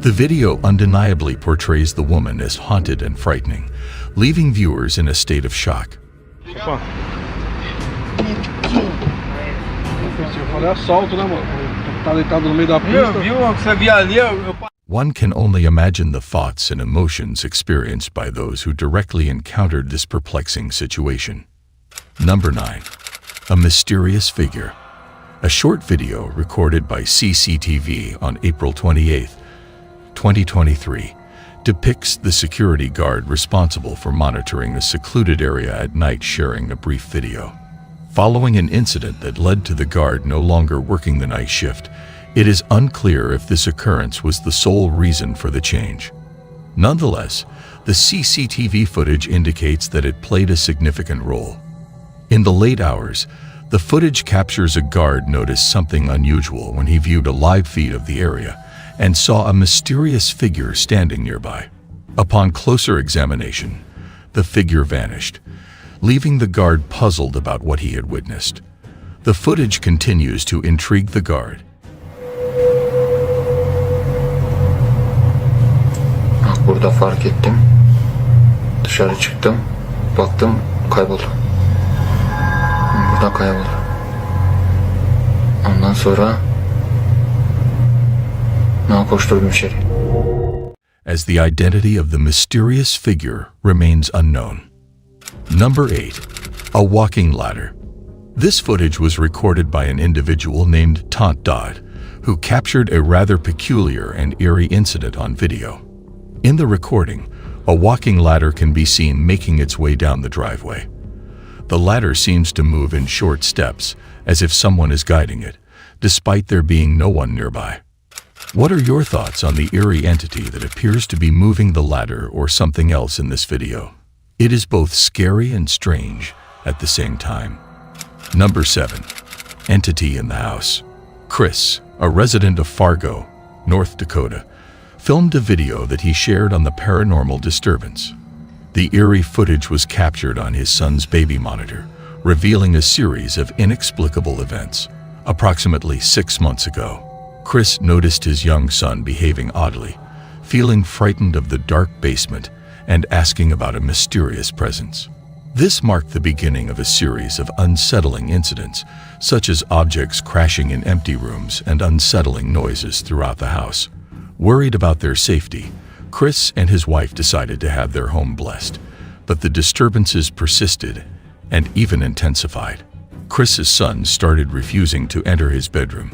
The video undeniably portrays the woman as haunted and frightening, leaving viewers in a state of shock. One can only imagine the thoughts and emotions experienced by those who directly encountered this perplexing situation. Number 9. A mysterious figure. A short video recorded by CCTV on April 28, 2023, depicts the security guard responsible for monitoring a secluded area at night sharing a brief video. Following an incident that led to the guard no longer working the night shift, it is unclear if this occurrence was the sole reason for the change. Nonetheless, the CCTV footage indicates that it played a significant role. In the late hours, the footage captures a guard noticed something unusual when he viewed a live feed of the area and saw a mysterious figure standing nearby. Upon closer examination, the figure vanished, leaving the guard puzzled about what he had witnessed. The footage continues to intrigue the guard. Burada fark ettim. Dışarı çıktım. Baktım kayboldu. Buradan kayboldu. Ondan sonra koşturdum içeri. As the identity of the mysterious figure remains unknown. Number 8. A walking ladder. This footage was recorded by an individual named Tant Dodd, who captured a rather peculiar and eerie incident on video. In the recording, a walking ladder can be seen making its way down the driveway. The ladder seems to move in short steps, as if someone is guiding it, despite there being no one nearby. What are your thoughts on the eerie entity that appears to be moving the ladder or something else in this video? It is both scary and strange at the same time. Number 7. Entity in the house. Chris, a resident of Fargo, North Dakota, filmed a video that he shared on the Paranormal Disturbance. The eerie footage was captured on his son's baby monitor, revealing a series of inexplicable events. Approximately 6 months ago, Chris noticed his young son behaving oddly, feeling frightened of the dark basement and asking about a mysterious presence. This marked the beginning of a series of unsettling incidents, such as objects crashing in empty rooms and unsettling noises throughout the house. Worried about their safety, Chris and his wife decided to have their home blessed, but the disturbances persisted and even intensified. Chris's son started refusing to enter his bedroom,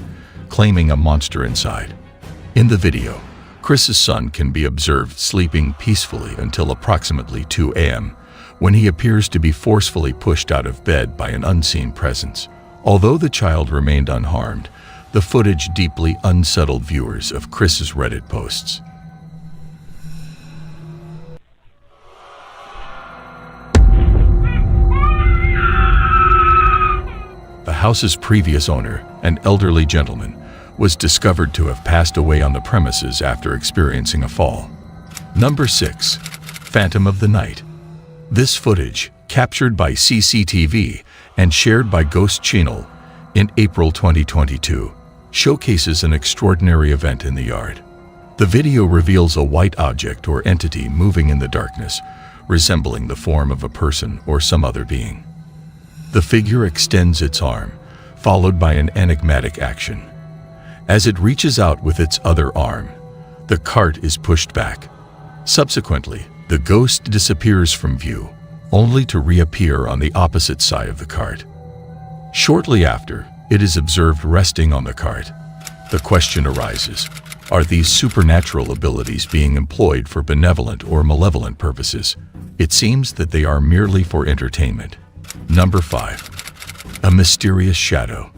claiming a monster inside. In the video, Chris's son can be observed sleeping peacefully until approximately 2 a.m., when he appears to be forcefully pushed out of bed by an unseen presence. Although the child remained unharmed, the footage deeply unsettled viewers of Chris's Reddit posts. The house's previous owner, an elderly gentleman, was discovered to have passed away on the premises after experiencing a fall. Number 6. Phantom of the Night. This footage, captured by CCTV and shared by Ghost Channel in April 2022, showcases an extraordinary event in the yard. The video reveals a white object or entity moving in the darkness, resembling the form of a person or some other being. The figure extends its arm, followed by an enigmatic action. As it reaches out with its other arm, the cart is pushed back. Subsequently, the ghost disappears from view, only to reappear on the opposite side of the cart. Shortly after, it is observed resting on the cart. The question arises, are these supernatural abilities being employed for benevolent or malevolent purposes? It seems that they are merely for entertainment. Number 5. A mysterious shadow.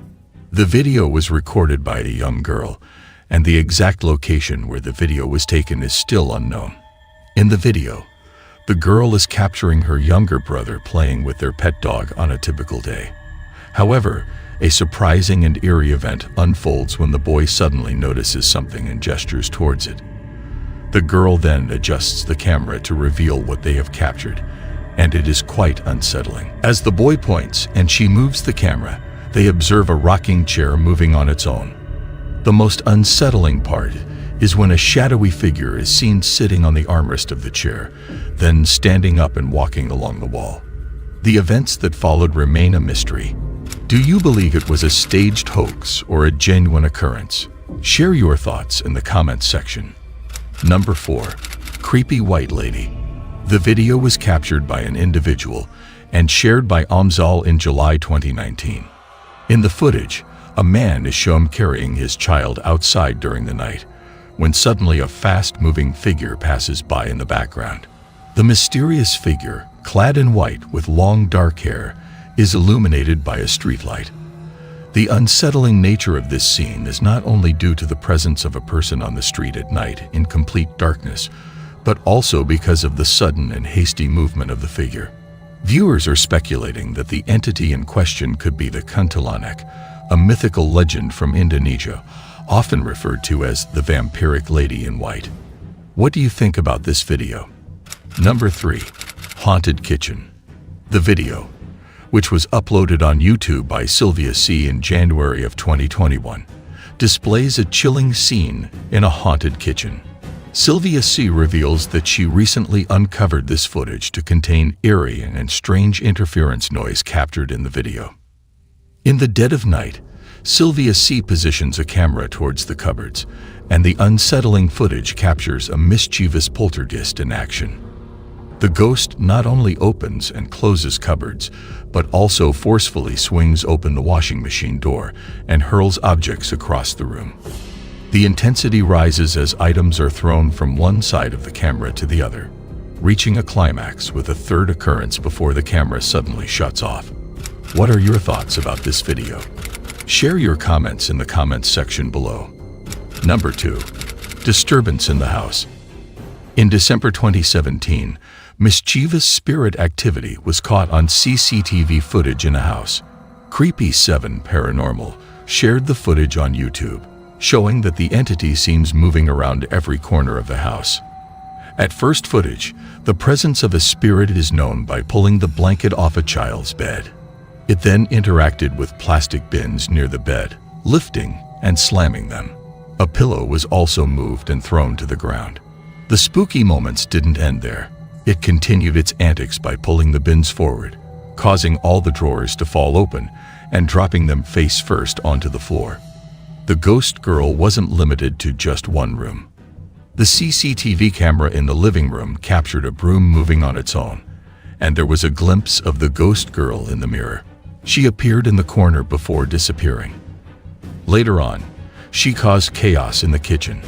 The video was recorded by a young girl, and the exact location where the video was taken is still unknown. In the video, The girl is capturing her younger brother playing with their pet dog on a typical day. However, a surprising and eerie event unfolds when the boy suddenly notices something and gestures towards it. The girl then adjusts the camera to reveal what they have captured, and it is quite unsettling. As the boy points and she moves the camera, they observe a rocking chair moving on its own. The most unsettling part is when a shadowy figure is seen sitting on the armrest of the chair, then standing up and walking along the wall. The events that followed remain a mystery. Do you believe it was a staged hoax or a genuine occurrence? Share your thoughts in the comments section. Number 4. Creepy White Lady. The video was captured by an individual and shared by Amzal in July 2019. In the footage, a man is shown carrying his child outside during the night, when suddenly a fast-moving figure passes by in the background. The mysterious figure, clad in white with long dark hair, is illuminated by a streetlight. The unsettling nature of this scene is not only due to the presence of a person on the street at night in complete darkness, but also because of the sudden and hasty movement of the figure. Viewers are speculating that the entity in question could be the Kuntilanak, a mythical legend from Indonesia, often referred to as the vampiric lady in white. What do you think about this video? Number 3. Haunted Kitchen. The video, which was uploaded on YouTube by Sylvia C. in January of 2021, displays a chilling scene in a haunted kitchen. Sylvia C. reveals that she recently uncovered this footage to contain eerie and strange interference noise captured in the video. In the dead of night, Sylvia C. positions a camera towards the cupboards, and the unsettling footage captures a mischievous poltergeist in action. The ghost not only opens and closes cupboards, but also forcefully swings open the washing machine door and hurls objects across the room. The intensity rises as items are thrown from one side of the camera to the other, reaching a climax with a third occurrence before the camera suddenly shuts off. What are your thoughts about this video? Share your comments in the comments section below. Number 2. Disturbance in the house. In December 2017, mischievous spirit activity was caught on CCTV footage in a house. Creepy7 Paranormal shared the footage on YouTube, showing that the entity seems moving around every corner of the house. At first footage, the presence of a spirit is known by pulling the blanket off a child's bed. It then interacted with plastic bins near the bed, lifting and slamming them. A pillow was also moved and thrown to the ground. The spooky moments didn't end there. It continued its antics by pulling the bins forward, causing all the drawers to fall open and dropping them face first onto the floor. The ghost girl wasn't limited to just one room. The CCTV camera in the living room captured a broom moving on its own, and there was a glimpse of the ghost girl in the mirror. She appeared in the corner before disappearing. Later on, she caused chaos in the kitchen.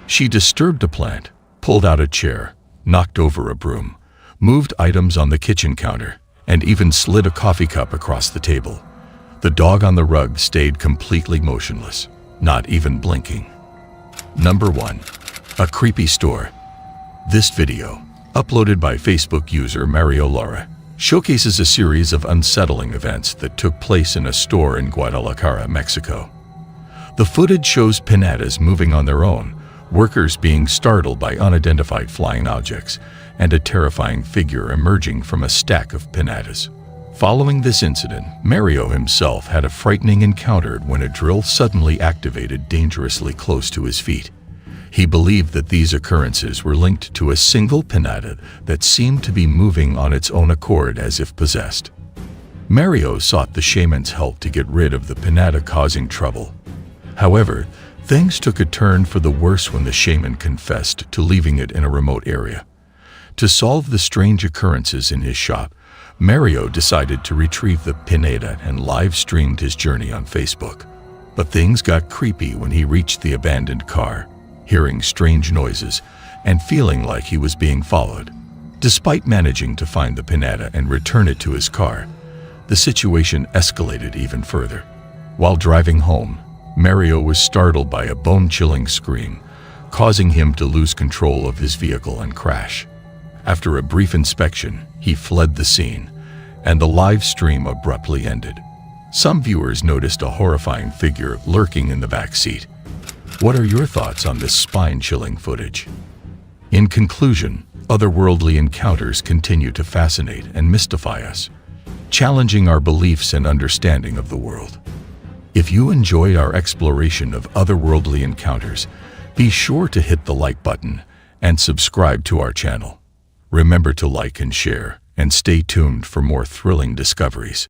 She disturbed a plant, pulled out a chair, knocked over a broom, moved items on the kitchen counter, and even slid a coffee cup across the table. The dog on the rug stayed completely motionless, not even blinking. Number 1. A creepy store. This video, uploaded by Facebook user Mario Lara, showcases a series of unsettling events that took place in a store in Guadalajara, Mexico. The footage shows pinatas moving on their own, workers being startled by unidentified flying objects, and a terrifying figure emerging from a stack of pinatas. Following this incident, Mario himself had a frightening encounter when a drill suddenly activated dangerously close to his feet. He believed that these occurrences were linked to a single pinata that seemed to be moving on its own accord as if possessed. Mario sought the shaman's help to get rid of the pinata causing trouble. However, things took a turn for the worse when the shaman confessed to leaving it in a remote area. To solve the strange occurrences in his shop, Mario decided to retrieve the pinata and live-streamed his journey on Facebook. But things got creepy when he reached the abandoned car, hearing strange noises and feeling like he was being followed. Despite managing to find the pinata and return it to his car, the situation escalated even further. While driving home, Mario was startled by a bone-chilling scream, causing him to lose control of his vehicle and crash. After a brief inspection, he fled the scene, and the live stream abruptly ended. Some viewers noticed a horrifying figure lurking in the back seat. What are your thoughts on this spine-chilling footage? In conclusion, otherworldly encounters continue to fascinate and mystify us, challenging our beliefs and understanding of the world. If you enjoy our exploration of otherworldly encounters, be sure to hit the like button and subscribe to our channel. Remember to like and share, and stay tuned for more thrilling discoveries.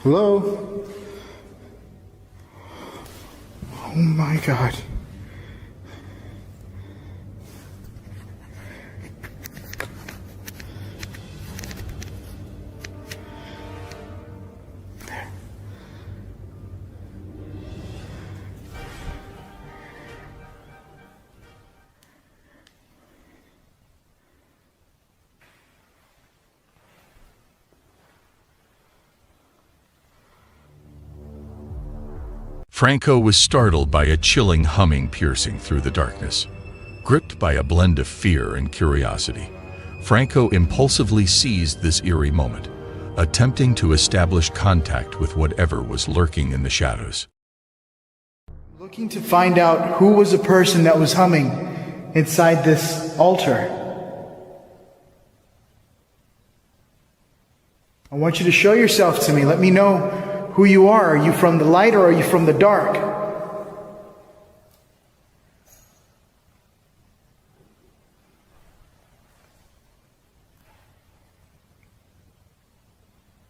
Hello? Oh my God. Franco was startled by a chilling humming piercing through the darkness. Gripped by a blend of fear and curiosity, Franco impulsively seized this eerie moment, attempting to establish contact with whatever was lurking in the shadows. Looking to find out who was the person that was humming inside this altar. I want you to show yourself to me. Let me know who you are. Are you from the light or are you from the dark?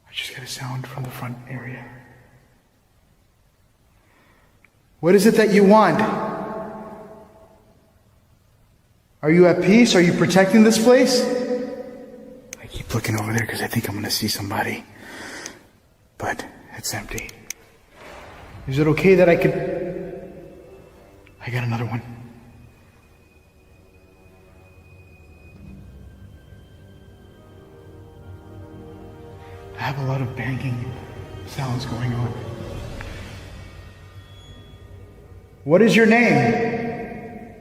I just got a sound from the front area. What is it that you want? Are you at peace? Are you protecting this place? I keep looking over there because I think I'm going to see somebody. But it's empty. Is it okay that I got another one. I have a lot of banging sounds going on. What is your name?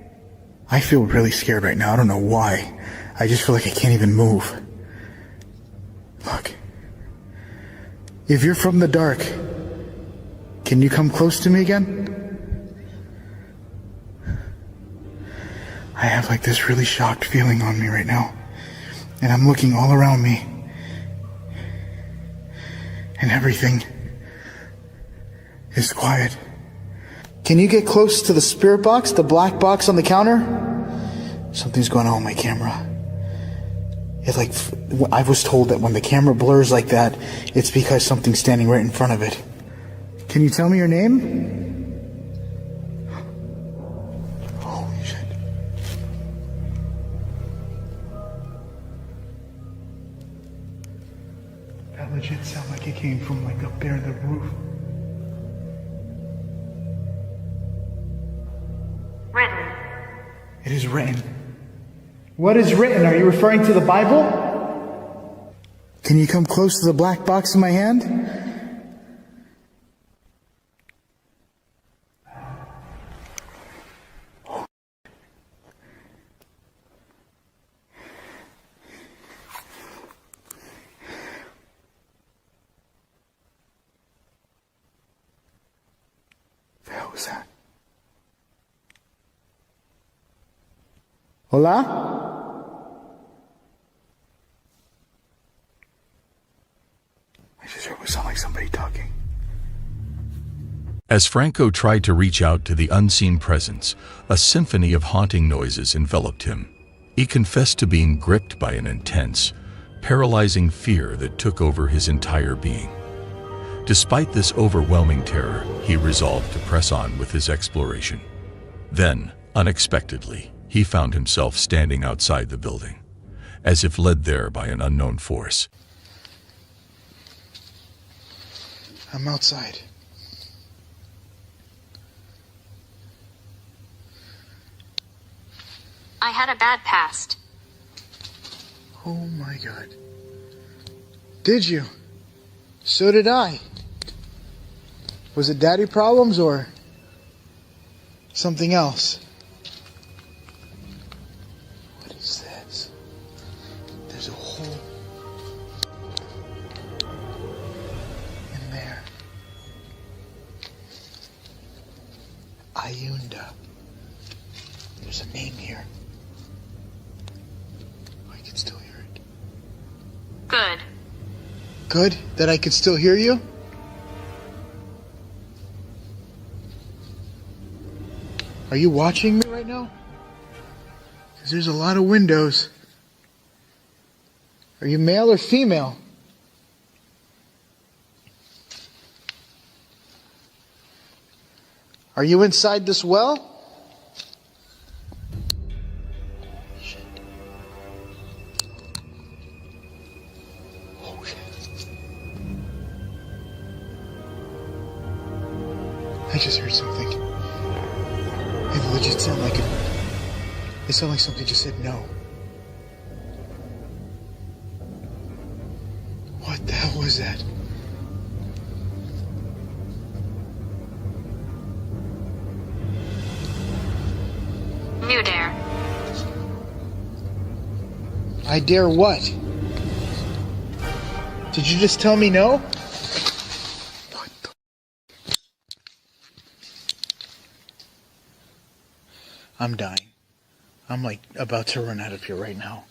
I feel really scared right now. I don't know why. I just feel like I can't even move. Look. If you're from the dark, can you come close to me again? I have like this really shocked feeling on me right now. And I'm looking all around me. And everything is quiet. Can you get close to the spirit box, the black box on the counter? Something's going on with my camera. It's like, I was told that when the camera blurs like that, it's because something's standing right in front of it. Can you tell me your name? Holy shit. That legit sounded like it came from like up there in the roof. Written. It is written. What is written? Are you referring to the Bible? Can you come close to the black box in my hand? The hell was that? Hola? I just heard it sound like somebody talking. As Franco tried to reach out to the unseen presence, a symphony of haunting noises enveloped him. He confessed to being gripped by an intense, paralyzing fear that took over his entire being. Despite this overwhelming terror, he resolved to press on with his exploration. Then, unexpectedly, he found himself standing outside the building, as if led there by an unknown force. I'm outside. I had a bad past. Oh my God. Did you? So did I. Was it daddy problems or? something else. What is this? There's a hole in there. Ayunda. There's a name here. I can still hear it. Good. Good? That I could still hear you? Are you watching me right now? Because there's a lot of windows. Are you male or female? Are you inside this well? Oh shit. I just heard something. It legit sounded like it sounded like something just said no. What the hell was that? You dare. I dare what? Did you just tell me no? What the... I'm dying. I'm like about to run out of here right now.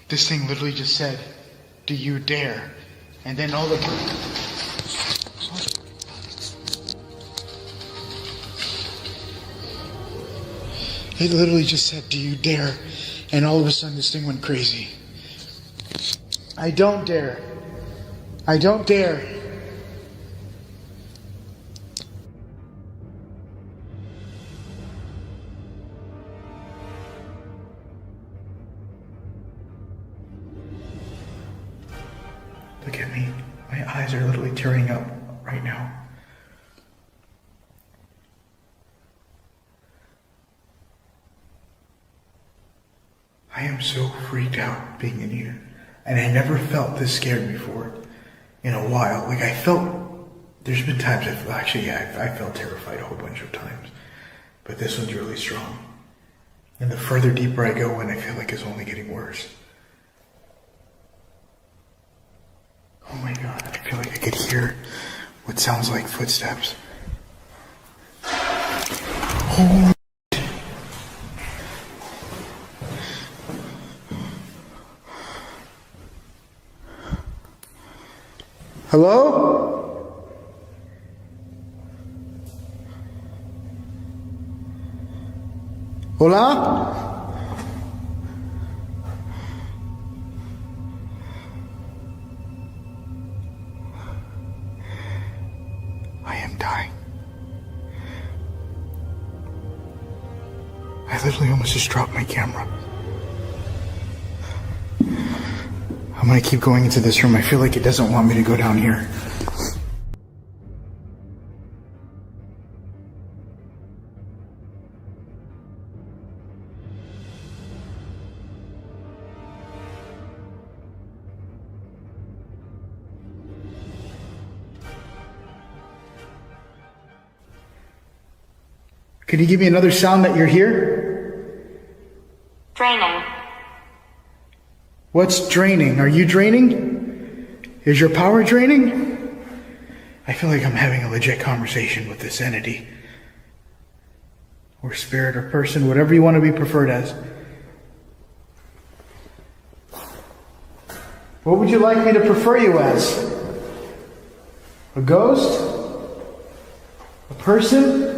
This thing literally just said, "Do you dare?" And then all the... It literally just said, "Do you dare?" And all of a sudden this thing went crazy. I don't dare. I don't dare. Look at me. My eyes are literally tearing up right now. I am so freaked out being in here. And I never felt this scared before in a while. Like I felt, there's been times I felt terrified a whole bunch of times. But this one's really strong. And the further deeper I go in, I feel like it's only getting worse. Oh my god, I feel like I could hear what sounds like footsteps. Oh. Hello? Hola? I am dying. I literally almost just dropped my camera. I'm gonna keep going into this room. I feel like it doesn't want me to go down here. Can you give me another sound that you're here? Draining. What's draining? Are you draining? Is your power draining? I feel like I'm having a legit conversation with this entity. Or spirit or person, whatever you want to be preferred as. What would you like me to prefer you as? A ghost? A person?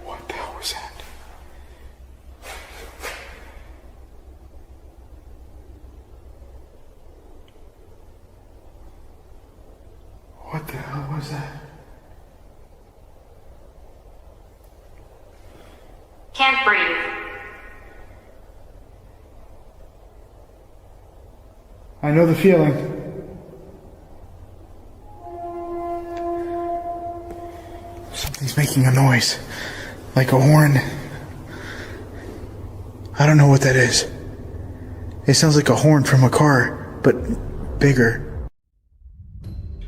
What the hell was that? What the hell was that? Can't breathe. I know the feeling. Something's making a noise. Like a horn. I don't know what that is. It sounds like a horn from a car, but bigger.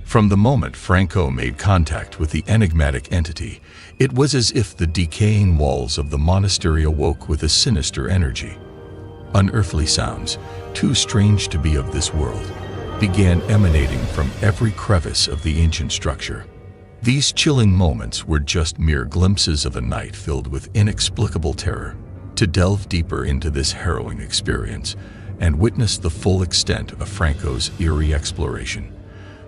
From the moment Franco made contact with the enigmatic entity, it was as if the decaying walls of the monastery awoke with a sinister energy. Unearthly sounds, too strange to be of this world, began emanating from every crevice of the ancient structure. These chilling moments were just mere glimpses of a night filled with inexplicable terror. To delve deeper into this harrowing experience and witness the full extent of Franco's eerie exploration,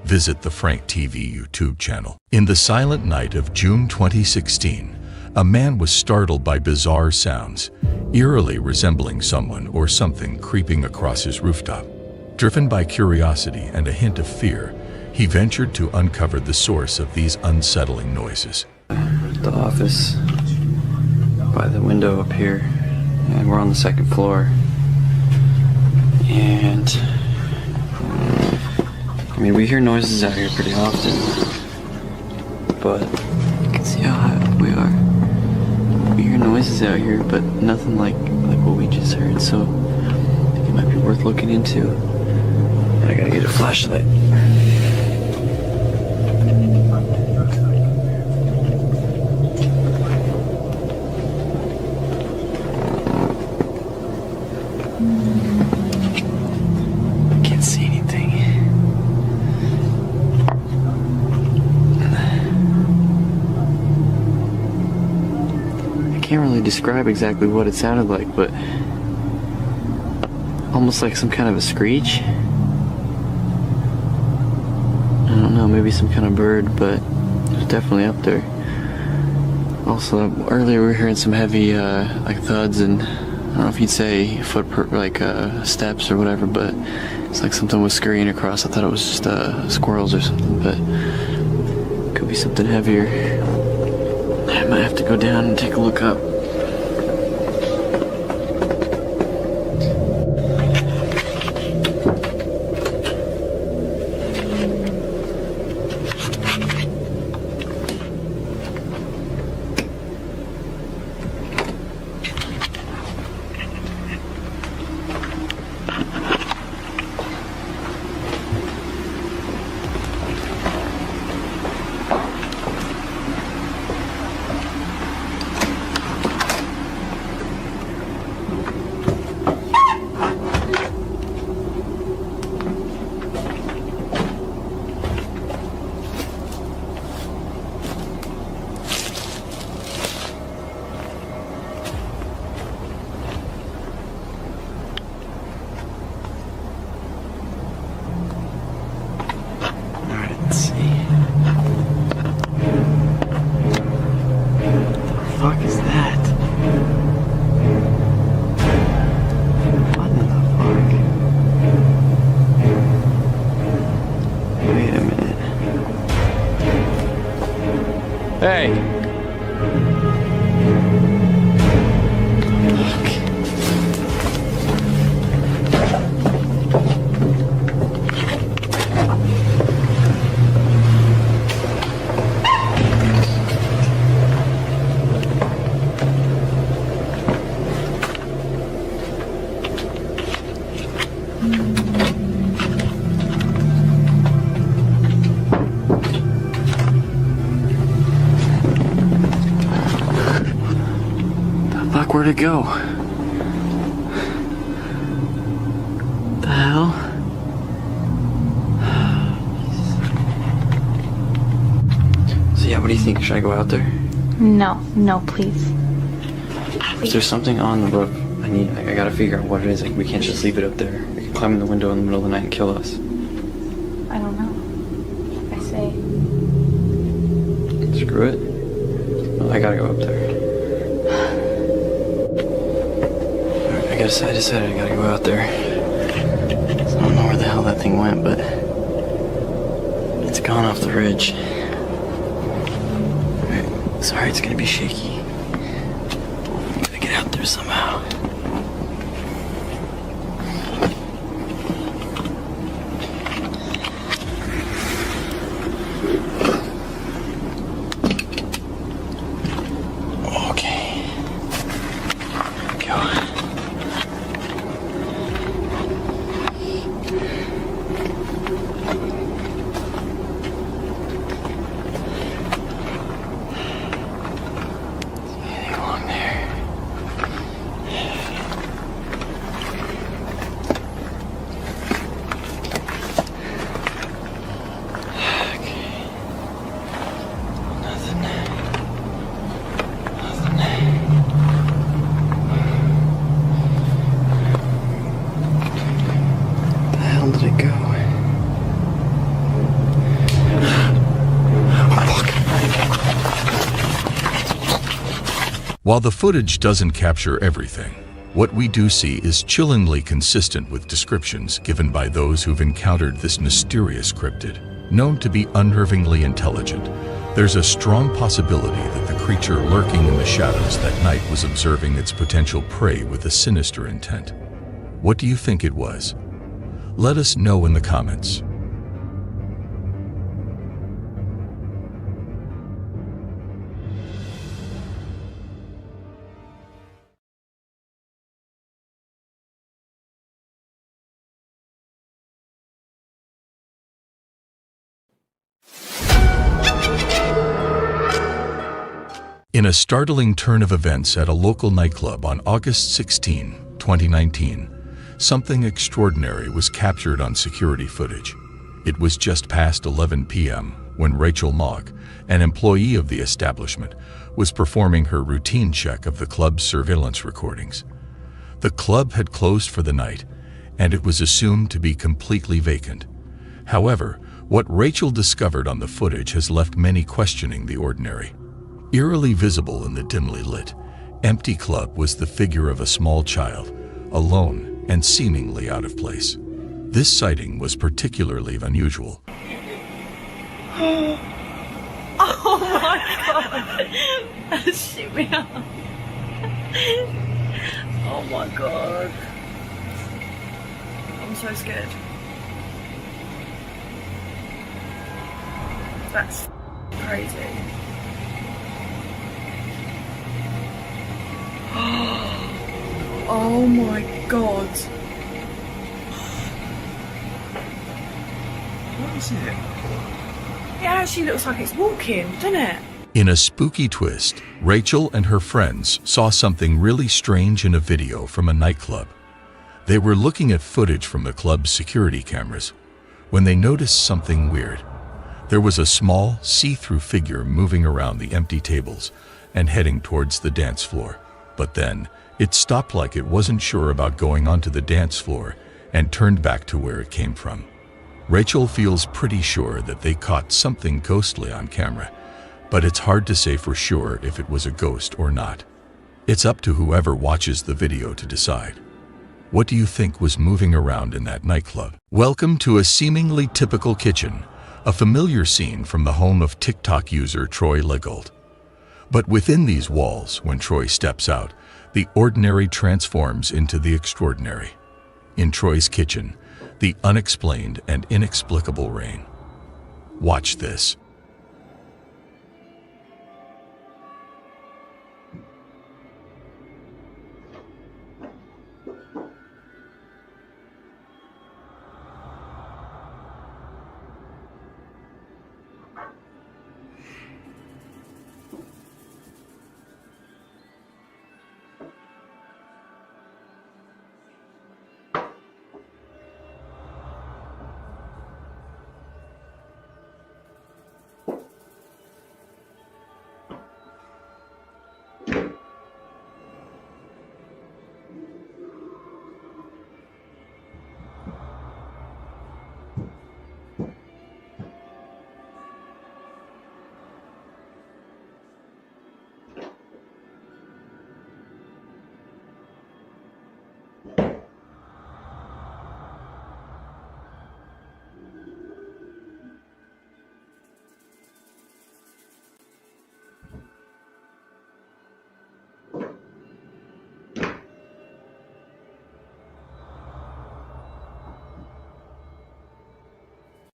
visit the Frank TV YouTube channel. In the silent night of June 2016, a man was startled by bizarre sounds, eerily resembling someone or something creeping across his rooftop. Driven by curiosity and a hint of fear, he ventured to uncover the source of these unsettling noises. The office by the window up here, and we're on the second floor. And I mean, we hear noises out here pretty often, but you can see how high up we are. We hear noises out here, but nothing like what we just heard, so I think it might be worth looking into. And I gotta get a flashlight. I can't really describe exactly what it sounded like, but almost like some kind of a screech. I don't know, maybe some kind of bird, but it was definitely up there. Also, earlier we were hearing some heavy like thuds, and I don't know if you'd say steps or whatever, but it's like something was scurrying across. I thought it was just squirrels or something, but it could be something heavier. I might have to go down and take a look up. Hey. Where'd it go? The hell? So yeah, what do you think? Should I go out there? No, please. If there's something on the roof, I gotta figure out what it is. Like, we can't just leave it up there. It could climb in the window in the middle of the night and kill us. I don't know. I say. Screw it. Well, I gotta go up there. I decided I gotta go out there. So I don't know where the hell that thing went, but it's gone off the ridge. Alright, sorry it's gonna be shaky. I'm gonna get out there somehow. While the footage doesn't capture everything, what we do see is chillingly consistent with descriptions given by those who've encountered this mysterious cryptid. Known to be unnervingly intelligent, there's a strong possibility that the creature lurking in the shadows that night was observing its potential prey with a sinister intent. What do you think it was? Let us know in the comments. In a startling turn of events at a local nightclub on August 16, 2019, something extraordinary was captured on security footage. It was just past 11 p.m. when Rachel Mogg, an employee of the establishment, was performing her routine check of the club's surveillance recordings. The club had closed for the night, and it was assumed to be completely vacant. However, what Rachel discovered on the footage has left many questioning the ordinary. Eerily visible in the dimly lit, empty club was the figure of a small child, alone and seemingly out of place. This sighting was particularly unusual. Oh my god! That shit me up. Oh my god. I'm so scared. That's crazy. Oh my god. What is it? It actually looks like it's walking, doesn't it? In a spooky twist, Rachel and her friends saw something really strange in a video from a nightclub. They were looking at footage from the club's security cameras when they noticed something weird. There was a small, see-through figure moving around the empty tables and heading towards the dance floor. But then, it stopped like it wasn't sure about going onto the dance floor and turned back to where it came from. Rachel feels pretty sure that they caught something ghostly on camera, but it's hard to say for sure if it was a ghost or not. It's up to whoever watches the video to decide. What do you think was moving around in that nightclub? Welcome to a seemingly typical kitchen, a familiar scene from the home of TikTok user Troy Legault. But within these walls, when Troy steps out, the ordinary transforms into the extraordinary. In Troy's kitchen, the unexplained and inexplicable reign. Watch this.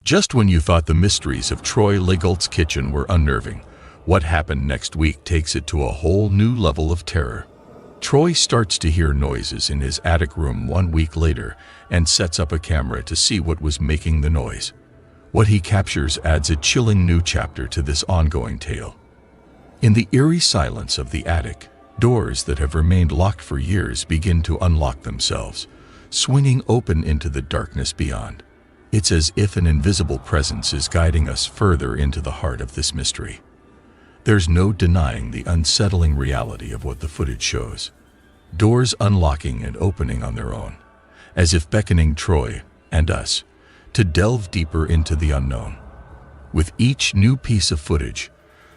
Just when you thought the mysteries of Troy Legault's kitchen were unnerving, what happened next week takes it to a whole new level of terror. Troy starts to hear noises in his attic room 1 week later and sets up a camera to see what was making the noise. What he captures adds a chilling new chapter to this ongoing tale. In the eerie silence of the attic, doors that have remained locked for years begin to unlock themselves, swinging open into the darkness beyond. It's as if an invisible presence is guiding us further into the heart of this mystery. There's no denying the unsettling reality of what the footage shows. Doors unlocking and opening on their own, as if beckoning Troy and us to delve deeper into the unknown. With each new piece of footage,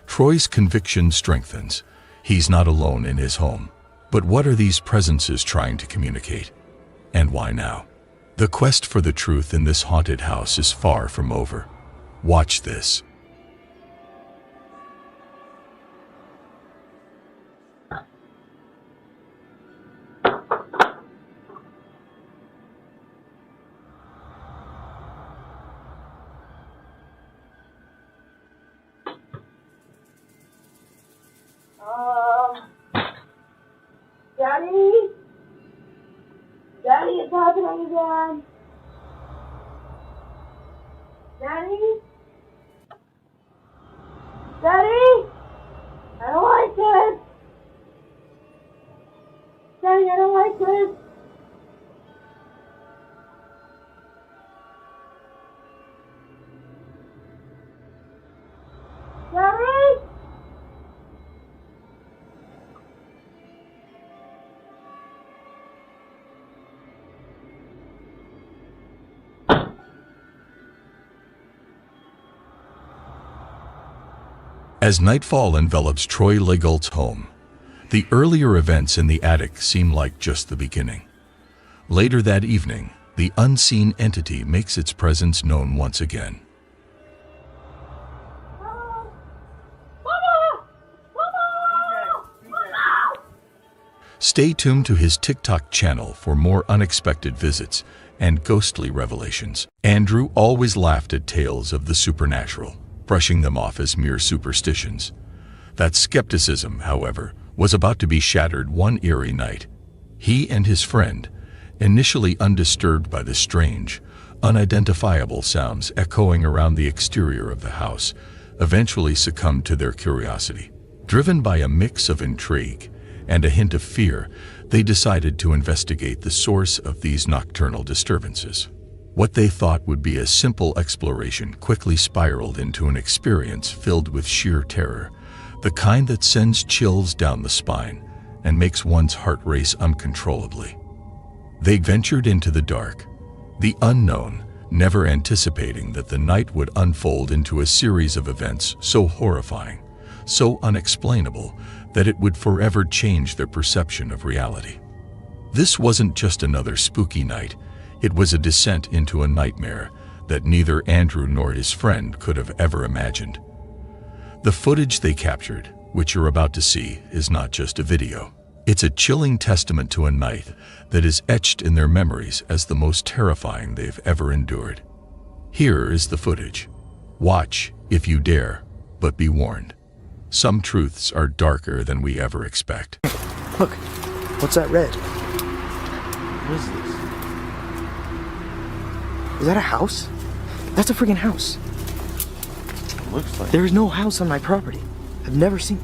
Troy's conviction strengthens. He's not alone in his home. But what are these presences trying to communicate? And why now? The quest for the truth in this haunted house is far from over. Watch this. Daddy? Daddy, it's happening again. Daddy? Daddy? I don't like it. Daddy, I don't like this. Daddy? As nightfall envelops Troy Legault's home, the earlier events in the attic seem like just the beginning. Later that evening, the unseen entity makes its presence known once again. Stay tuned to his TikTok channel for more unexpected visits and ghostly revelations. Andrew always laughed at tales of the supernatural, brushing them off as mere superstitions. That skepticism, however, was about to be shattered one eerie night. He and his friend, initially undisturbed by the strange, unidentifiable sounds echoing around the exterior of the house, eventually succumbed to their curiosity. Driven by a mix of intrigue and a hint of fear, they decided to investigate the source of these nocturnal disturbances. What they thought would be a simple exploration quickly spiraled into an experience filled with sheer terror, the kind that sends chills down the spine and makes one's heart race uncontrollably. They ventured into the dark, the unknown, never anticipating that the night would unfold into a series of events so horrifying, so unexplainable, that it would forever change their perception of reality. This wasn't just another spooky night. It was a descent into a nightmare that neither Andrew nor his friend could have ever imagined. The footage they captured, which you're about to see, is not just a video. It's a chilling testament to a night that is etched in their memories as the most terrifying they've ever endured. Here is the footage. Watch if you dare, but be warned. Some truths are darker than we ever expect. Look, what's that red? What is this? Is that a house? That's a freaking house. It looks like. There is no house on my property. I've never seen.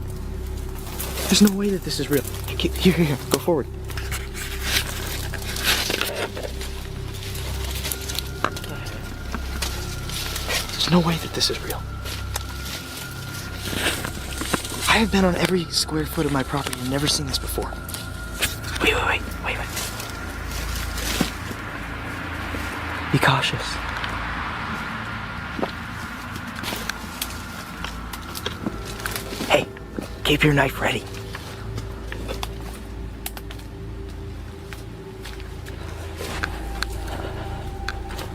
There's no way that this is real. Here, go forward. There's no way that this is real. I have been on every square foot of my property and never seen this before. Wait. Be cautious. Hey, keep your knife ready.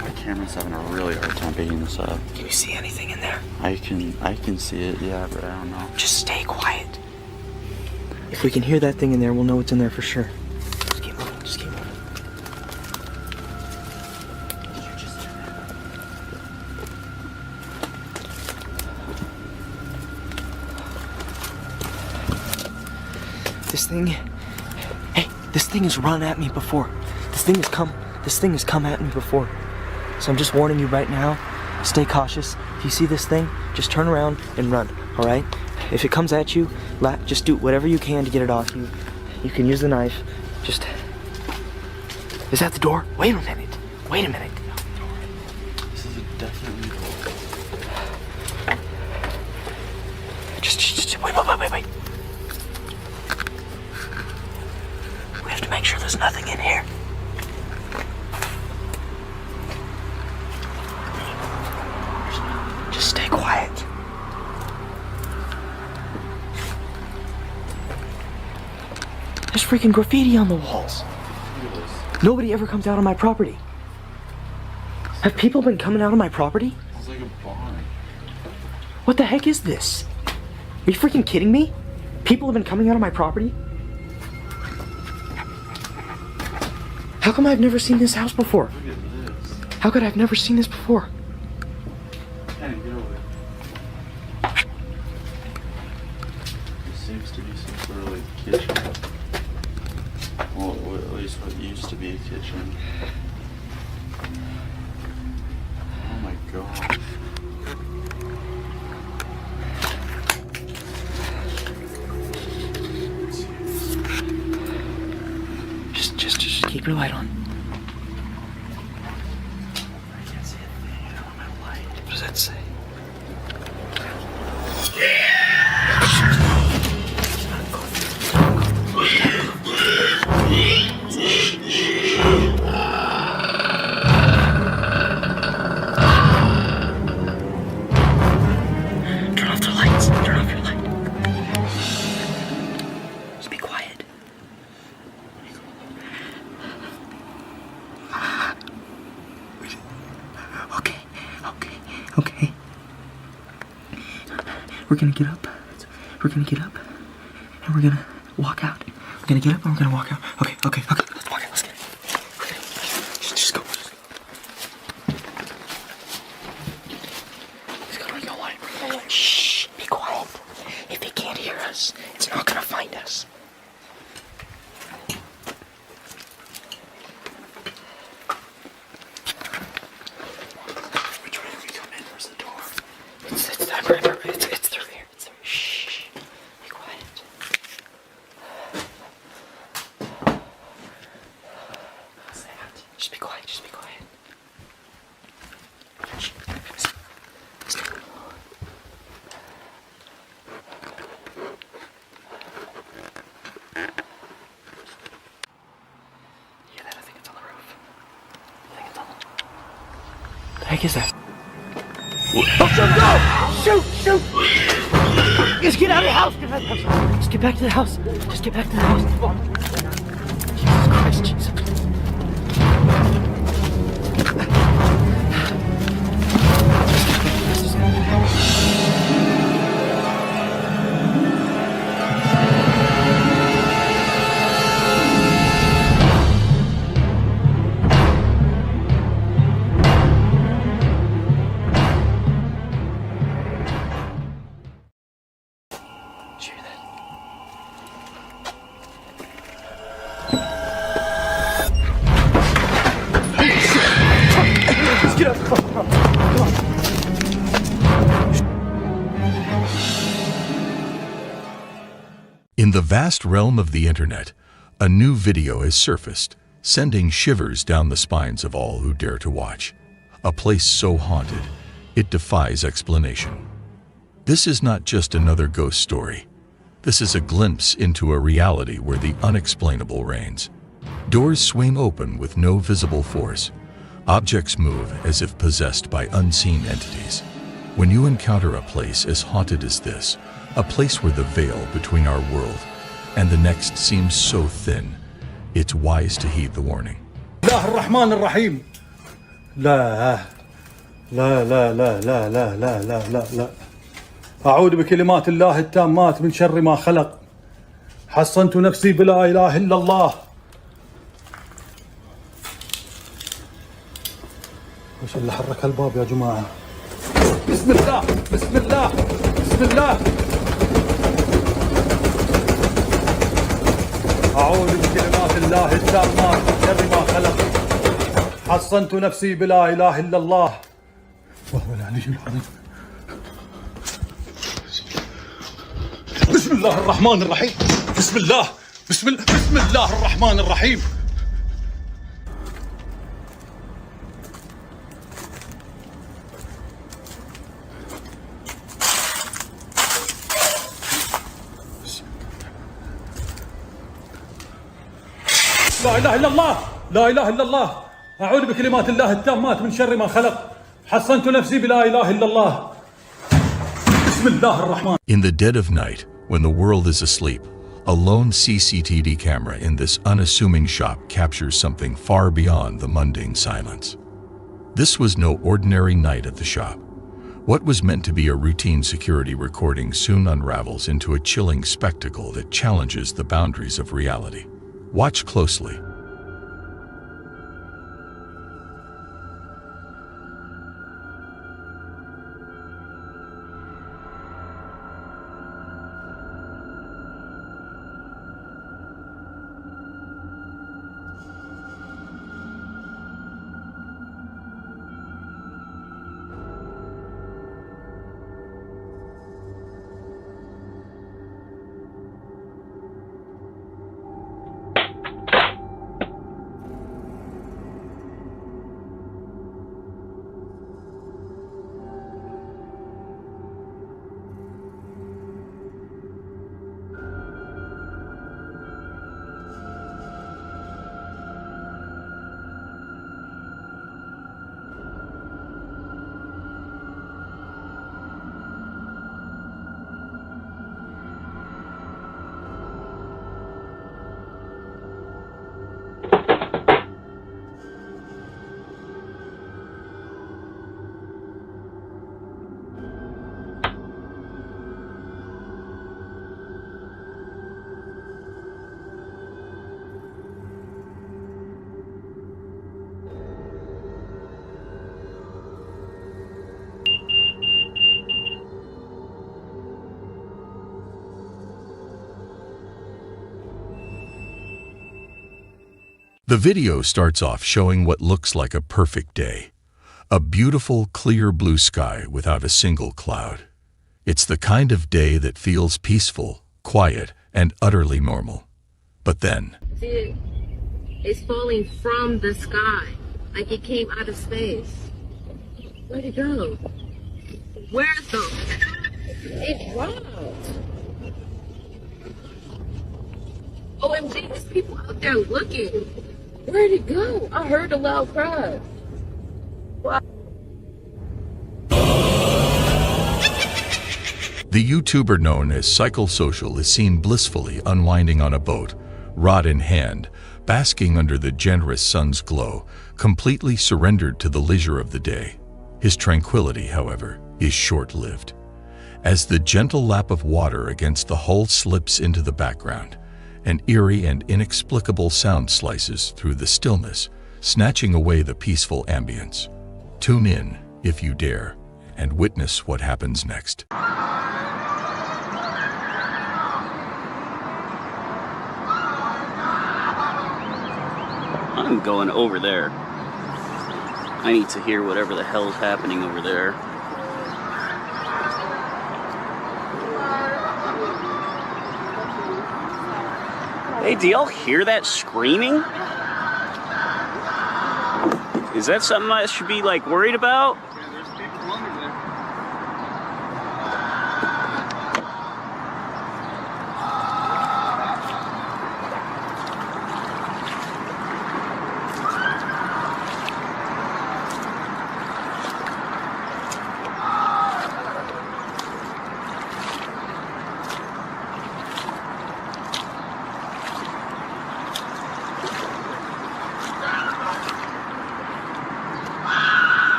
My camera's having a really hard time picking this up. Can you see anything in there? I can see it, yeah, but I don't know. Just stay quiet. If we can hear that thing in there, we'll know what's in there for sure. Just keep moving. This thing has run at me before. This thing has come at me before. So I'm just warning you right now, stay cautious. If you see this thing, just turn around and run, all right? If it comes at you, just do whatever you can to get it off you. You can use the knife. Just... Is that the door? Wait a minute. This is definitely cool. Just wait. We have to make sure there's nothing in here. Just stay quiet. There's freaking graffiti on the walls. Nobody ever comes out on my property. Have people been coming out on my property? It's like a barn. What the heck is this? Are you freaking kidding me? People have been coming out on my property? How come I've never seen this house before? Look at this. How could I've never seen this before? Can't get over it. This seems to be some sort of like kitchen. Well, at least what used to be a kitchen. Oh my god. Just keep your light on. I can't see a thing. I don't have my light. What does that say? Turn off the lights. Turn off your light. Just be quiet. Okay. We're gonna get up. We're gonna get up. And we're gonna walk out. We're gonna get up and we're gonna walk out. Okay. Let's walk out. Let's get it. Okay. Just go. He's gonna ring a light. Shh. Be quiet. If he can't hear us, it's not gonna find us. Which way do we come in? Where's the door? It's through here. It's through. Shh. Be quiet. What's that? Just be quiet. Shh. Let's go. Hear that? I think it's on the roof. What the heck is that? Oh, shoot! Just get out of the house! Just get back to the house! Jesus Christ, Jesus. In the vast realm of the internet, a new video has surfaced, sending shivers down the spines of all who dare to watch. A place so haunted, it defies explanation. This is not just another ghost story. This is a glimpse into a reality where the unexplainable reigns. Doors swing open with no visible force. Objects move as if possessed by unseen entities. When you encounter a place as haunted as this, a place where the veil between our world and the next seems so thin, it's wise to heed the warning. الله الرحمن الرحيم. لا لا لا لا لا لا لا لا لا لا. أعوذ بكلمات الله التامات من شر ما خلق. حصنت نفسي بلا إله إلا الله. وش اللي حرك الباب يا جماعة؟ بسم الله بسم الله بسم الله. أعوذ بكلمات الله التامات من شر ما خلق. حصنت نفسي بلا إله إلا الله وهو العلي العظيم. بسم الله الرحمن الرحيم. بسم الله الرحمن الرحيم. لا إله إلا الله لا إله إلا الله. أعوذ بكلمات الله التامات من شر ما خلق. حصنت نفسي بلا إله إلا الله. بسم الله الرحمن. In the dead of night, when the world is asleep, A lone CCTV camera in this unassuming shop captures something far beyond the mundane silence. This was no ordinary night at the shop. What was meant to be a routine security recording soon unravels into a chilling spectacle that challenges the boundaries of reality. Watch closely. The video starts off showing what looks like a perfect day. A beautiful, clear blue sky without a single cloud. It's the kind of day that feels peaceful, quiet, and utterly normal. But then... It's falling from the sky, like it came out of space. Where'd it go? Where the... It dropped. OMG, there's people out there looking. Where'd it go? I heard a loud cry. Wow. The YouTuber known as Psychosocial is seen blissfully unwinding on a boat, rod in hand, basking under the generous sun's glow, completely surrendered to the leisure of the day. His tranquility, however, is short-lived. As the gentle lap of water against the hull slips into the background, an eerie and inexplicable sound slices through the stillness, snatching away the peaceful ambience. Tune in, if you dare, and witness what happens next. I'm going over there. I need to hear whatever the hell's happening over there. Hey, do y'all hear that screaming? Is that something I should be, like, worried about?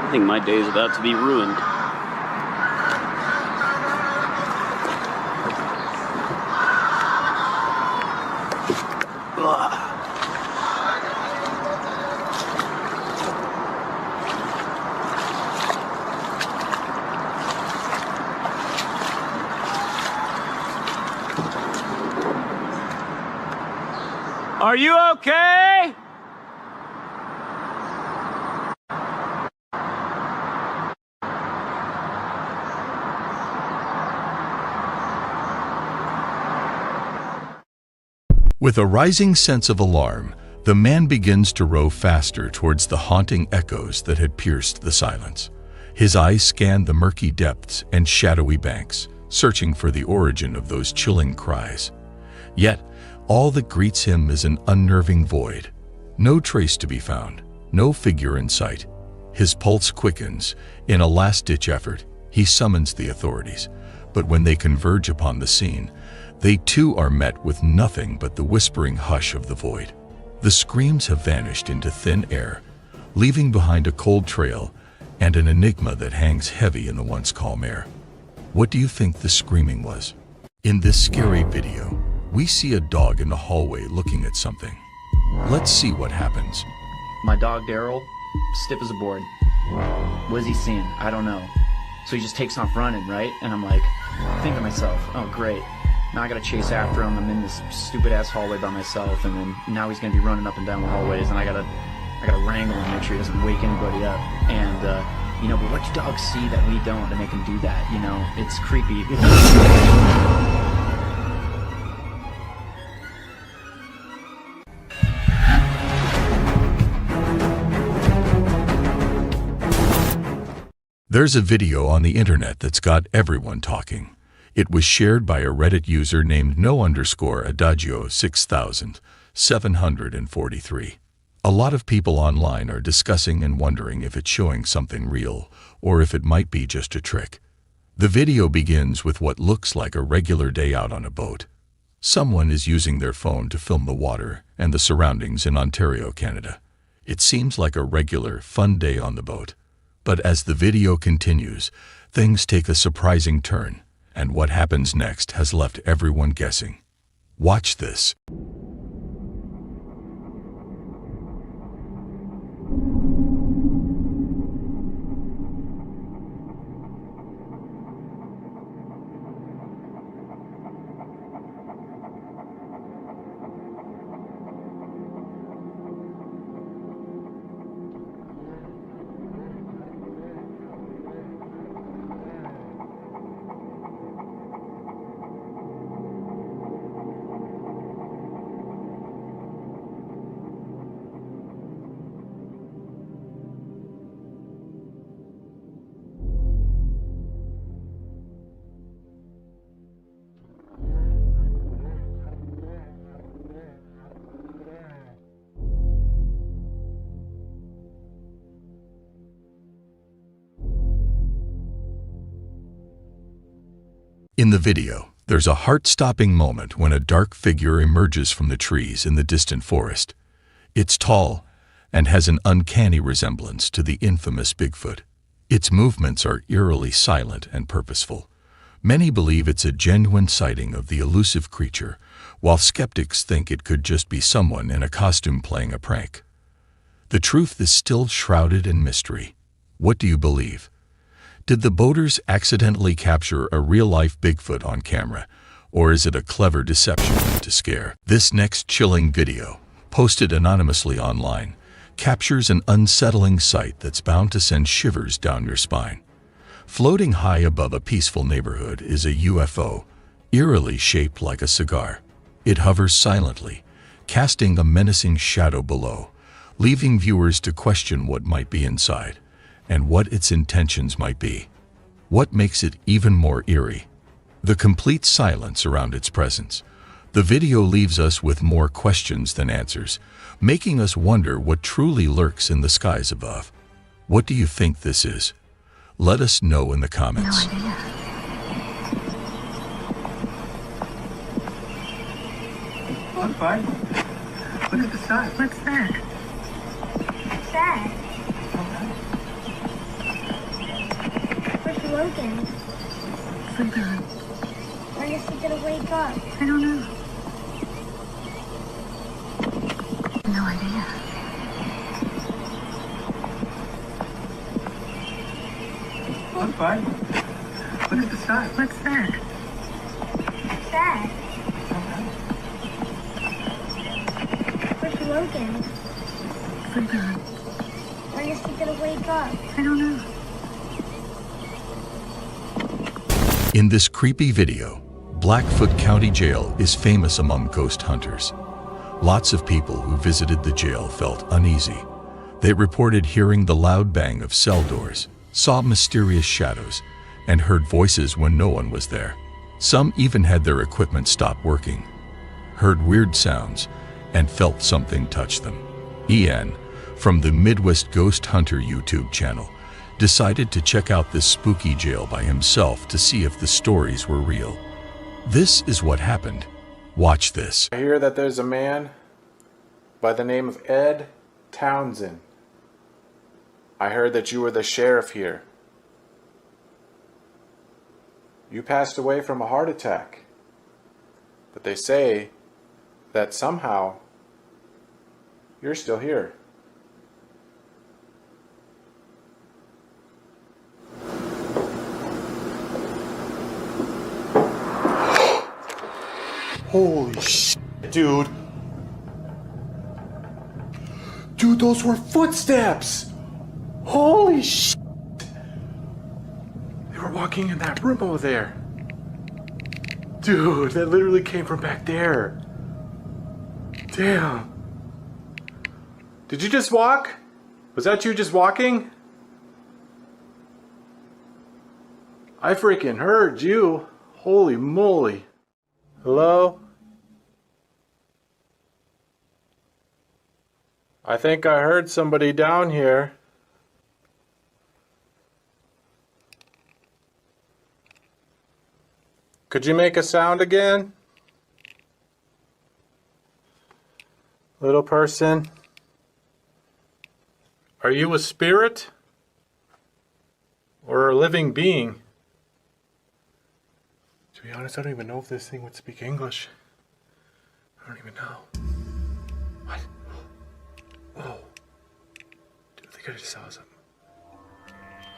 I think my day is about to be ruined. Are you okay? With a rising sense of alarm, The man begins to row faster towards the haunting echoes that had pierced the silence. His eyes scan the murky depths and shadowy banks, searching for the origin of those chilling cries. Yet, all that greets him is an unnerving void. No trace to be found, no figure in sight. His pulse quickens. In a last-ditch effort, he summons the authorities. But when they converge upon the scene, they too are met with nothing but the whispering hush of the void. The screams have vanished into thin air, leaving behind a cold trail and an enigma that hangs heavy in the once calm air. What do you think the screaming was? In this scary video, we see a dog in the hallway looking at something. Let's see what happens. My dog Daryl, stiff as a board. What is he seeing? I don't know. So he just takes off running, right? And I'm like, think to myself, oh great. Now I gotta chase after him. I'm in this stupid ass hallway by myself, and then now he's gonna be running up and down the hallways, and I gotta wrangle him, make sure he doesn't wake anybody up. And but what do dogs see that we don't to make him do that? It's creepy. There's a video on the internet that's got everyone talking. It was shared by a Reddit user named no_adagio 6743. A lot of people online are discussing and wondering if it's showing something real or if it might be just a trick. The video begins with what looks like a regular day out on a boat. Someone is using their phone to film the water and the surroundings in Ontario, Canada. It seems like a regular, fun day on the boat. But as the video continues, things take a surprising turn, and what happens next has left everyone guessing. Watch this. In the video, there's a heart-stopping moment when a dark figure emerges from the trees in the distant forest. It's tall and has an uncanny resemblance to the infamous Bigfoot. Its movements are eerily silent and purposeful. Many believe it's a genuine sighting of the elusive creature, while skeptics think it could just be someone in a costume playing a prank. The truth is still shrouded in mystery. What do you believe? Did the boaters accidentally capture a real-life Bigfoot on camera, or is it a clever deception to scare? This next chilling video, posted anonymously online, captures an unsettling sight that's bound to send shivers down your spine. Floating high above a peaceful neighborhood is a UFO, eerily shaped like a cigar. It hovers silently, casting a menacing shadow below, leaving viewers to question what might be inside and what its intentions might be. What makes it even more eerie? The complete silence around its presence. The video leaves us with more questions than answers, making us wonder what truly lurks in the skies above. What do you think this is? Let us know in the comments. No idea. Look, bud. Look at the sun. What's that? What's that? Where's Logan? Sleeping on. When is he gonna wake up? I don't know. No idea. Look, bud. Look at the sun. What's that? What's that? Where's Logan? Sleeping on. When is he gonna wake up? I don't know. In this creepy video, Blackfoot County Jail is famous among ghost hunters. Lots of people who visited the jail felt uneasy. They reported hearing the loud bang of cell doors, saw mysterious shadows, and heard voices when no one was there. Some even had their equipment stop working, heard weird sounds, and felt something touch them. Ian, from the Midwest Ghost Hunter YouTube channel, decided to check out this spooky jail by himself to see if the stories were real. This is what happened. Watch this. I hear that there's a man by the name of Ed Townsend. I heard that you were the sheriff here. You passed away from a heart attack. But they say that somehow you're still here. Holy shit, dude. Dude, those were footsteps. Holy shit. They were walking in that room over there. Dude, that literally came from back there. Damn. Did you just walk? Was that you just walking? I freaking heard you. Holy moly. Hello? I think I heard somebody down here. Could you make a sound again? Little person. Are you a spirit? Or a living being? To be honest, I don't even know if this thing would speak English. I don't even know. What? Whoa. Dude, I think I just saw something.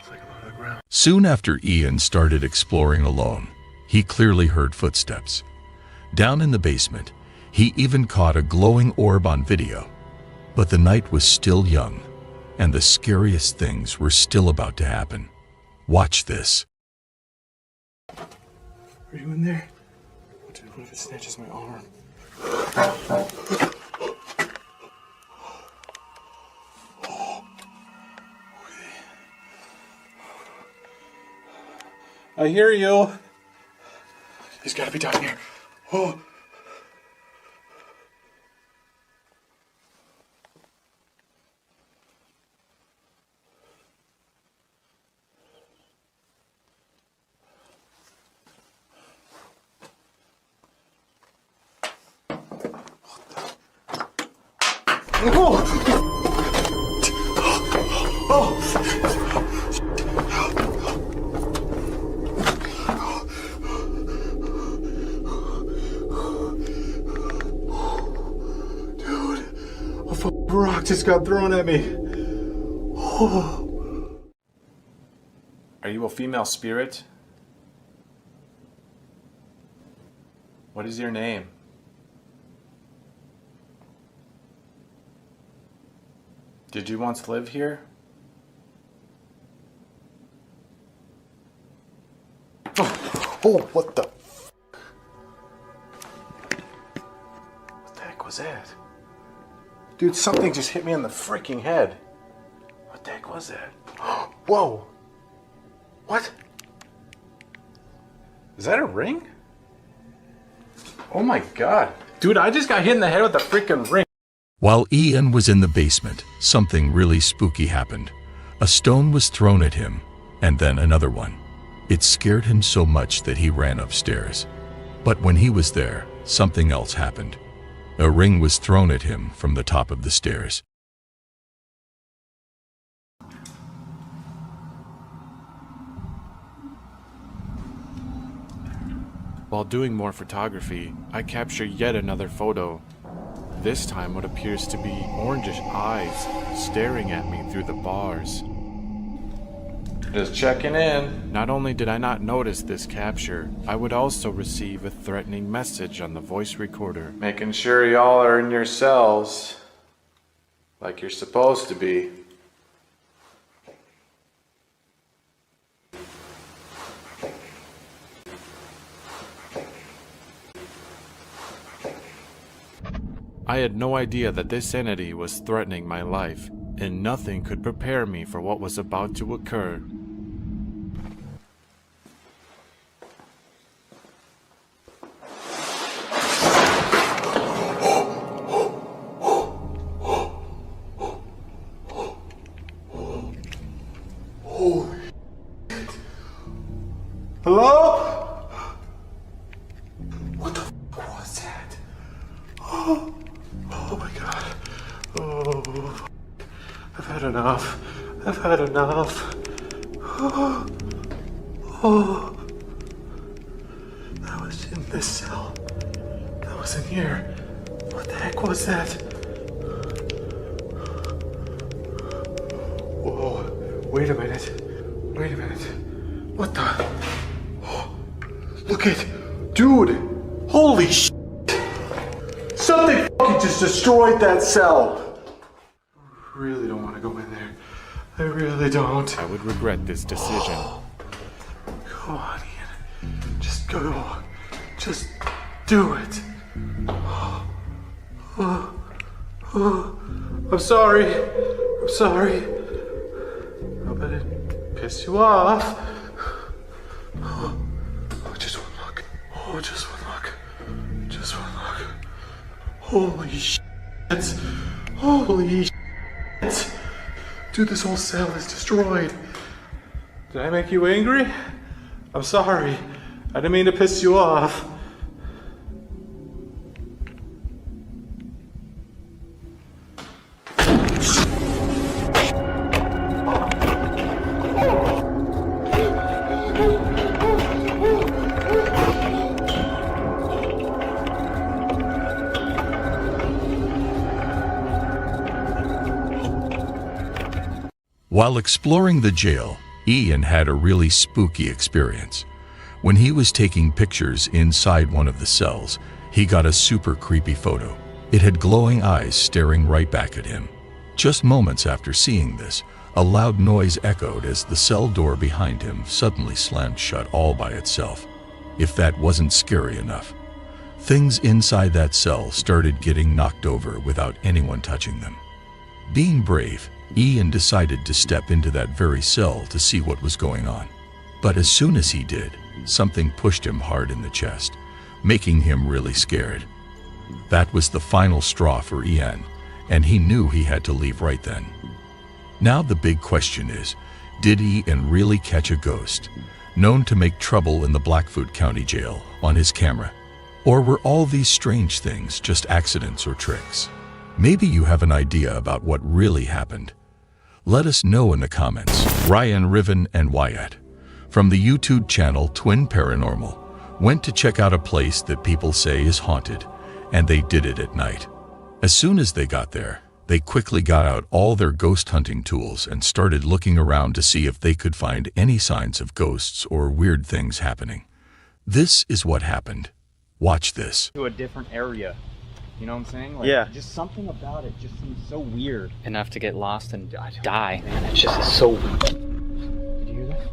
It's like on the ground. Soon after Ian started exploring alone, he clearly heard footsteps. Down in the basement, he even caught a glowing orb on video. But the night was still young, and the scariest things were still about to happen. Watch this. Are you in there? Dude, what if it snatches my arm? I hear you. He's gotta be down here. Oh. Rock just got thrown at me. Oh. Are you a female spirit? What is your name? Did you once live here? Oh, what the? What the heck was that? Dude, something just hit me in the freaking head. What the heck was that? Whoa! What? Is that a ring? Oh my god. Dude, I just got hit in the head with a freaking ring. While Ian was in the basement, something really spooky happened. A stone was thrown at him, and then another one. It scared him so much that he ran upstairs. But when he was there, something else happened. A ring was thrown at him from the top of the stairs. While doing more photography, I capture yet another photo. This time what appears to be orangish eyes staring at me through the bars. Just checking in. Not only did I not notice this capture, I would also receive a threatening message on the voice recorder. Making sure y'all are in your cells like you're supposed to be. I had no idea that this entity was threatening my life, and nothing could prepare me for what was about to occur. Holy shit. Hello? What the fuck was that? Oh my god. Oh, I've had enough. I've had enough. Oh, that was in this cell. That was in here. What the heck was that? Whoa, wait a minute. Wait a minute. What the? Oh, look at, dude. Holy shit. Something fucking just destroyed that cell. I really don't want to go in there. I really don't. I would regret this decision. Come on, Ian. Just go. Just do it. I'm sorry. I'm sorry. I hope I didn't piss you off. Oh, just one look. Oh, just one look. Just one look. Holy shit. Holy shit. Dude, this whole cell is destroyed. Did I make you angry? I'm sorry. I didn't mean to piss you off. While exploring the jail, Ian had a really spooky experience. When he was taking pictures inside one of the cells, he got a super creepy photo. It had glowing eyes staring right back at him. Just moments after seeing this, a loud noise echoed as the cell door behind him suddenly slammed shut all by itself. If that wasn't scary enough, things inside that cell started getting knocked over without anyone touching them. Being brave, Ian decided to step into that very cell to see what was going on. But as soon as he did, something pushed him hard in the chest, making him really scared. That was the final straw for Ian, and he knew he had to leave right then. Now the big question is, did Ian really catch a ghost, known to make trouble in the Blackfoot County Jail, on his camera? Or were all these strange things just accidents or tricks? Maybe you have an idea about what really happened. Let us know in the comments. Ryan, Riven, and Wyatt, from the YouTube channel Twin Paranormal, went to check out a place that people say is haunted, and they did it at night. As soon as they got there, they quickly got out all their ghost hunting tools and started looking around to see if they could find any signs of ghosts or weird things happening. This is what happened. Watch this. To a different area. You know what I'm saying? Like, yeah. Just something about it just seems so weird. Enough to get lost and die. Man, it's just so weird. Did you hear that?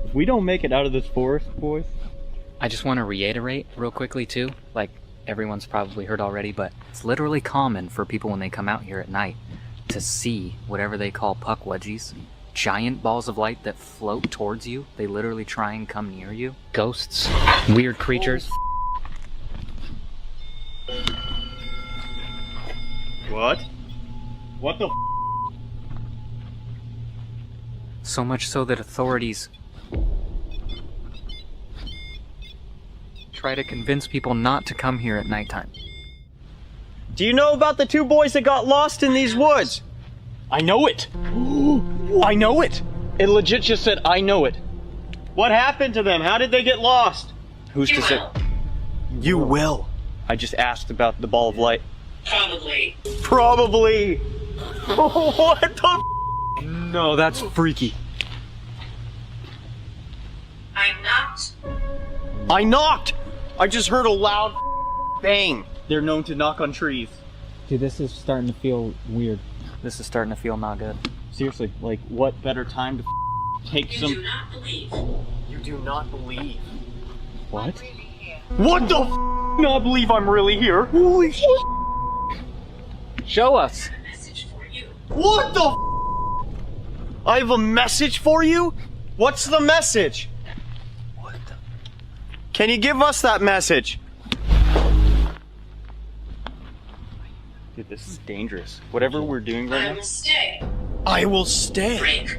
If we don't make it out of this forest, boys. I just want to reiterate real quickly too, like everyone's probably heard already, but it's literally common for people when they come out here at night to see whatever they call puck wedgies. Giant balls of light that float towards you. They literally try and come near you. Ghosts, weird creatures. What? What the So much so that authorities try to convince people not to come here at nighttime. Do you know about the two boys that got lost in these woods? I know it. I know it. It legit just said, I know it. What happened to them? How did they get lost? Who's to say? You will. I just asked about the ball of light. Probably. Probably. What the? No, that's freaky. I knocked. I knocked! I just heard a loud bang. They're known to knock on trees. Dude, this is starting to feel weird. This is starting to feel not good. Seriously, like, what better time to take some... You do not believe. You do not believe. What? What the not believe I'm really here. Holy shit. Show us. What the I have a message for you? What's the message? What the? Can you give us that message? Dude, this is dangerous. Whatever we're doing right now. I will stay. I will stay. Break.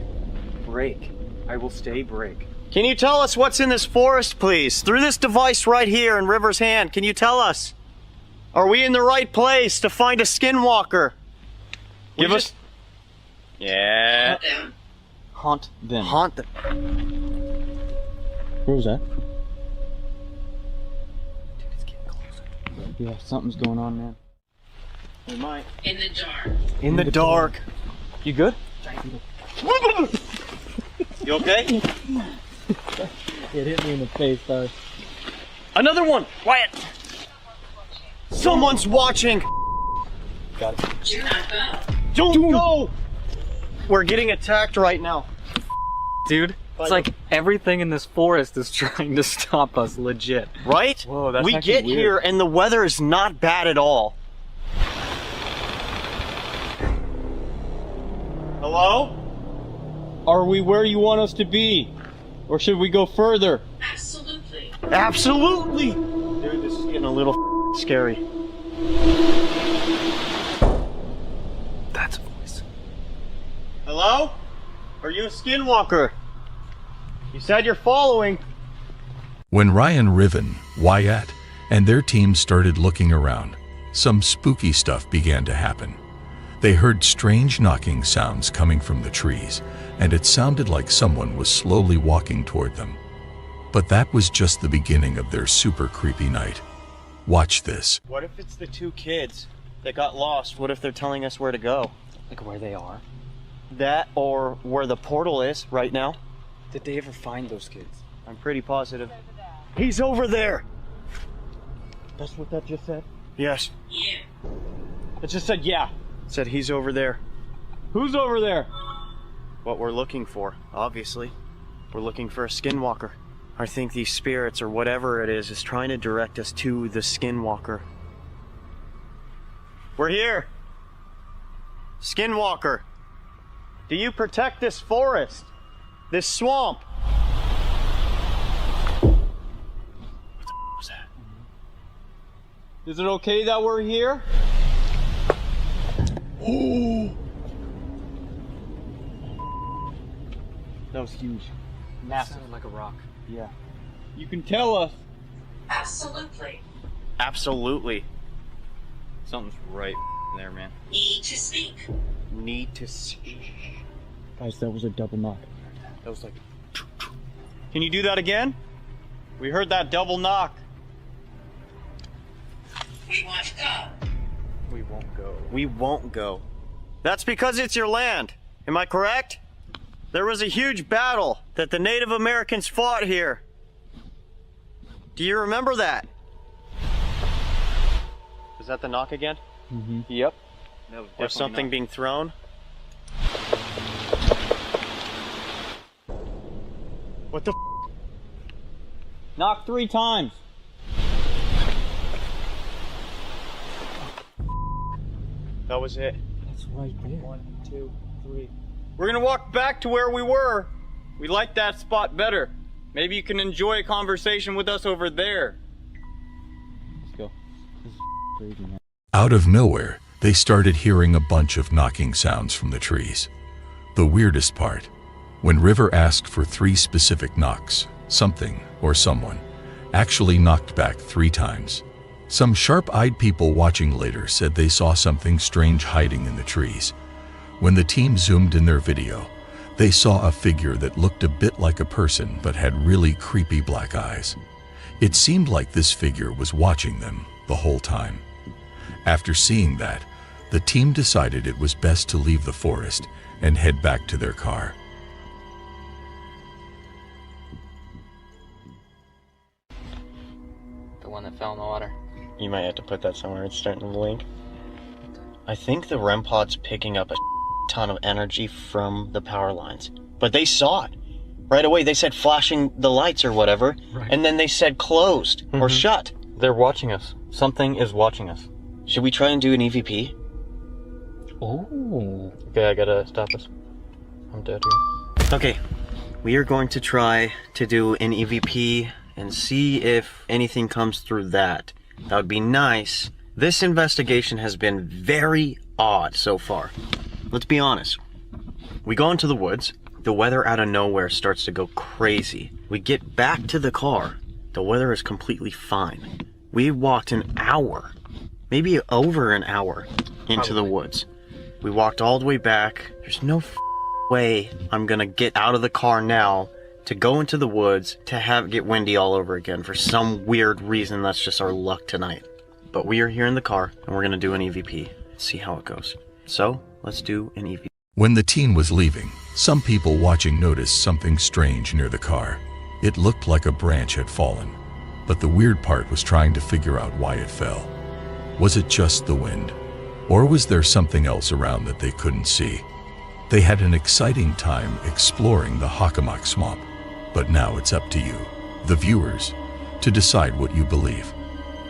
Break. I will stay, break. Can you tell us what's in this forest, please? Through this device right here in River's hand, can you tell us? Are we in the right place to find a Skinwalker? Give us... Yeah. Haunt them. Haunt them. Where was that? Dude, it's getting closer. Yeah, something's going on, man. We might. In the dark. In the dark. You good? You okay? It hit me in the face, though. Another one! Quiet! Someone's watching! Got it. Do not go! Don't go! We're getting attacked right now. Dude, it's like everything in this forest is trying to stop us, legit. Right? Whoa, that's we actually get weird. here and the weather is not bad at all. Hello? Are we where you want us to be? Or should we go further? Absolutely. Absolutely! Dude, this is getting a little scary. That's a voice. Hello? Are you a Skinwalker? You said you're following. When Ryan Riven, Wyatt, and their team started looking around, some spooky stuff began to happen. They heard strange knocking sounds coming from the trees, and it sounded like someone was slowly walking toward them. But that was just the beginning of their super creepy night. Watch this. What if it's the two kids that got lost? What if they're telling us where to go? Like where they are? That or where the portal is right now? Did they ever find those kids? I'm pretty positive. He's over there! That's what that just said? Yes. Yeah. It just said yeah. It said he's over there. Who's over there? What we're looking for, obviously. We're looking for a Skinwalker. I think these spirits or whatever it is trying to direct us to the Skinwalker. We're here! Skinwalker! Do you protect this forest? This swamp? What the was that? Is it okay that we're here? Ooh! That was huge. Massive. Like a rock. Yeah. You can tell us. Absolutely. Absolutely. Something's right there, man. Need to speak. Need to speak. Guys, that was a double knock. That was like... Can you do that again? We heard that double knock. We want to go. We won't go. We won't go. That's because it's your land. Am I correct? There was a huge battle that the Native Americans fought here. Do you remember that? Was that the knock again? Mm-hmm. Yep. That was Or something being thrown? What the f? Knock 3 times. That was it. That's right there. 1, 2, 3. We're gonna walk back to where we were. We like that spot better. Maybe you can enjoy a conversation with us over there. Let's go. This is crazy, man. Out of nowhere, they started hearing a bunch of knocking sounds from the trees. The weirdest part, when River asked for 3 specific knocks, something or someone actually knocked back 3 times. Some sharp-eyed people watching later said they saw something strange hiding in the trees. When the team zoomed in their video, they saw a figure that looked a bit like a person but had really creepy black eyes. It seemed like this figure was watching them the whole time. After seeing that, the team decided it was best to leave the forest and head back to their car. The one that fell in the water. You might have to put that somewhere. It's starting to blink. I think the REM pod's picking up a ton of energy from the power lines. But they saw it. Right away, they said flashing the lights or whatever. Right. And then they said closed or shut. They're watching us. Something is watching us. Should we try and do an EVP? Oh. Okay, I gotta stop this. I'm dead here. Okay, we are going to try to do an EVP and see if anything comes through that. That would be nice. This investigation has been very odd so far. Let's be honest. We go into the woods. The weather out of nowhere starts to go crazy. We get back to the car. The weather is completely fine. We walked an hour, maybe over an hour, into the woods. We walked all the way back. There's no way I'm gonna get out of the car now to go into the woods to get windy all over again. For some weird reason, that's just our luck tonight. But we are here in the car, and we're gonna do an EVP. See how it goes. So, let's do an EVP. When the teen was leaving, some people watching noticed something strange near the car. It looked like a branch had fallen, but the weird part was trying to figure out why it fell. Was it just the wind? Or was there something else around that they couldn't see? They had an exciting time exploring the Hockomock Swamp, but now it's up to you, the viewers, to decide what you believe.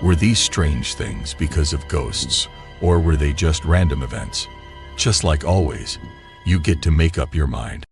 Were these strange things because of ghosts, or were they just random events? Just like always, you get to make up your mind.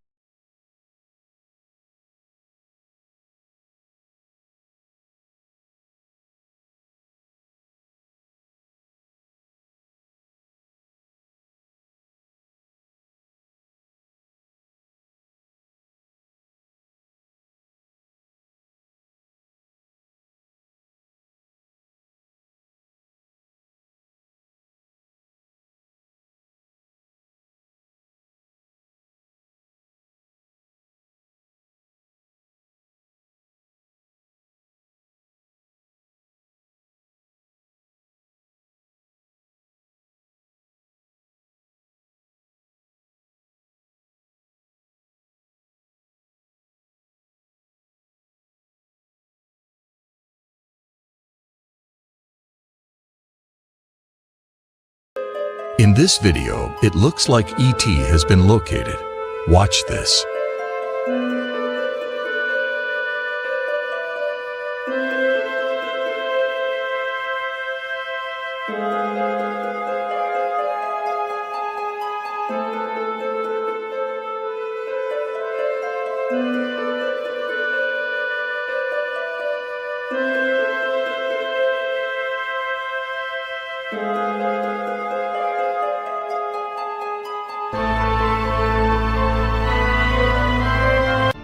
In this video, it looks like ET has been located. Watch this.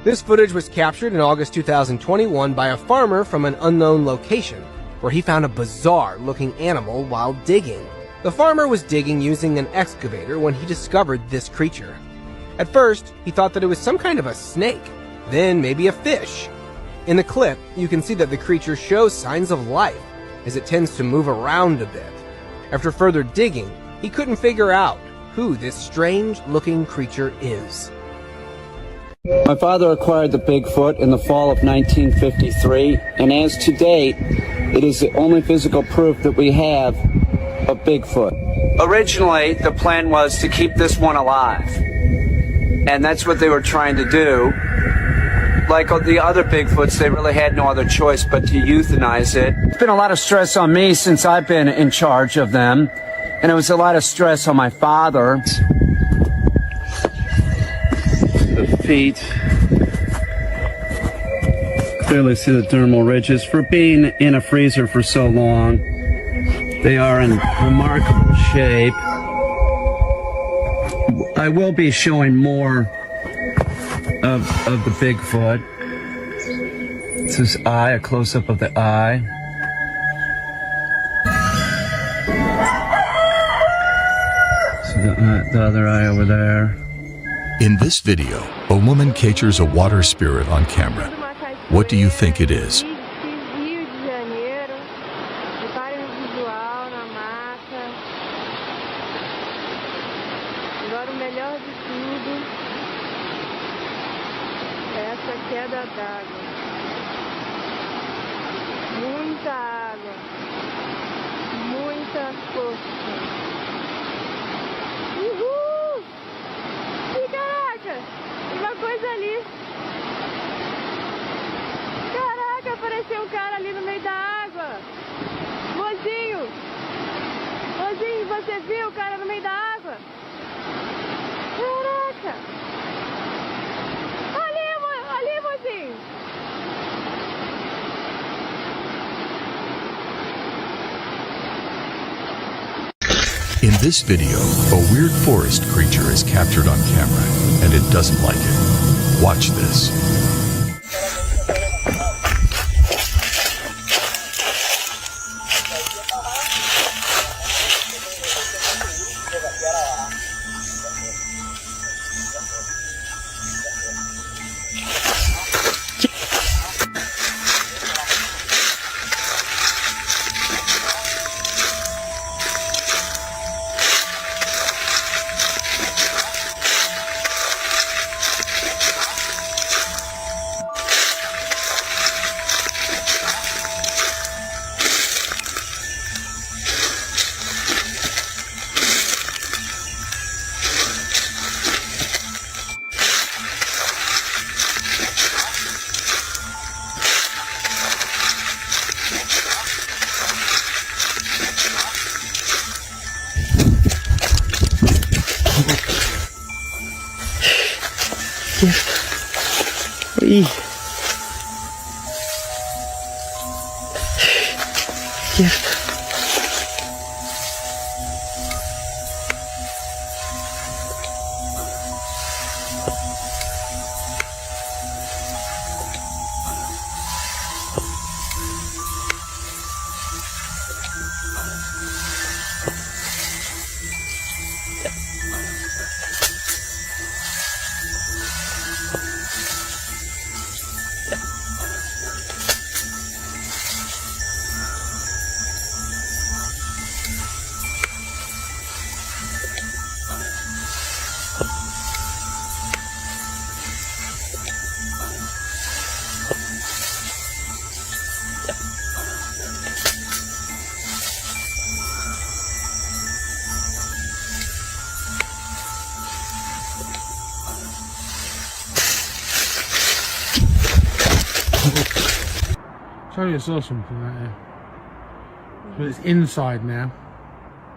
This footage was captured in August 2021 by a farmer from an unknown location, where he found a bizarre-looking animal while digging. The farmer was digging using an excavator when he discovered this creature. At first, he thought that it was some kind of a snake, then maybe a fish. In the clip, you can see that the creature shows signs of life, as it tends to move around a bit. After further digging, he couldn't figure out who this strange-looking creature is. My father acquired the Bigfoot in the fall of 1953, and as to date, it is the only physical proof that we have of Bigfoot. Originally, the plan was to keep this one alive, and that's what they were trying to do. Like the other Bigfoots, they really had no other choice but to euthanize it. It's been a lot of stress on me since I've been in charge of them, and it was a lot of stress on my father. The feet. Clearly see the dermal ridges. For being in a freezer for so long, they are in remarkable shape. I will be showing more of the Bigfoot. It's his eye, a close-up of the eye. So the other eye over there. In this video, a woman captures a water spirit on camera. What do you think it is? Agora o melhor de tudo é essa queda d'água. Muita água. Muita força. Uhul! Ih, caraca! Uma coisa ali. Caraca, apareceu um cara ali no meio da água. Você viu o cara no meio da água? Caraca! Ali, mozinho! In this video, a weird forest creature is captured on camera, and it doesn't like it. Watch this. Oui. Yes. Tell you I saw something out here. But it's inside now.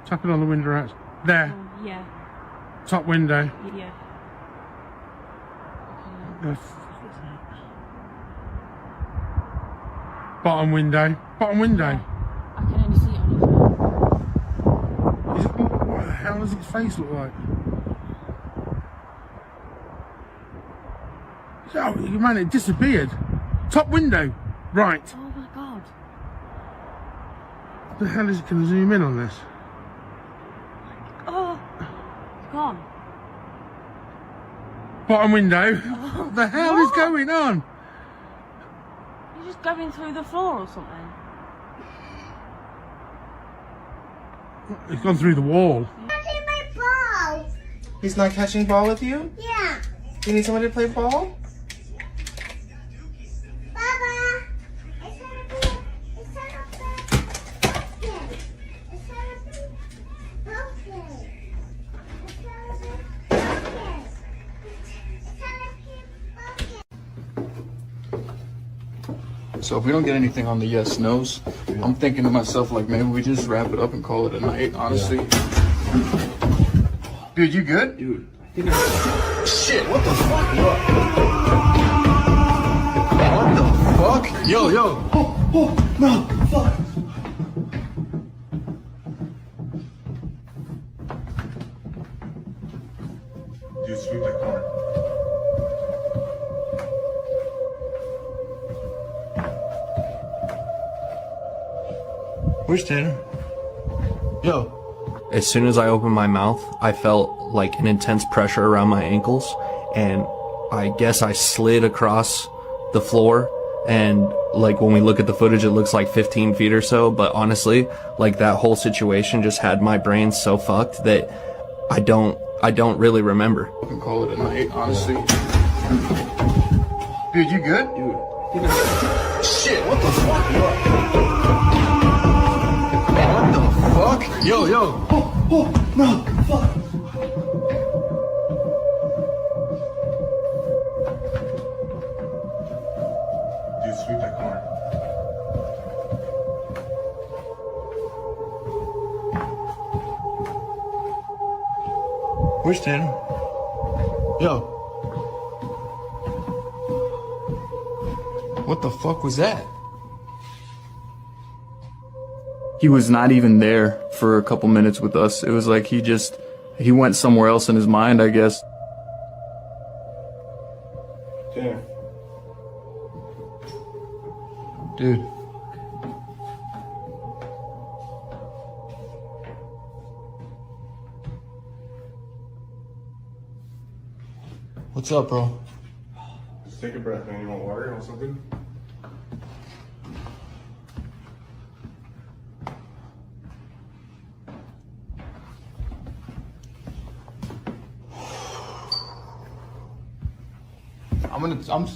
Tap it on the window out. There. Yeah. Top window. Yeah. Bottom window. Bottom window. I can only see it on his phone. What the hell does its face look like? Oh, man, it disappeared. Top window. Right. Oh my god. What the hell is it? Can I zoom in on this? Oh. Gone. Bottom window. Oh, What the hell is going on? You're just going through the floor or something. It's gone through the wall. Catching my ball. He's not catching ball with you? Yeah. You need somebody to play ball? Baba. It's gonna be. So if we don't get anything on the yes nos, I'm thinking to myself like maybe we just wrap it up and call it a night, honestly. Dude, you good? Dude. Shit, what the fuck? What the fuck? Yo, yo. Oh, no, fuck. Dude, sweep that corner. Where's Tanner? Yo. As soon as I opened my mouth, I felt like an intense pressure around my ankles, and I guess I slid across the floor, and like when we look at the footage it looks like 15 feet or so, but honestly, like that whole situation just had my brain so fucked that I don't really remember. We can call it a night, honestly. Dude, you good? Dude. Shit, what the fuck? What the fuck? Yo, yo. Oh, no, fuck. Dude, sweep that corner. Where's Tanner? Yo. What the fuck was that? He was not even there for a couple minutes with us. It was like he went somewhere else in his mind, I guess. Tanner. Dude. What's up, bro? Just take a breath, man. You want water? You want something?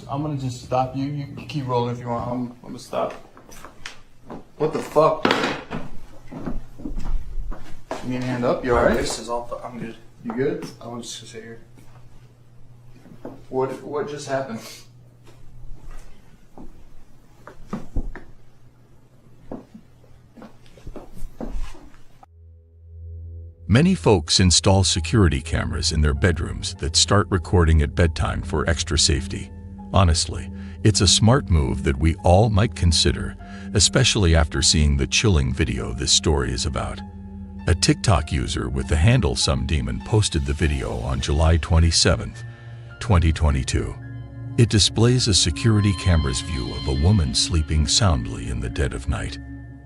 I'm gonna just stop you. You can keep rolling if you want. I'm gonna stop. What the fuck? You need a hand up? You alright? This is all. I'm good. You good? I'm just gonna sit here. What just happened? Many folks install security cameras in their bedrooms that start recording at bedtime for extra safety. Honestly, it's a smart move that we all might consider, especially after seeing the chilling video this story is about. A TikTok user with the handle SomeDemon posted the video on July 27, 2022. It displays a security camera's view of a woman sleeping soundly in the dead of night.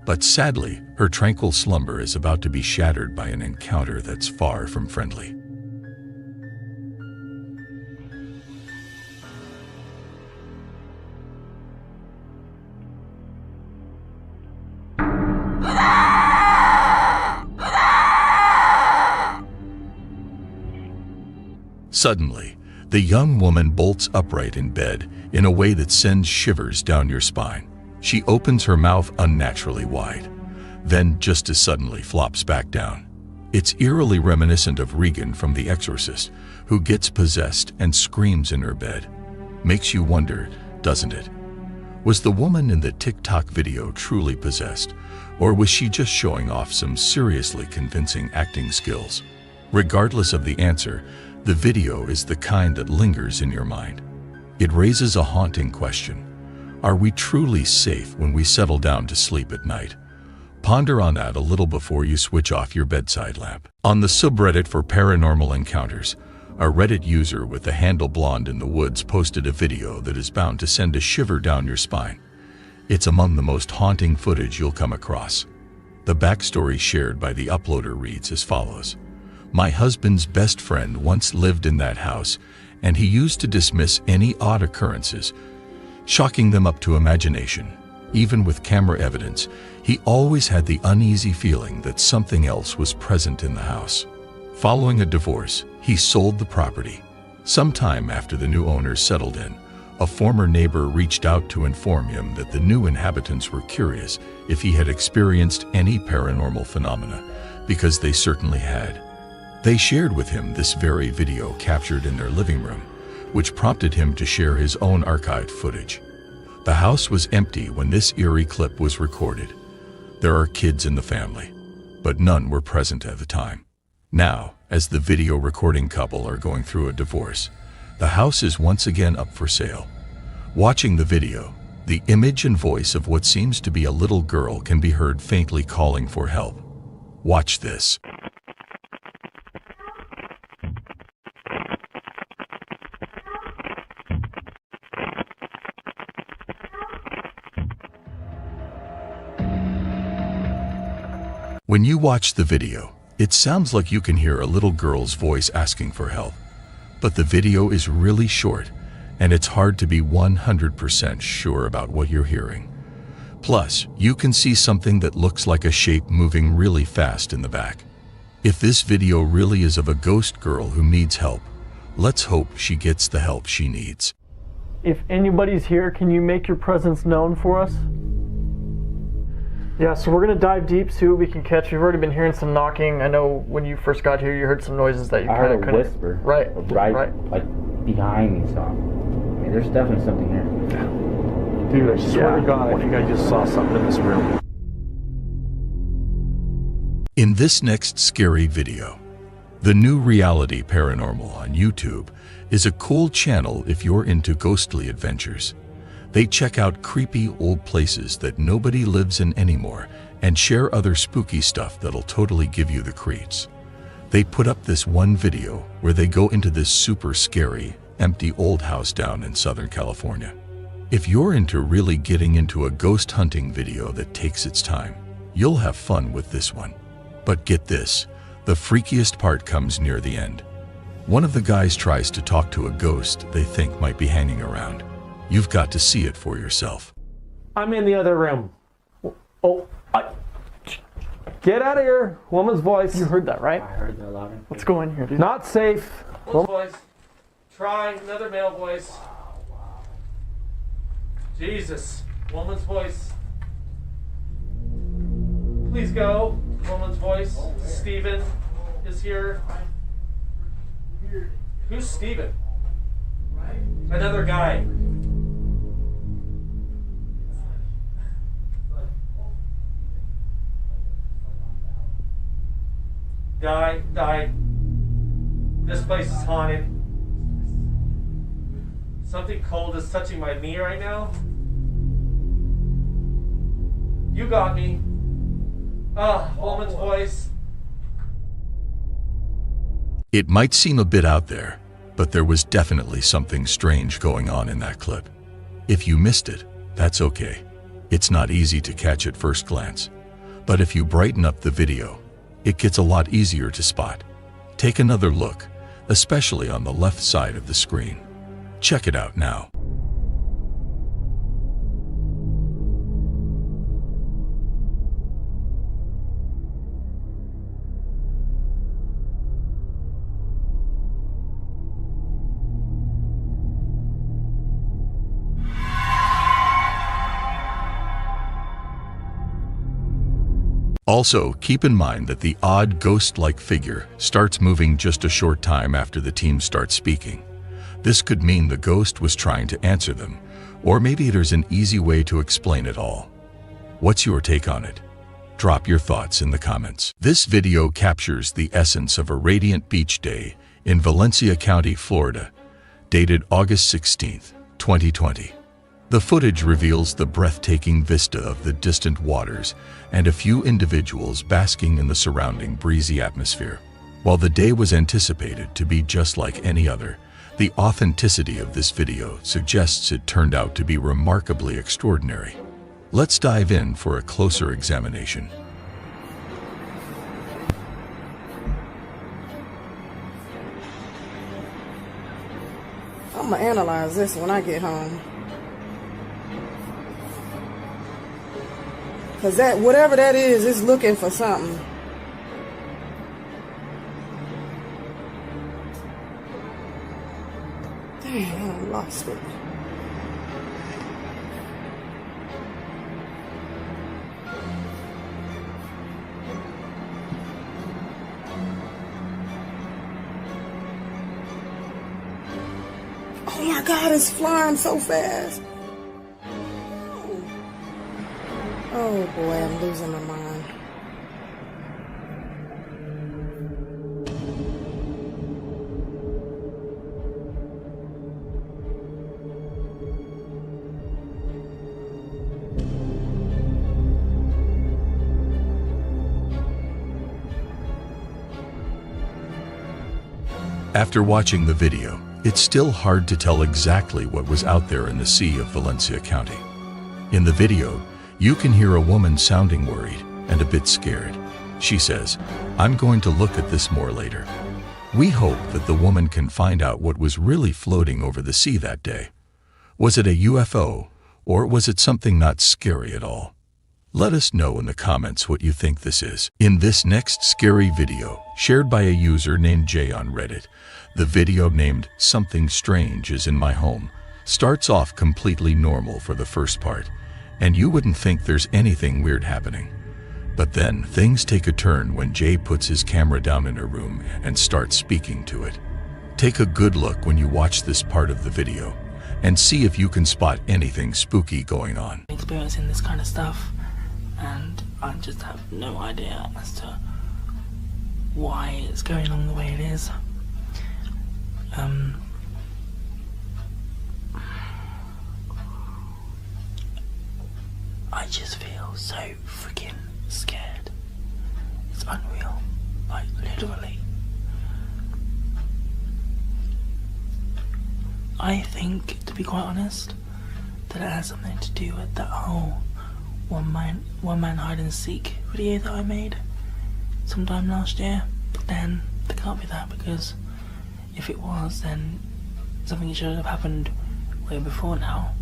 But sadly, her tranquil slumber is about to be shattered by an encounter that's far from friendly. Suddenly, the young woman bolts upright in bed in a way that sends shivers down your spine. She opens her mouth unnaturally wide, then just as suddenly flops back down. It's eerily reminiscent of Regan from The Exorcist, who gets possessed and screams in her bed. Makes you wonder, doesn't it? Was the woman in the TikTok video truly possessed, or was she just showing off some seriously convincing acting skills? Regardless of the answer, the video is the kind that lingers in your mind. It raises a haunting question. Are we truly safe when we settle down to sleep at night? Ponder on that a little before you switch off your bedside lamp. On the subreddit for Paranormal Encounters, a Reddit user with the handle Blonde in the Woods posted a video that is bound to send a shiver down your spine. It's among the most haunting footage you'll come across. The backstory shared by the uploader reads as follows. My husband's best friend once lived in that house, and he used to dismiss any odd occurrences, chalking them up to imagination. Even with camera evidence, he always had the uneasy feeling that something else was present in the house. Following a divorce, he sold the property. Sometime after the new owners settled in, a former neighbor reached out to inform him that the new inhabitants were curious if he had experienced any paranormal phenomena, because they certainly had. They shared with him this very video captured in their living room, which prompted him to share his own archived footage. The house was empty when this eerie clip was recorded. There are kids in the family, but none were present at the time. Now, as the video recording couple are going through a divorce, the house is once again up for sale. Watching the video, the image and voice of what seems to be a little girl can be heard faintly calling for help. Watch this. When you watch the video, it sounds like you can hear a little girl's voice asking for help. But the video is really short, and it's hard to be 100% sure about what you're hearing. Plus, you can see something that looks like a shape moving really fast in the back. If this video really is of a ghost girl who needs help, let's hope she gets the help she needs. If anybody's here, can you make your presence known for us? Yeah, so we're going to dive deep, see what we can catch. We've already been hearing some knocking. I know when you first got here, you heard some noises that you kind of couldn't... whisper. Right. Like, behind me, so... I mean, there's definitely something there. Dude, I swear to God, I think I just saw something in this room. In this next scary video, The New Reality Paranormal on YouTube is a cool channel if you're into ghostly adventures. They check out creepy old places that nobody lives in anymore and share other spooky stuff that'll totally give you the creeps. They put up this one video where they go into this super scary, empty old house down in Southern California. If you're into really getting into a ghost hunting video that takes its time, you'll have fun with this one. But get this, the freakiest part comes near the end. One of the guys tries to talk to a ghost they think might be hanging around. You've got to see it for yourself. I'm in the other room. Get out of here, woman's voice. You heard that, right? I heard that loud. Let's go in here, dude. Not safe. Woman's voice. Try another male voice. Jesus. Woman's voice. Please go. Woman's voice. Steven is here. Who's Steven? Another guy. Die. This place is haunted. Something cold is touching my knee right now. You got me. Woman's voice. It might seem a bit out there, but there was definitely something strange going on in that clip. If you missed it, that's okay. It's not easy to catch at first glance. But if you brighten up the video, it gets a lot easier to spot. Take another look, especially on the left side of the screen. Check it out now. Also, keep in mind that the odd ghost-like figure starts moving just a short time after the team starts speaking. This could mean the ghost was trying to answer them, or maybe there's an easy way to explain it all. What's your take on it? Drop your thoughts in the comments. This video captures the essence of a radiant beach day in Valencia County, Florida, dated August 16, 2020. The footage reveals the breathtaking vista of the distant waters and a few individuals basking in the surrounding breezy atmosphere. While the day was anticipated to be just like any other, the authenticity of this video suggests it turned out to be remarkably extraordinary. Let's dive in for a closer examination. I'm gonna analyze this when I get home. Cause that, whatever that is looking for something. Dang, I lost it. Oh my God, it's flying so fast. Oh boy, I'm losing my mind. After watching the video, it's still hard to tell exactly what was out there in the sea of Valencia County. In the video, you can hear a woman sounding worried and a bit scared. She says, "I'm going to look at this more later." We hope that the woman can find out what was really floating over the sea that day. Was it a UFO, or was it something not scary at all? Let us know in the comments what you think this is. In this next scary video, shared by a user named Jay on Reddit, the video named "Something Strange is in My Home" starts off completely normal for the first part, and you wouldn't think there's anything weird happening. But then things take a turn when Jay puts his camera down in her room and starts speaking to it. Take a good look when you watch this part of the video and see if you can spot anything spooky going on. Experiencing this kind of stuff, and I just have no idea as to why it's going along the way it is. I just feel so freaking scared. It's unreal. Like, literally. I think, to be quite honest, that it has something to do with that whole one man hide and seek video that I made sometime last year. But then it can't be that, because if it was, then something should have happened way before now.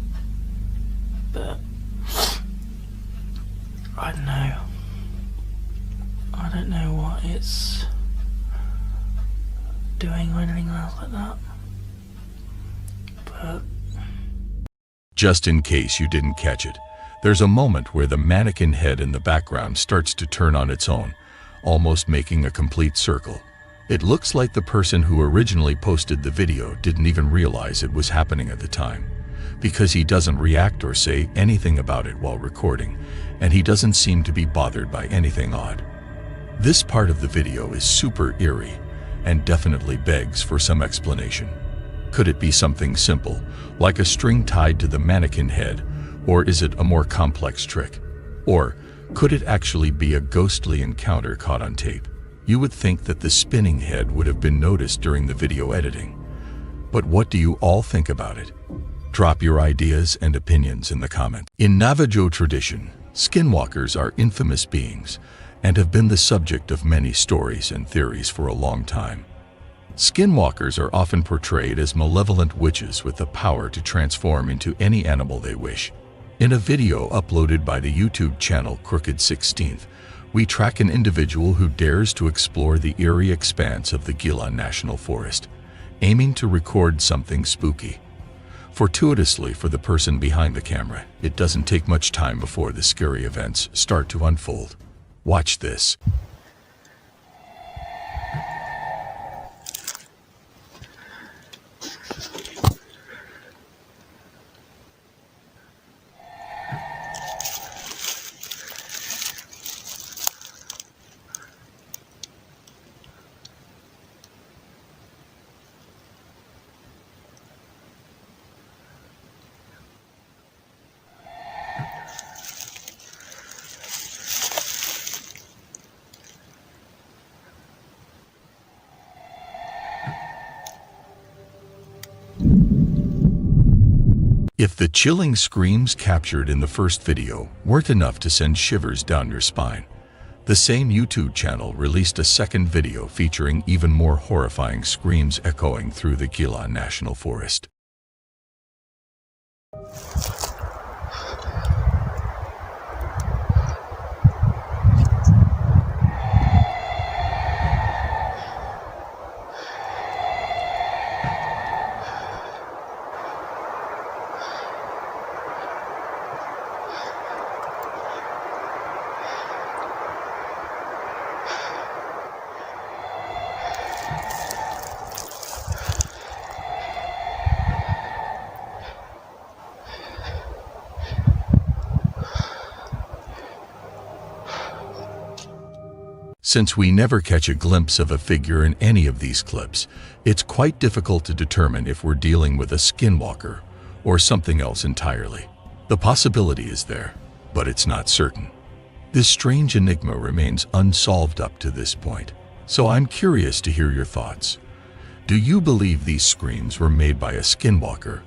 But I don't know. I don't know what it's doing or anything else like that. But just in case you didn't catch it, there's a moment where the mannequin head in the background starts to turn on its own, almost making a complete circle. It looks like the person who originally posted the video didn't even realize it was happening at the time, because he doesn't react or say anything about it while recording, and he doesn't seem to be bothered by anything odd. This part of the video is super eerie and definitely begs for some explanation. Could it be something simple, like a string tied to the mannequin head, or is it a more complex trick? Or could it actually be a ghostly encounter caught on tape? You would think that the spinning head would have been noticed during the video editing. But what do you all think about it? Drop your ideas and opinions in the comments. In Navajo tradition, skinwalkers are infamous beings and have been the subject of many stories and theories for a long time. Skinwalkers are often portrayed as malevolent witches with the power to transform into any animal they wish. In a video uploaded by the YouTube channel Crooked 16th, we track an individual who dares to explore the eerie expanse of the Gila National Forest, aiming to record something spooky. Fortuitously for the person behind the camera, it doesn't take much time before the scary events start to unfold. Watch this. If the chilling screams captured in the first video weren't enough to send shivers down your spine, the same YouTube channel released a second video featuring even more horrifying screams echoing through the Gila National Forest. Since we never catch a glimpse of a figure in any of these clips, it's quite difficult to determine if we're dealing with a skinwalker or something else entirely. The possibility is there, but it's not certain. This strange enigma remains unsolved up to this point, so I'm curious to hear your thoughts. Do you believe these screams were made by a skinwalker,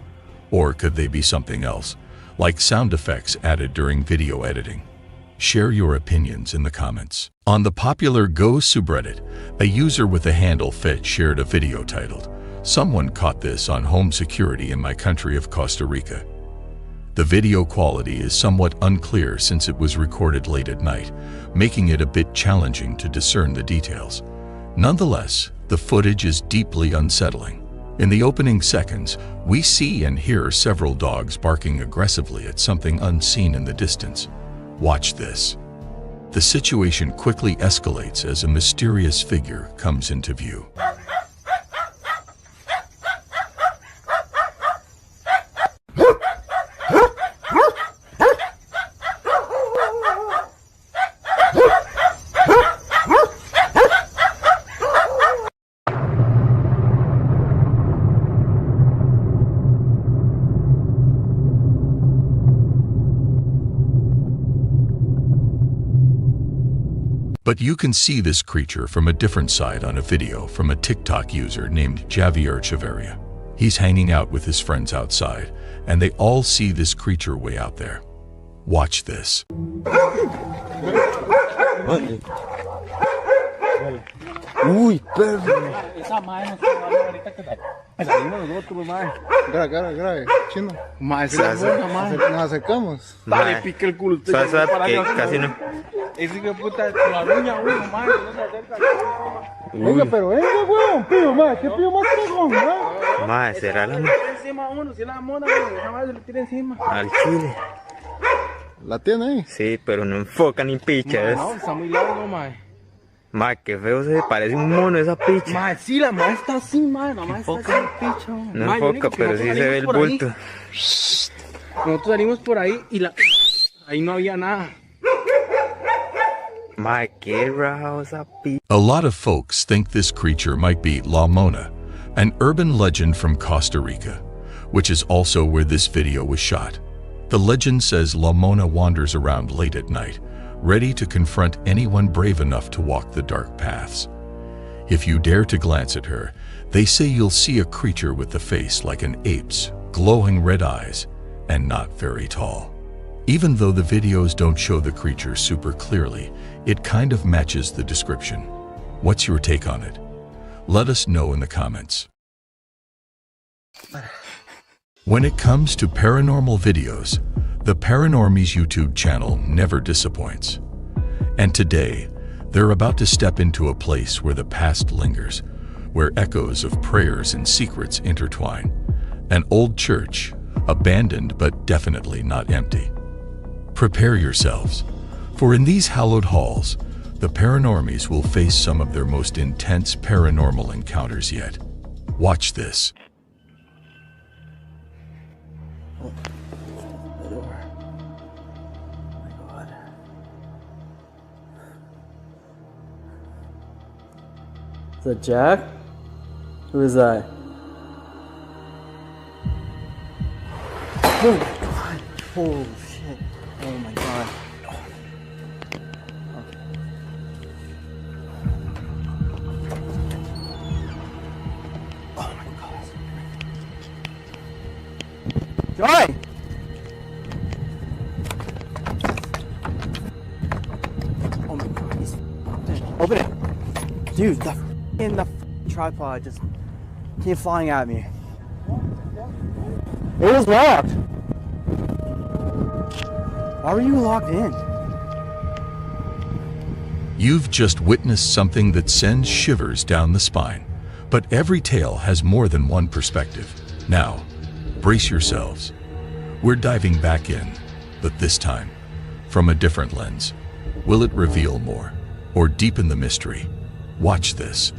or could they be something else, like sound effects added during video editing? Share your opinions in the comments. On the popular Go subreddit, a user with a handle Fit shared a video titled, "Someone Caught This on Home Security in My Country of Costa Rica." The video quality is somewhat unclear since it was recorded late at night, making it a bit challenging to discern the details. Nonetheless, the footage is deeply unsettling. In the opening seconds, we see and hear several dogs barking aggressively at something unseen in the distance. Watch this. The situation quickly escalates as a mysterious figure comes into view. But you can see this creature from a different side on a video from a TikTok user named Javier Chavarria. He's hanging out with his friends outside, and they all see this creature way out there. Watch this. Uy, perro. Esa madre nos quedó ahorita que salimos nosotros, madre. Grave, chino. Madre, se nos acercamos. Dale, pique el culo. Casi no. Ese hijo de puta, con la uña, uno, madre, no se acerca. Venga, pero venga, weón, pío, madre, ¿qué pío más tragón, madre? Madre, será la... Se le tira encima a uno, si es la mona, weón, esa madre se le tira encima. Al chile. ¿La tiene ahí? Sí, pero no enfoca ni picha. No, está muy largo, madre. Madre, qué feo se parece un mono esa picha. Madre, sí, la madre está así, madre, la madre está así, picha. No enfoca, pero sí se ve el bulto. Nosotros salimos por ahí y ahí no había nada. Madre, qué raro esa picha. A lot of folks think this creature might be La Mona, an urban legend from Costa Rica, which is also where this video was shot. The legend says La Mona wanders around late at night, ready to confront anyone brave enough to walk the dark paths. If you dare to glance at her, they say you'll see a creature with a face like an ape's, glowing red eyes, and not very tall. Even though the videos don't show the creature super clearly, it kind of matches the description. What's your take on it? Let us know in the comments. When it comes to paranormal videos, the Paranormies YouTube channel never disappoints. And today, they're about to step into a place where the past lingers, where echoes of prayers and secrets intertwine. An old church, abandoned but definitely not empty. Prepare yourselves, for in these hallowed halls, the Paranormies will face some of their most intense paranormal encounters yet. Watch this. Is that Jack? Who is that? Oh my god. Holy shit. Oh my god. Oh my god. Joy! Oh my god, he's open it. Dude, the tripod just came flying at me. It was locked. Why were you locked in? You've just witnessed something that sends shivers down the spine. But every tale has more than one perspective. Now, brace yourselves. We're diving back in, but this time, from a different lens. Will it reveal more, or deepen the mystery? Watch this.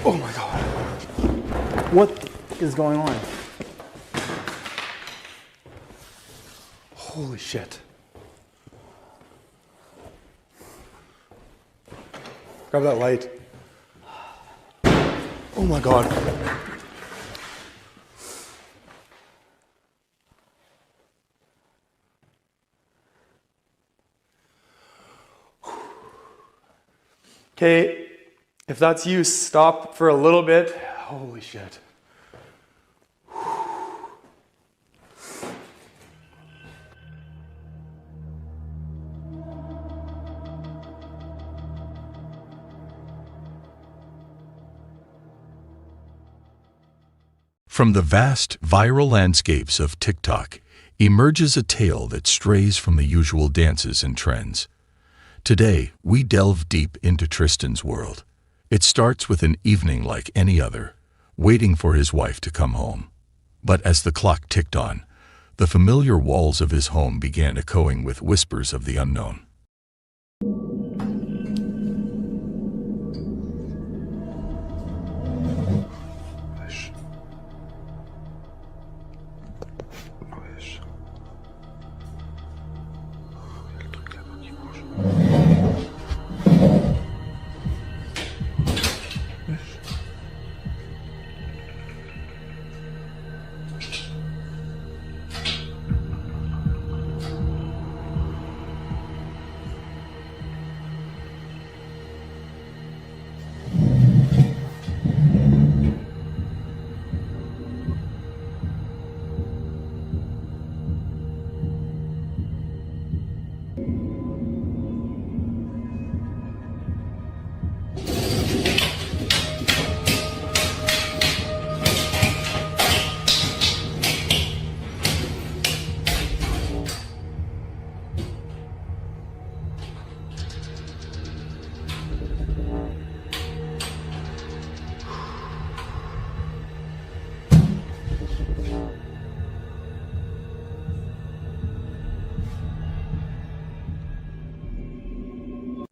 Oh my god. What is going on? Holy shit. Grab that light. Oh my god. Okay, if that's you, stop for a little bit. Holy shit. From the vast viral landscapes of TikTok emerges a tale that strays from the usual dances and trends. Today, we delve deep into Tristan's world. It starts with an evening like any other, waiting for his wife to come home. But as the clock ticked on, the familiar walls of his home began echoing with whispers of the unknown.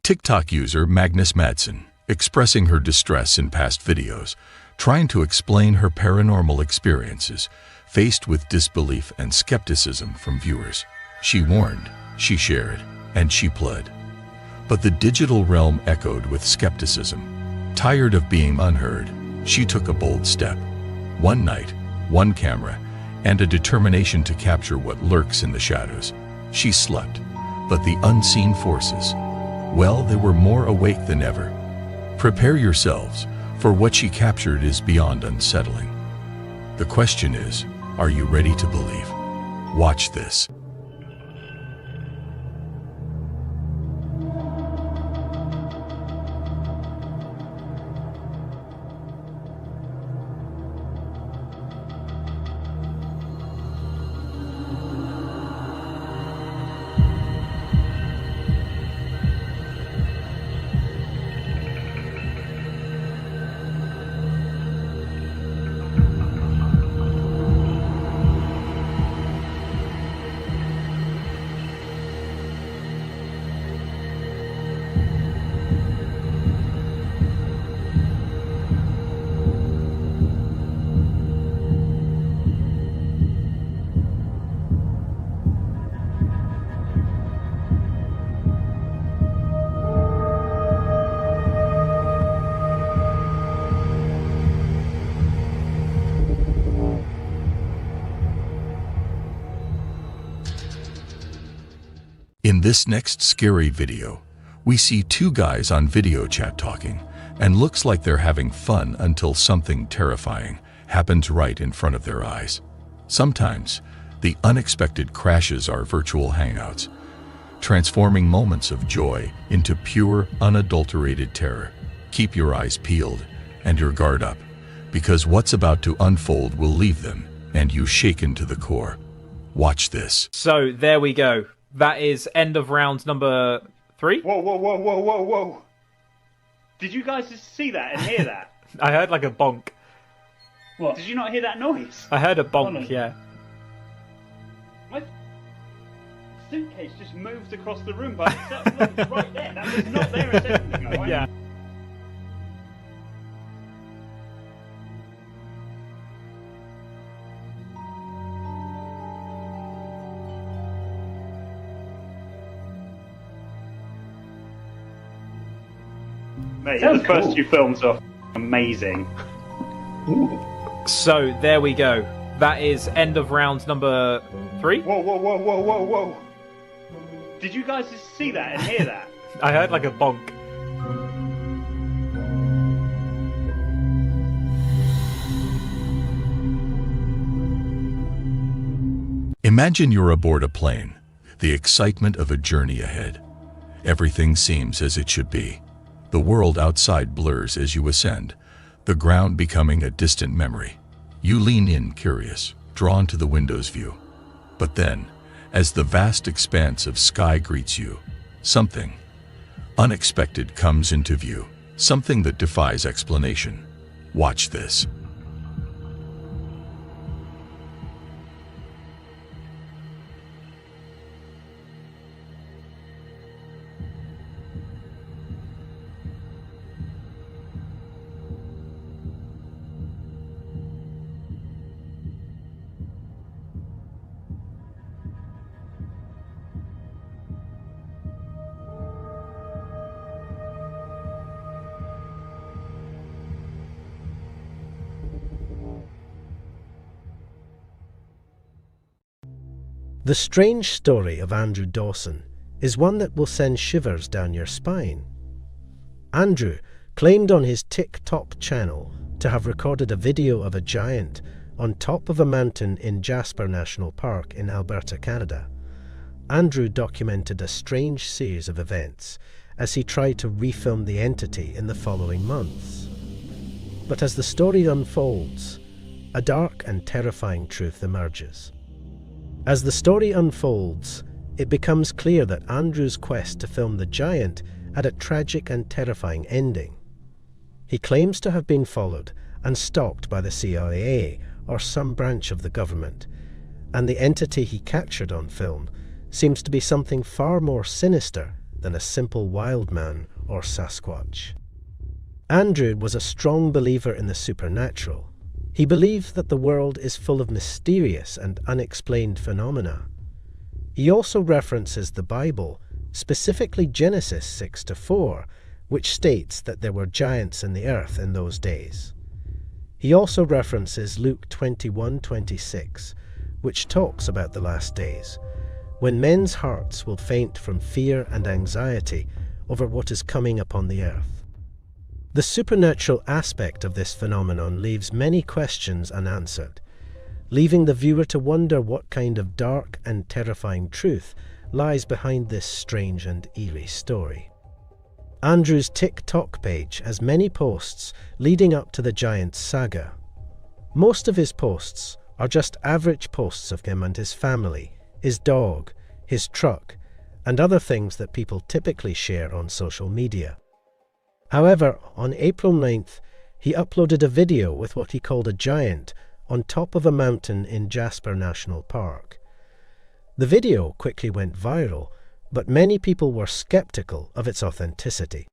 TikTok user Magnus Madsen, expressing her distress in past videos, trying to explain her paranormal experiences, faced with disbelief and skepticism from viewers. She warned, she shared, and she pled. But the digital realm echoed with skepticism. Tired of being unheard, she took a bold step. One night, one camera, and a determination to capture what lurks in the shadows. She slept, but the unseen forces, well, they were more awake than ever. Prepare yourselves, for what she captured is beyond unsettling. The question is, are you ready to believe? Watch this. In this next scary video, we see two guys on video chat talking, and looks like they're having fun until something terrifying happens right in front of their eyes. Sometimes, the unexpected crashes our virtual hangouts, transforming moments of joy into pure, unadulterated terror. Keep your eyes peeled and your guard up, because what's about to unfold will leave them and you shaken to the core. Watch this. So, there we go. That is end of round number 3. Whoa, whoa, whoa, whoa, whoa, whoa. Did you guys just see that and hear that? I heard like a bonk. What? Did you not hear that noise? I heard a bonk, yeah. My suitcase just moved across the room by itself. Look, it's right there. That was not there a second ago. Yeah. Mate, the first two films are amazing. So, there we go. That is end of round number 3. Whoa, whoa, whoa, whoa, whoa, whoa. Did you guys just see that and hear that? I heard like a bonk. Imagine you're aboard a plane, the excitement of a journey ahead. Everything seems as it should be. The world outside blurs as you ascend, the ground becoming a distant memory. You lean in, curious, drawn to the window's view. But then, as the vast expanse of sky greets you, something unexpected comes into view, something that defies explanation. Watch this. The strange story of Andrew Dawson is one that will send shivers down your spine. Andrew claimed on his TikTok channel to have recorded a video of a giant on top of a mountain in Jasper National Park in Alberta, Canada. Andrew documented a strange series of events as he tried to refilm the entity in the following months. But as the story unfolds, a dark and terrifying truth emerges. As the story unfolds, it becomes clear that Andrew's quest to film the giant had a tragic and terrifying ending. He claims to have been followed and stalked by the CIA or some branch of the government, and the entity he captured on film seems to be something far more sinister than a simple wild man or Sasquatch. Andrew was a strong believer in the supernatural. He believed that the world is full of mysterious and unexplained phenomena. He also references the Bible, specifically Genesis 6-4, which states that there were giants in the earth in those days. He also references Luke 21:26, which talks about the last days, when men's hearts will faint from fear and anxiety over what is coming upon the earth. The supernatural aspect of this phenomenon leaves many questions unanswered, leaving the viewer to wonder what kind of dark and terrifying truth lies behind this strange and eerie story. Andrew's TikTok page has many posts leading up to the giant saga. Most of his posts are just average posts of him and his family, his dog, his truck, and other things that people typically share on social media. However, on April 9th, he uploaded a video with what he called a giant on top of a mountain in Jasper National Park. The video quickly went viral, but many people were skeptical of its authenticity.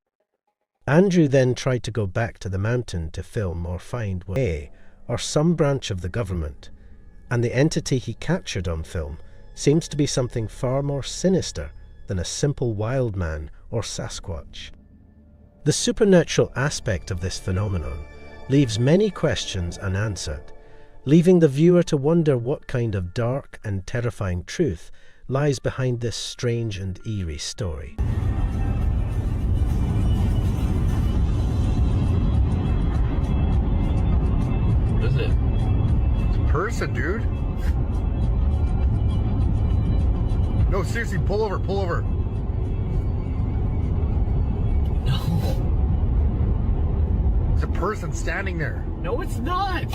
Andrew then tried to go back to the mountain to film or find way or some branch of the government, and the entity he captured on film seems to be something far more sinister than a simple wild man or Sasquatch. The supernatural aspect of this phenomenon leaves many questions unanswered, leaving the viewer to wonder what kind of dark and terrifying truth lies behind this strange and eerie story. What is it? It's a person, dude. No, seriously, pull over, pull over. It's a person standing there. No, it's not.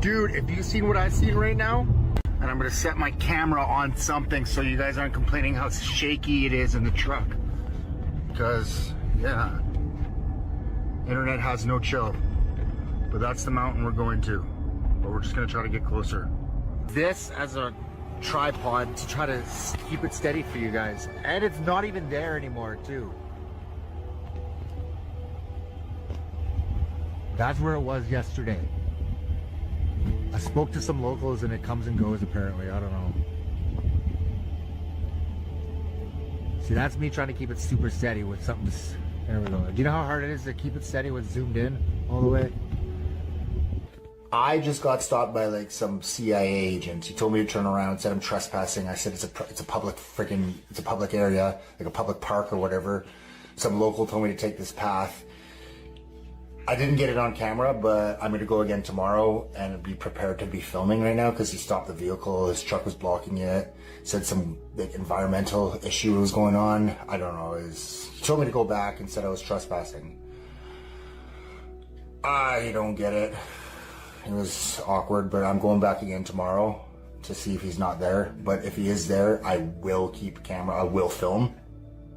Dude, if you've seen what I've seen right now, and I'm gonna set my camera on something so you guys aren't complaining how shaky it is in the truck. Because, yeah, internet has no chill. But that's the mountain we're going to. But we're just gonna try to get closer. This as a tripod to try to keep it steady for you guys. And it's not even there anymore, too. That's where it was yesterday. I spoke to some locals and it comes and goes apparently. I don't know. See, that's me trying to keep it super steady with something. There we go. Do you know how hard it is to keep it steady with zoomed in all the way? I just got stopped by like some CIA agent. He told me to turn around, said I'm trespassing. I said it's a public area, like a public park or whatever. Some local told me to take this path. I didn't get it on camera, but I'm going to go again tomorrow and be prepared to be filming right now because he stopped the vehicle. His truck was blocking it. Said some like environmental issue was going on. I don't know. He told me to go back and said I was trespassing. I don't get it. It was awkward, but I'm going back again tomorrow to see if he's not there. But if he is there, I will keep a camera. I will film,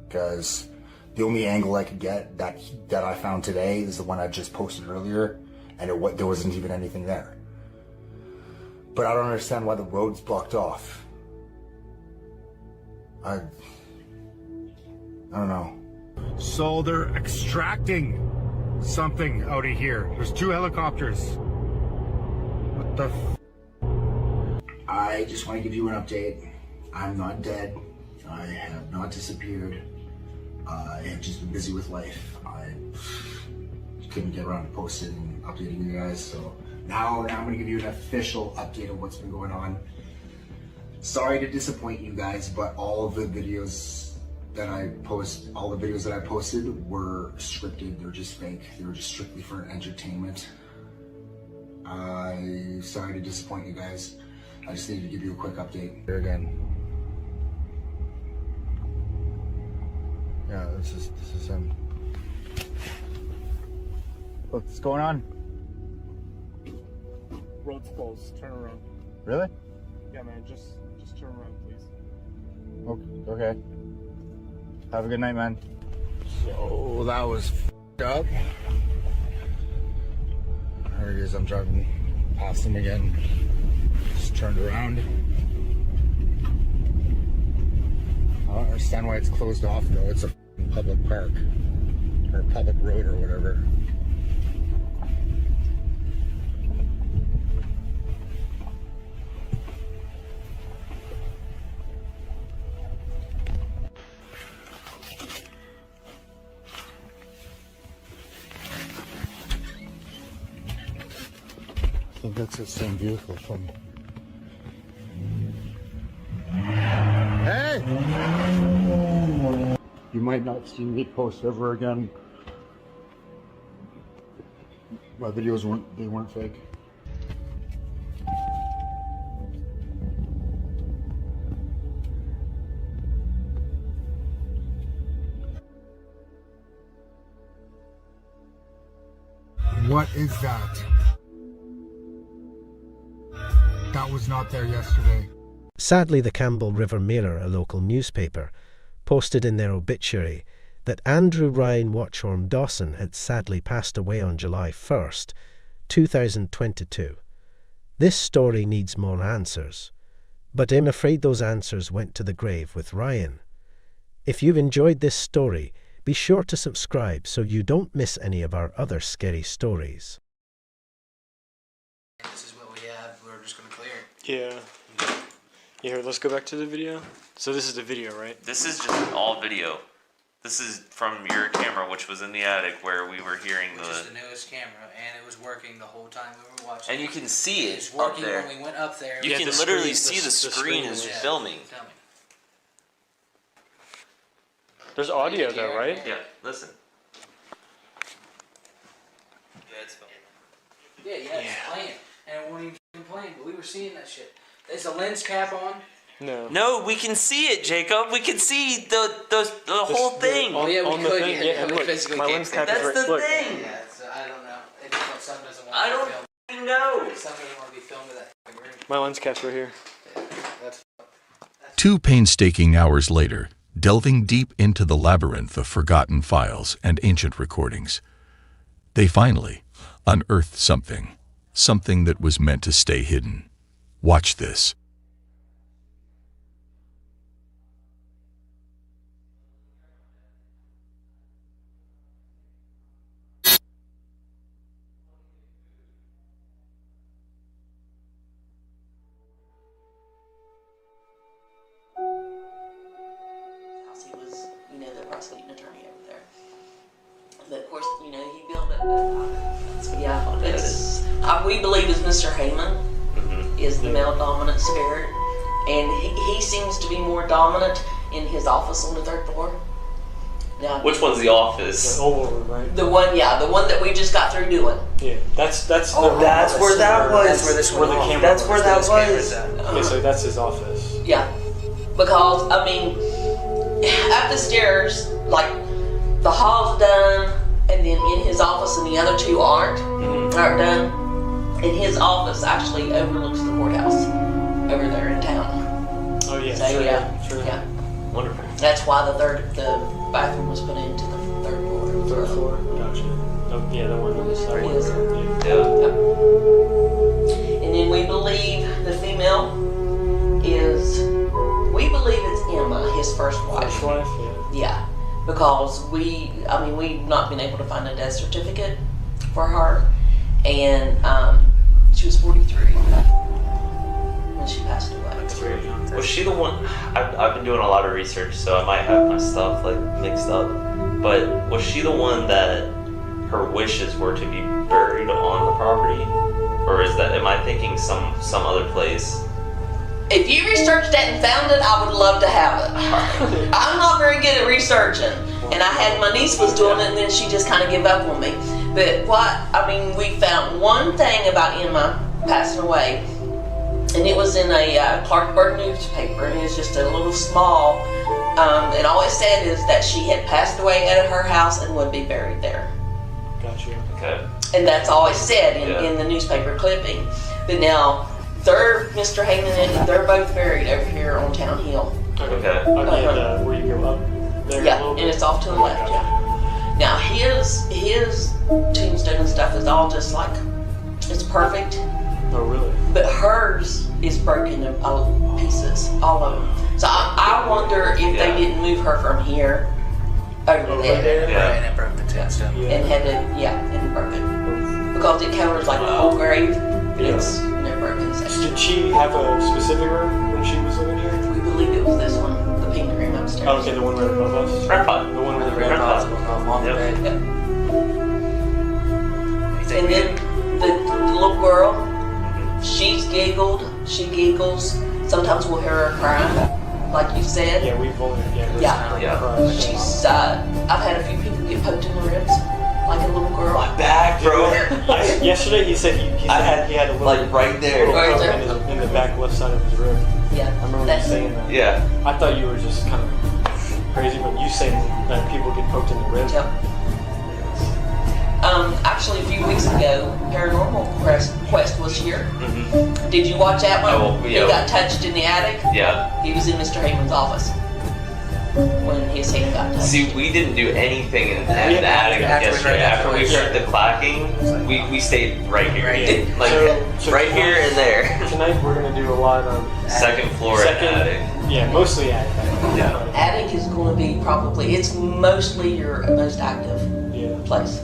because the only angle I could get that I found today is the one I just posted earlier, and there wasn't even anything there. But I don't understand why the road's blocked off. I don't know. So they're extracting something out of here. There's 2 helicopters. What the I just want to give you an update. I'm not dead. I have not disappeared. I have just been busy with life. I couldn't get around to posting and updating you guys, so now I'm going to give you an official update of what's been going on. Sorry to disappoint you guys, but all of the videos that I posted were scripted. They're just fake. They were just strictly for entertainment. I'm sorry to disappoint you guys. I just needed to give you a quick update. Here again. Yeah, this is him. What's going on? Road's closed. Turn around. Really? Yeah, man. Just turn around, please. Okay. Have a good night, man. So that was f***ed up. There it is. I'm driving past him again. Just turned around. I don't understand why it's closed off though. It's a public park or a public road or whatever. I think that's the same vehicle from. Hey! You might not see me post ever again. My videos weren't fake. What is that? That was not there yesterday. Sadly, the Campbell River Mirror, a local newspaper, posted in their obituary that Andrew Ryan Watchorn Dawson had sadly passed away on July 1st, 2022. This story needs more answers, but I'm afraid those answers went to the grave with Ryan. If you've enjoyed this story, be sure to subscribe so you don't miss any of our other scary stories. This is what we have. We're just going to clear. Yeah. Here, let's go back to the video. So this is the video, right? This is just all video. This is from your camera, which was in the attic where we were hearing Which is the newest camera, and it was working the whole time we were watching. And you can see it was working up there. when we went up there. You can literally see the screen is filming. There's audio though, right? Yeah, listen. Yeah, it's filming. Yeah, it's playing. And it wasn't even playing, but we were seeing that shit. Is the lens cap on? No, we can see it, Jacob. We can see the whole thing. Oh yeah, we could. Yeah, we look, physically my can't. lens cap That's is the right. thing. Yeah, I don't know. It's like something doesn't want I to don't be filmed. know. Something doesn't want to be filmed in that fucking room. My lens cap's right here. That's 2 painstaking hours later, delving deep into the labyrinth of forgotten files and ancient recordings, they finally unearthed something that was meant to stay hidden. Watch this. He was, the prosecuting attorney over there. But of course, he billed it. Yeah, it's we believe is Mr. Haymond is the male dominant spirit, and he seems to be more dominant in his office on the 3rd floor. Now, Which one's the office? The oval room, right? the one that we just got through doing. Yeah, that's That's where that was. That's where this where the went off. camera. That's where that was. Yeah, so that's his office. Yeah, because up the stairs, like the hall's done, and then in his office and the other 2 aren't done. And his office actually overlooks the courthouse over there in town. Oh yeah, So, sure, yeah, sure. yeah. Wonderful. That's why the bathroom was put into the third floor. Third floor. Gotcha. Oh, yeah, the one on the side. Yes. And then we believe the female we believe it's Emma, his first wife. First wife, yeah. Yeah, because we've not been able to find a death certificate for her, and she was 43 when she passed away. That's very young. Was she the one? I've been doing a lot of research, so I might have my stuff like mixed up. But was she the one that her wishes were to be buried on the property, or am I thinking some other place? If you researched that and found it, I would love to have it. I'm not very good at researching, and my niece was doing it, and then she just kind of gave up on me. But we found one thing about Emma passing away, and it was in a Clarksburg newspaper, and it was just a little small, and all it said is that she had passed away at her house and would be buried there. Gotcha. Okay. And that's all it said in the newspaper clipping. But now, Mr. Haymond and they're both buried over here on Town Hill. Okay. Where you go up there Yeah, a little and bit? it's off to the left, yeah. Now his tombstone and stuff is all just like, it's perfect. Oh, really? But hers is broken in pieces, all of them. So I wonder if they didn't move her from here over there. Yeah. And it broke the tombstone. And had to, and broke it. Because it covers like the whole grave, but it's broken section. Did she have a specific room when she was living here? We believe it was this one, the pink room upstairs. Oh, okay, the one right above us? Red pot. The one Where with the the red red pot's pot. going on the bed. Yep. And then the little girl, she giggles. Sometimes we'll hear her crying, like you said. Yeah, we've only, She's, I've had a few people get poked in the ribs, like a little girl. My back, bro. Yesterday he said he had a little, like right there, little poke in the back left side of his rib. Yeah. I remember you saying that. Yeah. I thought you were just kind of crazy, but you saying that people get poked in the rib. Yep. Actually, a few weeks ago, Paranormal Quest was here. Mm-hmm. Did you watch that one? Oh, yeah. He got touched in the attic? Yeah. He was in Mr. Haymond's office when his hand got touched. See, we didn't do anything in the attic yesterday. After we heard the clacking, we stayed right here. So right here and there. Tonight we're going to do a lot on second floor and attic. Yeah, mostly attic. Yeah. Attic is going to be it's mostly your most active place.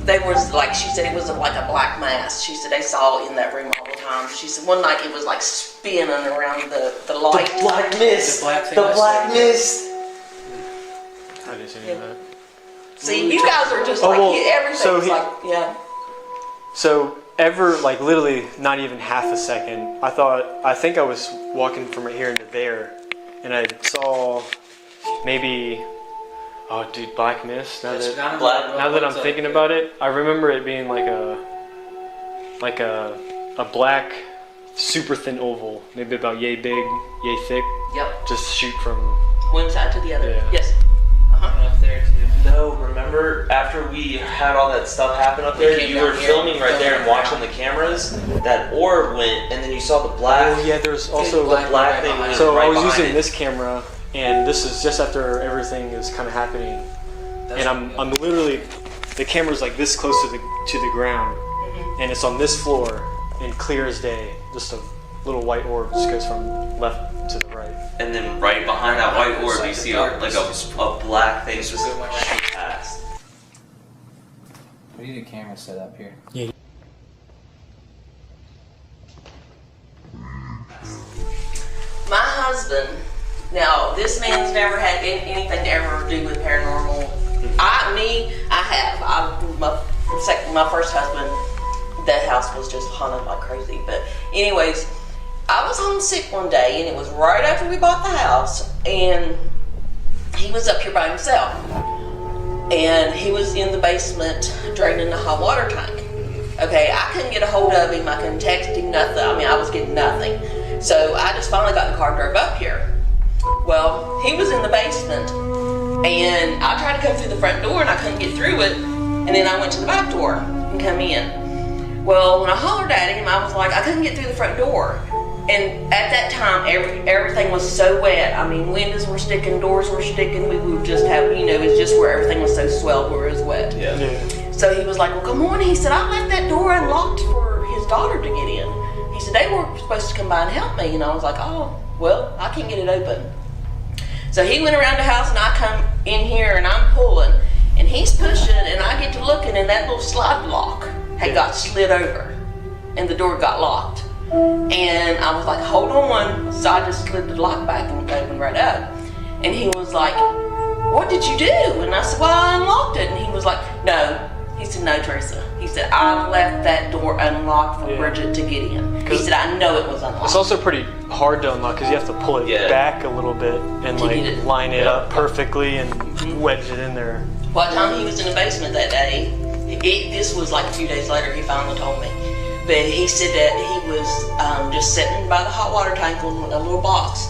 They was, like she said, it was like a black mass. She said they saw it in that room all the time. She said one night it was like spinning around the light. The black mist. The black mist. I didn't see any of that. See, you guys are just everything's So literally not even half a second, I think I was walking from right here into there, and I saw maybe, oh dude, black mist. Now that I'm thinking about it, I remember it being like a black, super thin oval, maybe about yay big, yay thick. Yep. Just shoot from one side to the other. Yeah. Yes. Up there too. No, remember after we had all that stuff happen up there, you were filming right there and watching the cameras. That orb went, and then you saw the black. Oh yeah, there's also the black thing. So I was using it. this camera, and this is just after everything is kind of happening, and I'm literally, the camera's like this close to the ground, and it's on this floor, and clear as day, just a little white orb just goes from left to the right. And then right behind that white orb, you see a black thing just shoot past. We need a camera set up here. Yeah. My husband, now this man's never had anything to ever do with paranormal. I have. My first husband, that house was just haunted like crazy. But anyways, I was homesick one day, and it was right after we bought the house, and he was up here by himself. And he was in the basement draining the hot water tank. Okay, I couldn't get a hold of him, I couldn't text him, nothing. I mean, I was getting nothing. So I just finally got in the car and drove up here. Well, he was in the basement, and I tried to come through the front door, and I couldn't get through it. And then I went to the back door and come in. Well, when I hollered at him, I was like, I couldn't get through the front door. And at that time, everything was so wet. I mean, windows were sticking, doors were sticking. We would just have, you know, it's just where everything was so swelled where it was wet. Yeah. So he was like, well, come on. He said, I left that door unlocked for his daughter to get in. He said, they were supposed to come by and help me. And I was like, oh, well, I can't get it open. So he went around the house and I come in here and I'm pulling. And he's pushing and I get to looking and that little slide block had got slid over. And the door got locked. And I was like, hold on. So I just slid the lock back and opened right up. And he was like, what did you do? And I said, well, I unlocked it. And he was like, no. He said, no, Teresa. He said, I left that door unlocked for Bridget to get in. He said, I know it was unlocked. It's also pretty hard to unlock because you have to pull it back a little bit and like line it up perfectly and wedge it in there. By the time he was in the basement that day, this was like a few days later, he finally told me. But he said that he was just sitting by the hot water tank on a little box.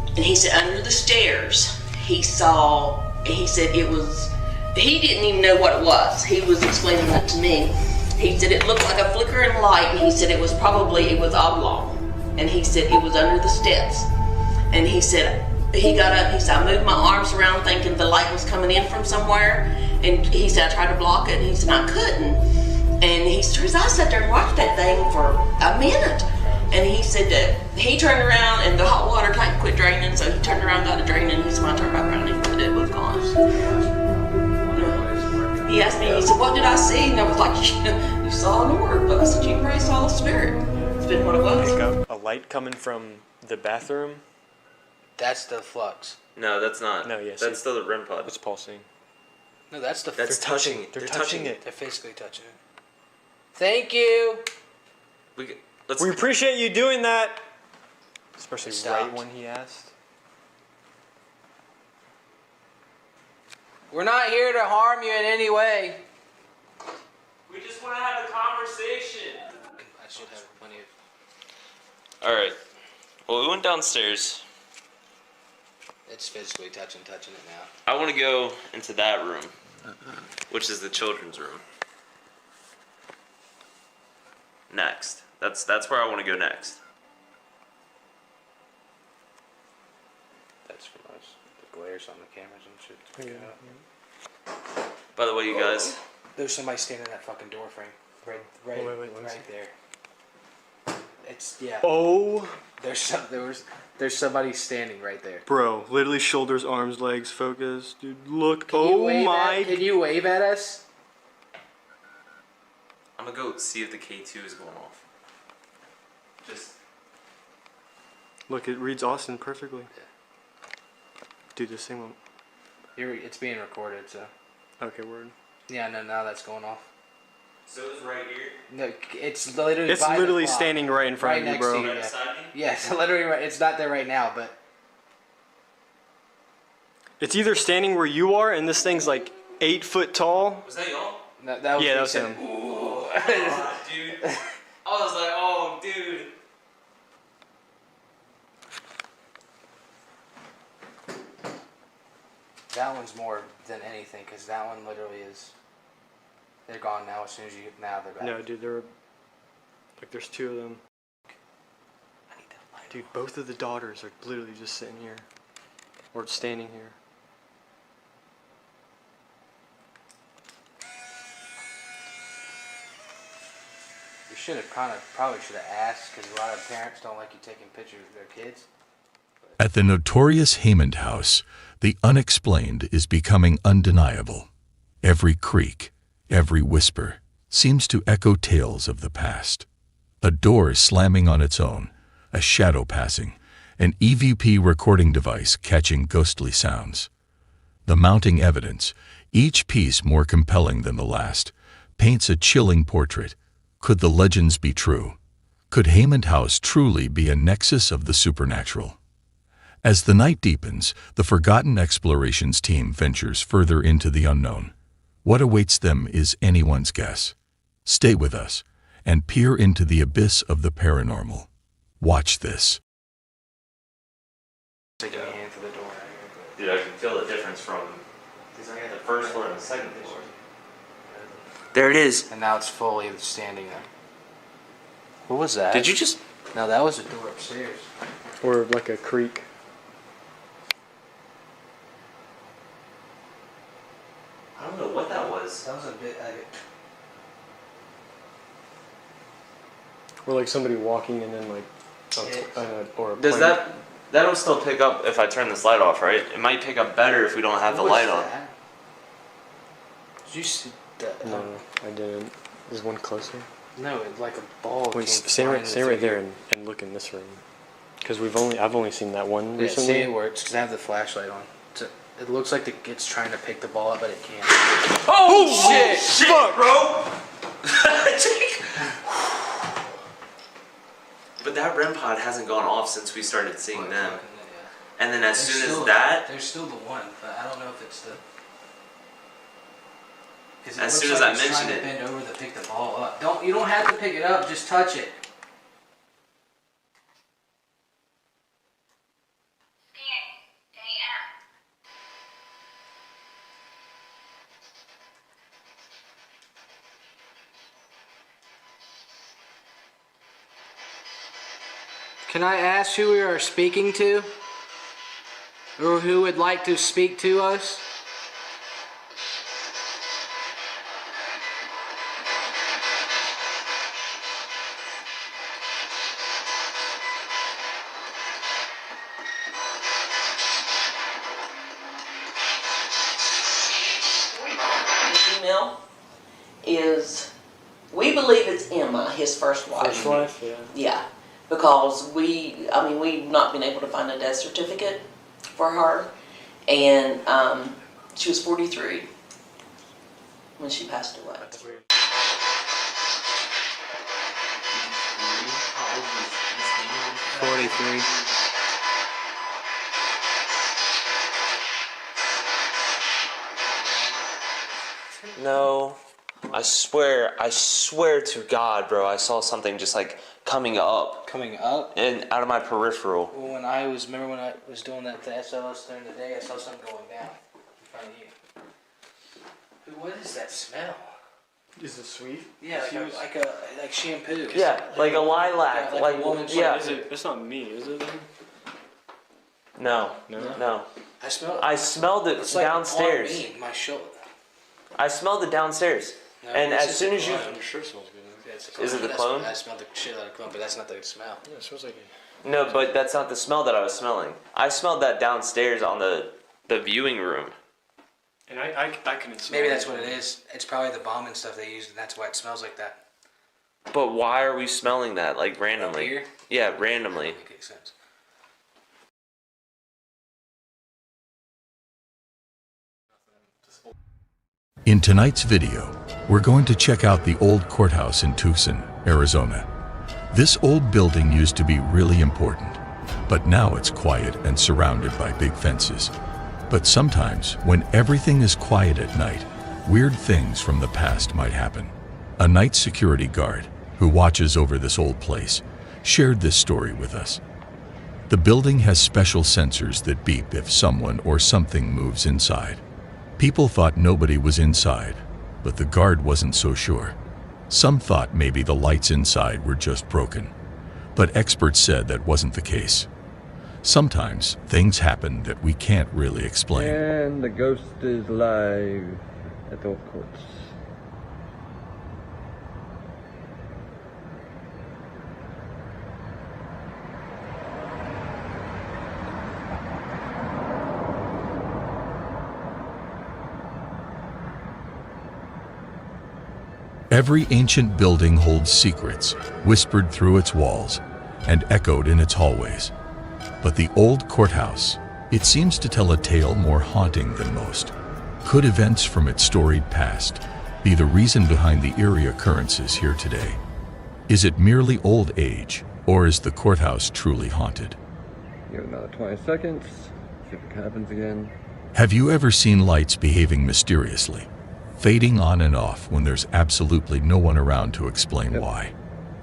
And he said under the stairs, he saw, he said it was, he didn't even know what it was. He was explaining that to me. He said it looked like a flickering light, and he said it was oblong. And he said it was under the steps. And he said, he got up, he said, I moved my arms around thinking the light was coming in from somewhere. And he said, I tried to block it, and he said, I couldn't. And he said, I sat there and watched that thing for a minute. And he said that he turned around and the hot water tank quit draining, so he turned around, got it draining, and he said, when I turned back around, it was gone. He asked me, he said, what did I see? And I was like, you saw an orb. I said, you probably saw a spirit. It's been what it was. A light coming from the bathroom. That's the flux. No, that's not. No, yes. That's still the REM pod. It's pulsing. No, that's the. That's touching it. They're touching it. They're physically touching it. Thank you. We appreciate you doing that. Especially right when he asked. We're not here to harm you in any way. We just want to have a conversation. I should have plenty of. Alright. Well, we went downstairs. It's physically touching it now. I want to go into that room, which is the children's room. Next. That's where I want to go next. That's from us. The glares on the cameras and shit. Pick it up. By the way, you guys. There's somebody standing in that fucking door frame. Right there. It's Oh. There's somebody standing right there. Bro, literally shoulders, arms, legs, focus. Dude, look. Can you wave at us? I'm gonna go see if the K2 is going off. Just. Look, it reads Austin perfectly. Dude, this thing won't. It's being recorded, so. Okay, word. Yeah, no, now that's going off. So it's right here? No, it's literally. It's literally standing right in front of you, bro. Right next to you, yeah. Yes, literally right. It's not there right now, but. It's either standing where you are, and this thing's like 8 foot tall. Was that y'all? No, that was that was him. Oh, dude. I was like, oh, dude. That one's more than anything, because that one literally is. They're gone now. As soon as you get now, they're back. No, dude, there's 2 of them. Dude, both of the daughters are literally just sitting here, or standing here. You should have probably should have asked, because a lot of parents don't like you taking pictures of their kids. At the notorious Haymond House, the unexplained is becoming undeniable. Every creak, every whisper seems to echo tales of the past. A door slamming on its own, a shadow passing, an EVP recording device catching ghostly sounds. The mounting evidence, each piece more compelling than the last, paints a chilling portrait. Could the legends be true? Could Haymond House truly be a nexus of the supernatural? As the night deepens, the Forgotten Explorations team ventures further into the unknown. What awaits them is anyone's guess. Stay with us and peer into the abyss of the paranormal. Watch this. Taking your hand to the door. Dude, I can feel the difference from the first floor and the second floor. There it is. And now it's fully standing there. What was that? Did you just... No, that was a door upstairs. Or like a creak. I don't know what that was. That was a bit... Or like somebody walking and then like... or a Does plane. that... That'll still pick up if I turn this light off, right? It might pick up better if we don't have the light on. Did you see that? No, I didn't. There's one closer. No, it's like a ball. Wait, stand right there and look in this room. Because I've only seen that one Yeah, recently. see, it works because I have the flashlight on. It looks like it's trying to pick the ball up, but it can't. Oh, shit! Fuck, bro! But that REM pod hasn't gone off since we started seeing them. And then as soon as that... There's still the one, but I don't know if it's the... As soon as I mentioned it... Bend over to pick the ball up. You don't have to pick it up, just touch it. Can I ask who we are speaking to? Or who would like to speak to us? The female is, we believe it's Emma, his first wife. First wife, yeah. Yeah. Because we've not been able to find a death certificate for her, and she was 43 when she passed away. That's weird. No. I swear to God, bro, I saw something just like coming up. Coming up? And out of my peripheral. Well, remember when I was doing that to SOS during the day, I saw something going down in front of you. What is that smell? Is it sweet? Yeah, like shampoo. Yeah, like a lilac. Yeah, like woman's yeah. It's not me, is it? No. I smelled it It's like downstairs. on me, my shoulder. I smelled it downstairs. No, and this as is soon the as you... cologne. Your shirt smells good. Yeah, it's Is it the cologne? I smelled the shit out of cologne, but that's not the smell. Yeah, it smells like it. No, but that's not the smell that I was smelling. I smelled that downstairs on the viewing room. And I couldn't smell Maybe that's what it is. It's probably the bomb and stuff they used, and that's why it smells like that. But why are we smelling that, like, randomly? Up here? Yeah, randomly. Makes sense. In tonight's video, we're going to check out the old courthouse in Tucson, Arizona. This old building used to be really important, but now it's quiet and surrounded by big fences. But sometimes, when everything is quiet at night, weird things from the past might happen. A night security guard, who watches over this old place, shared this story with us. The building has special sensors that beep if someone or something moves inside. People thought nobody was inside, but the guard wasn't so sure. Some thought maybe the lights inside were just broken, but experts said that wasn't the case. Sometimes things happen that we can't really explain. And the ghost is live at the old courts. Every ancient building holds secrets, whispered through its walls and echoed in its hallways. But the old courthouse, it seems to tell a tale more haunting than most. Could events from its storied past be the reason behind the eerie occurrences here today? Is it merely old age, or is the courthouse truly haunted? Give it another 20 seconds, see if it happens again. Have you ever seen lights behaving mysteriously, fading on and off when there's absolutely no one around to explain why?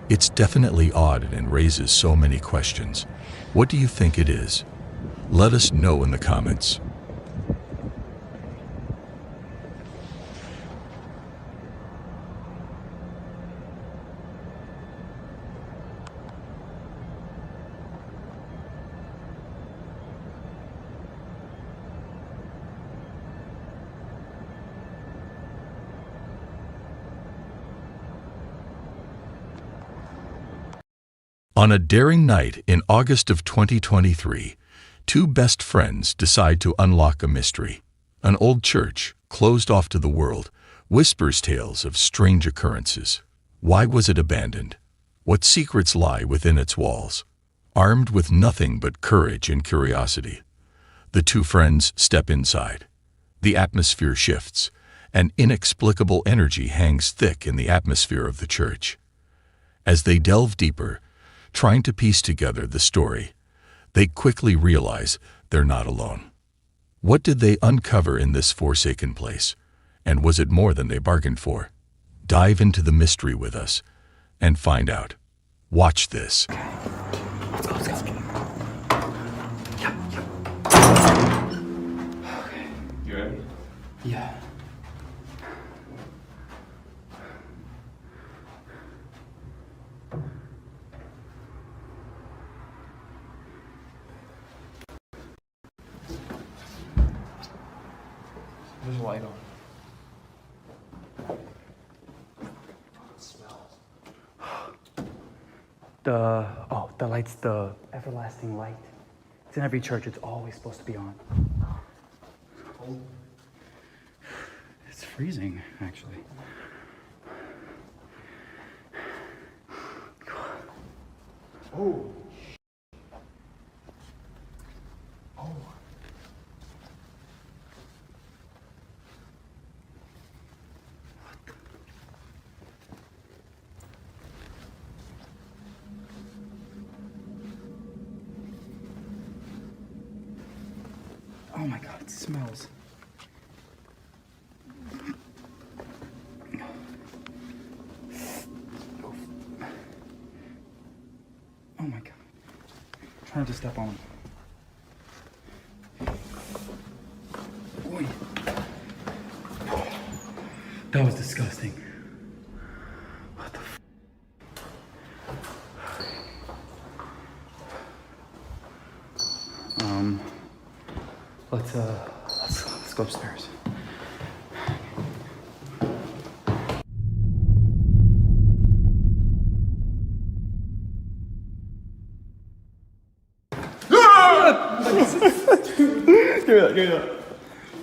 It's definitely odd and raises so many questions. What do you think it is? Let us know in the comments. On a daring night in August of 2023, two best friends decide to unlock a mystery. An old church, closed off to the world, whispers tales of strange occurrences. Why was it abandoned? What secrets lie within its walls? Armed with nothing but courage and curiosity, the two friends step inside. The atmosphere shifts. An inexplicable energy hangs thick in the atmosphere of the church. As they delve deeper, trying to piece together the story, they quickly realize they're not alone. What did they uncover in this forsaken place? And was it more than they bargained for? Dive into the mystery with us and find out. Watch this. Let's go, let's go. Okay. You ready? Yeah. There's a light on. The light's the everlasting light. It's in every church. It's always supposed to be on. It's freezing, actually. Oh. Oh. Oh my god, it smells. Oh my god. Try not to step on it. Boy. That was disgusting. What the f? Let's go upstairs. Give me that.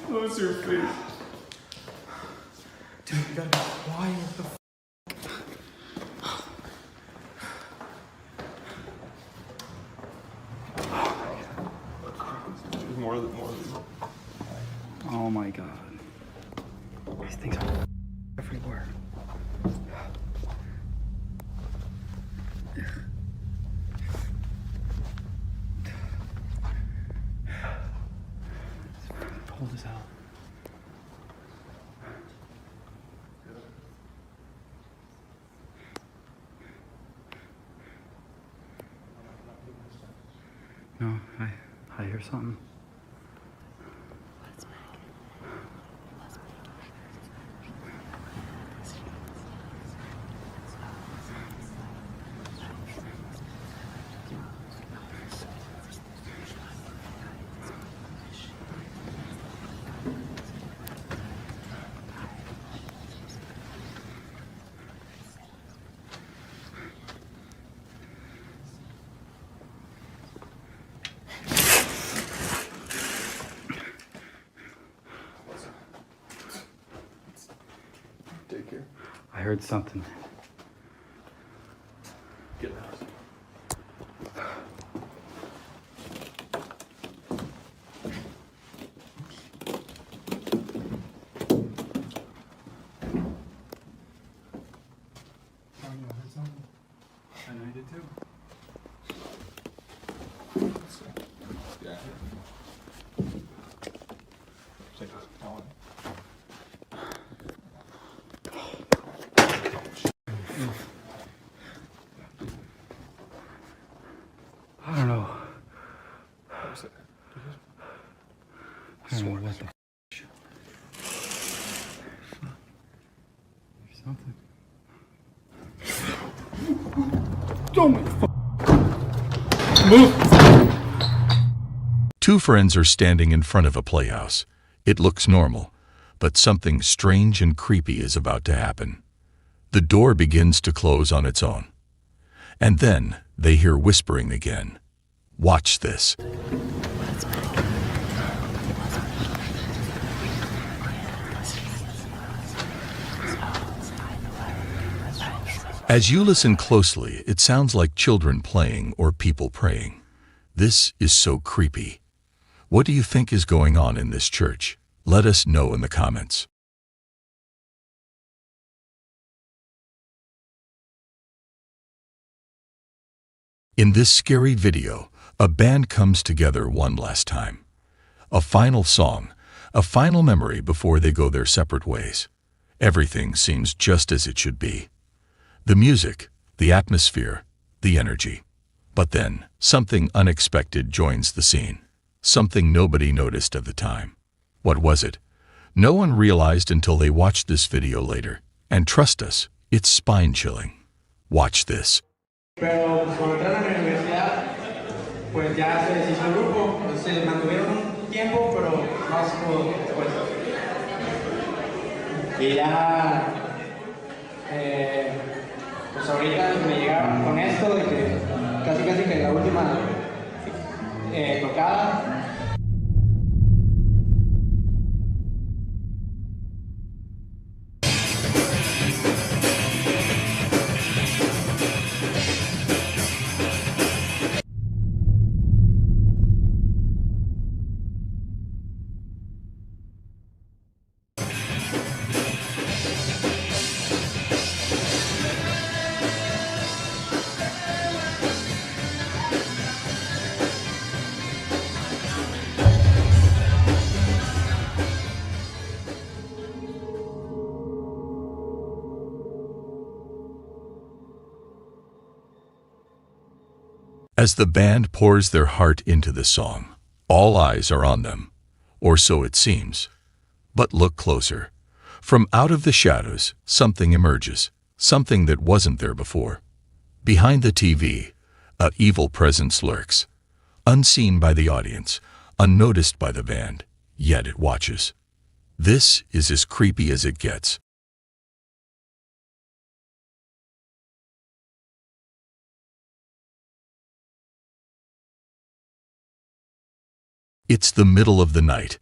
What's your face? Dude, you gotta be quiet. What the f? More than. Oh my god. These things are everywhere. It's cold as hell. No, I hear something. I heard something. Get in the house. I know you did too. Yeah. Take this. I don't know. What was it? I don't know what the f. Something. Don't move. Two friends are standing in front of a playhouse. It looks normal, but something strange and creepy is about to happen. The door begins to close on its own. And then they hear whispering again. Watch this. As you listen closely, it sounds like children playing or people praying. This is so creepy. What do you think is going on in this church? Let us know in the comments. In this scary video, a band comes together one last time. A final song, a final memory before they go their separate ways. Everything seems just as it should be. The music, the atmosphere, the energy. But then, something unexpected joins the scene. Something nobody noticed at the time. What was it? No one realized until they watched this video later. And trust us, it's spine-chilling. Watch this. Pero cuando entraron a la universidad, pues ya se deshizo el grupo, se mantuvieron un tiempo, pero no se pudo después. Y ya, pues ahorita me llegaron con esto de que casi que la última tocada. As the band pours their heart into the song, all eyes are on them, or so it seems. But look closer. From out of the shadows, something emerges, something that wasn't there before. Behind the TV, an evil presence lurks, unseen by the audience, unnoticed by the band, yet it watches. This is as creepy as it gets. It's the middle of the night.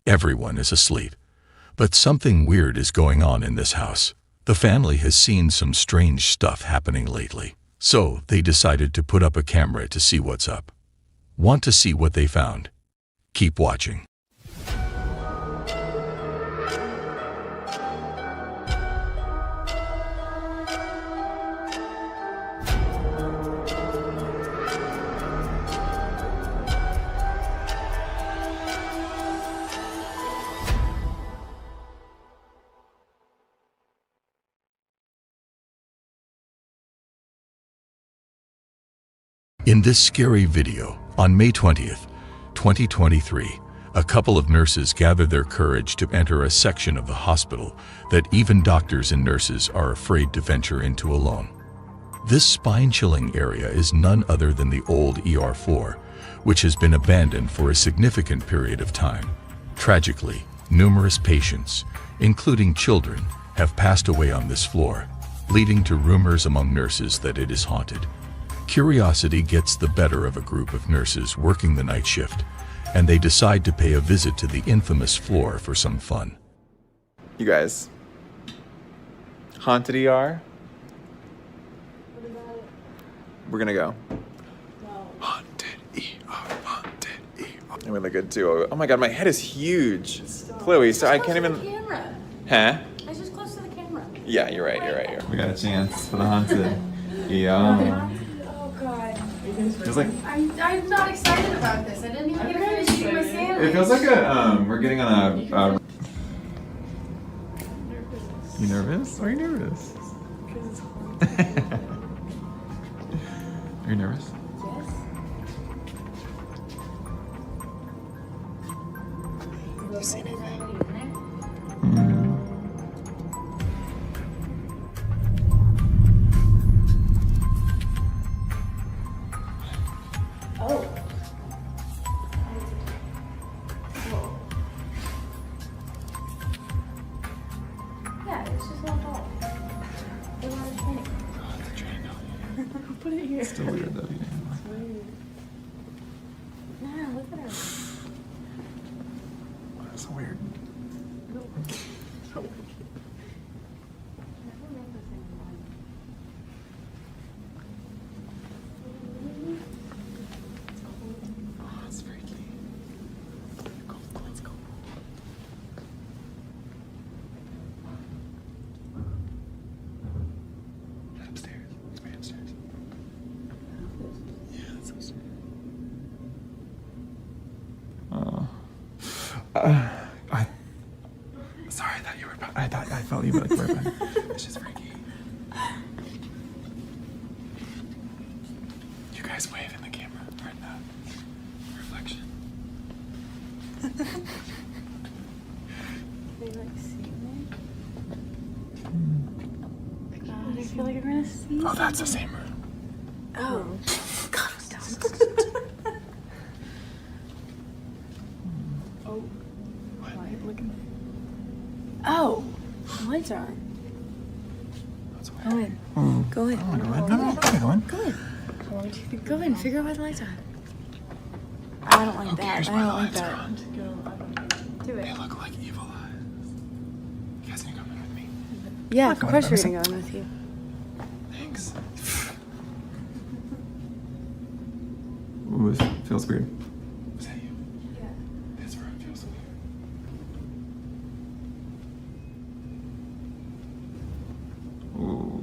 Everyone is asleep. But something weird is going on in this house. The family has seen some strange stuff happening lately, so they decided to put up a camera to see what's up. Want to see what they found? Keep watching. In this scary video, on May 20th, 2023, a couple of nurses gather their courage to enter a section of the hospital that even doctors and nurses are afraid to venture into alone. This spine-chilling area is none other than the old ER4, which has been abandoned for a significant period of time. Tragically, numerous patients, including children, have passed away on this floor, leading to rumors among nurses that it is haunted. Curiosity gets the better of a group of nurses working the night shift, and they decide to pay a visit to the infamous floor for some fun. You guys, haunted ER? We're gonna go. Haunted ER, haunted ER. I'm really good too. Oh my god, my head is huge. Chloe, so I can't even... Camera. Huh? I was just close to the camera. Yeah, you're right. We got a chance for the haunted ER. Feels like I'm not excited about this. I didn't even get to finish eating my sandwich. it feels like we're getting on a. You nervous? Are you nervous? Are you nervous? Yes. Have you seen anything? Oh. Yeah, it's just one ball. They want to train. Oh, the train. Put it It's still weird though. It's weird. Yeah, look at her. That's weird. Oh, it's freaky. Let's go. Upstairs. It's way upstairs. Yeah, it's upstairs. Sorry, I thought you were. I felt you were like. It's just freaky. You guys wave in the camera or in the reflection. They like see me? God, I feel like I'm gonna see. Oh, that's the same room. Oh. God, oh. Why are you looking? Oh, the lights are on. Go in. Go in. I want to go in. No, go in. Go in. Go in. Figure out why the lights are on. I don't like that. I don't like that. Do it. They look like evil eyes. You guys gonna come in with me? Yeah, of course we're gonna go in with you. Thanks. Ooh, this feels weird. Was that you? Yeah. This room feels weird. Ooh.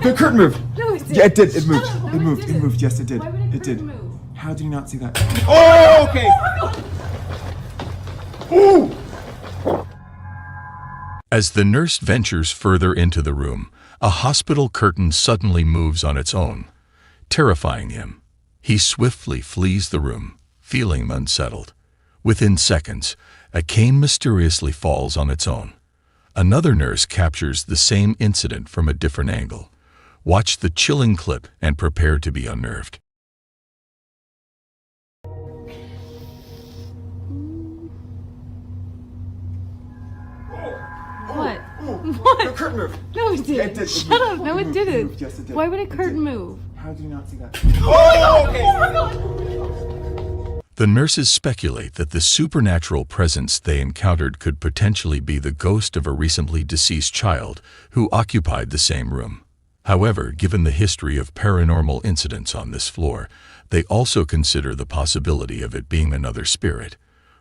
The curtain moved. No, it didn't. Yeah, it did. It moved. No, It moved. didn't. It moved. Yes, it did. Why would a It did. curtain move? How did you not see that? Oh, okay. Ooh. As the nurse ventures further into the room, a hospital curtain suddenly moves on its own, terrifying him. He swiftly flees the room, feeling unsettled. Within seconds, a cane mysteriously falls on its own. Another nurse captures the same incident from a different angle. Watch the chilling clip and prepare to be unnerved. What? What? The curtain moved. No, it didn't. Yeah, it did. Shut up. No, it didn't. It moved. Yes, it did. Why would a It curtain did. move? How did you not see that? Oh, okay. The nurses speculate that the supernatural presence they encountered could potentially be the ghost of a recently deceased child who occupied the same room. However, given the history of paranormal incidents on this floor, they also consider the possibility of it being another spirit.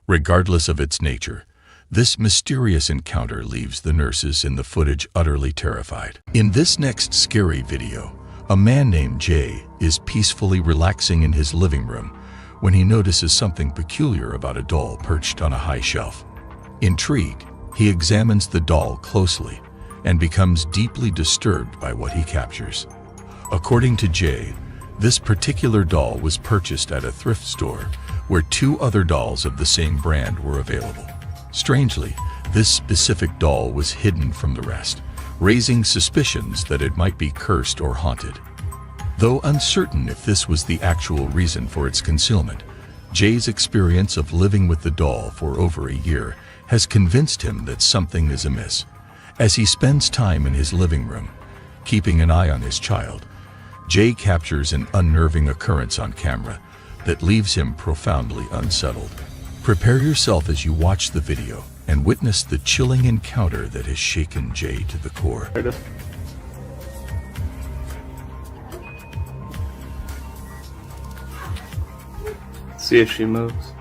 Regardless of its nature, this mysterious encounter leaves the nurses in the footage utterly terrified. In this next scary video, a man named Jay is peacefully relaxing in his living room when he notices something peculiar about a doll perched on a high shelf. Intrigued, he examines the doll closely and becomes deeply disturbed by what he captures. According to Jay, this particular doll was purchased at a thrift store where 2 other dolls of the same brand were available. Strangely, this specific doll was hidden from the rest, raising suspicions that it might be cursed or haunted. Though uncertain if this was the actual reason for its concealment, Jay's experience of living with the doll for over a year has convinced him that something is amiss. As he spends time in his living room, keeping an eye on his child, Jay captures an unnerving occurrence on camera that leaves him profoundly unsettled. Prepare yourself as you watch the video and witness the chilling encounter that has shaken Jay to the core. See if she moves.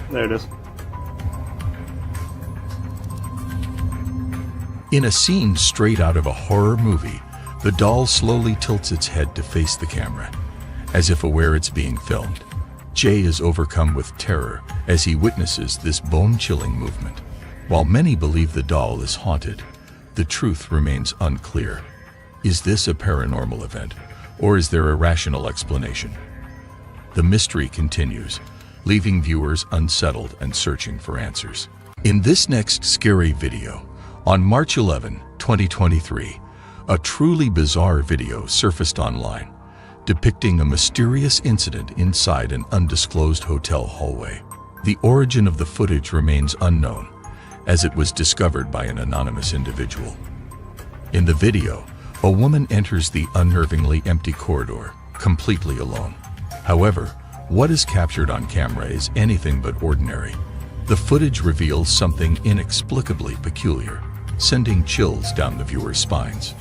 There it is. In a scene straight out of a horror movie, the doll slowly tilts its head to face the camera, as if aware it's being filmed. Jay is overcome with terror as he witnesses this bone-chilling movement. While many believe the doll is haunted, the truth remains unclear. Is this a paranormal event, or is there a rational explanation? The mystery continues, leaving viewers unsettled and searching for answers. In this next scary video, on March 11, 2023, a truly bizarre video surfaced online, depicting a mysterious incident inside an undisclosed hotel hallway. The origin of the footage remains unknown, as it was discovered by an anonymous individual. In the video, a woman enters the unnervingly empty corridor, completely alone. However, what is captured on camera is anything but ordinary. The footage reveals something inexplicably peculiar, sending chills down the viewer's spines.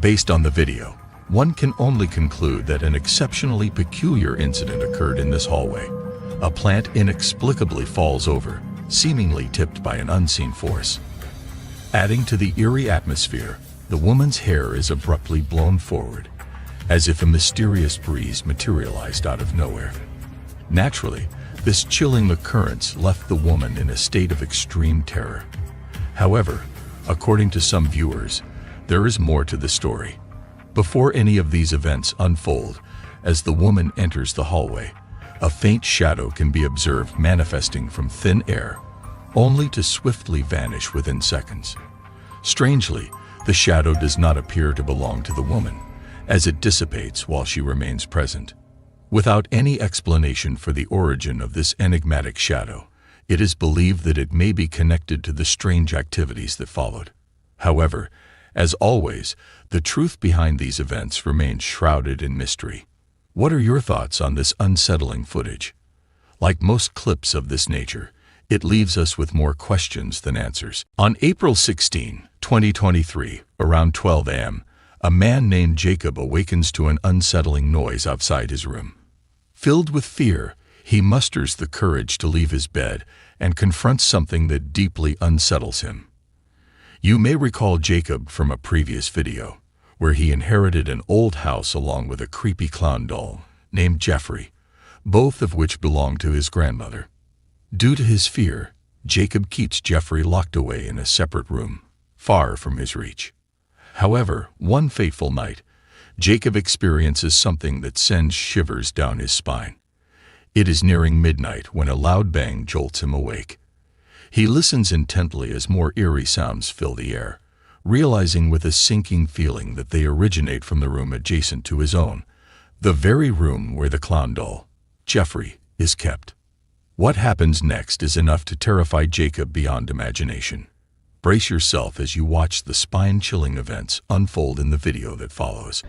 Based on the video, one can only conclude that an exceptionally peculiar incident occurred in this hallway. A plant inexplicably falls over, seemingly tipped by an unseen force. Adding to the eerie atmosphere, the woman's hair is abruptly blown forward, as if a mysterious breeze materialized out of nowhere. Naturally, this chilling occurrence left the woman in a state of extreme terror. However, according to some viewers, there is more to the story. Before any of these events unfold, as the woman enters the hallway, a faint shadow can be observed manifesting from thin air, only to swiftly vanish within seconds. Strangely, the shadow does not appear to belong to the woman, as it dissipates while she remains present. Without any explanation for the origin of this enigmatic shadow, it is believed that it may be connected to the strange activities that followed. However, as always, the truth behind these events remains shrouded in mystery. What are your thoughts on this unsettling footage? Like most clips of this nature, it leaves us with more questions than answers. On April 16, 2023, around 12 a.m., a man named Jacob awakens to an unsettling noise outside his room. Filled with fear, he musters the courage to leave his bed and confronts something that deeply unsettles him. You may recall Jacob from a previous video, where he inherited an old house along with a creepy clown doll named Jeffrey, both of which belonged to his grandmother. Due to his fear, Jacob keeps Jeffrey locked away in a separate room, far from his reach. However, one fateful night, Jacob experiences something that sends shivers down his spine. It is nearing midnight when a loud bang jolts him awake. He listens intently as more eerie sounds fill the air, realizing with a sinking feeling that they originate from the room adjacent to his own, the very room where the clown doll, Jeffrey, is kept. What happens next is enough to terrify Jacob beyond imagination. Brace yourself as you watch the spine-chilling events unfold in the video that follows.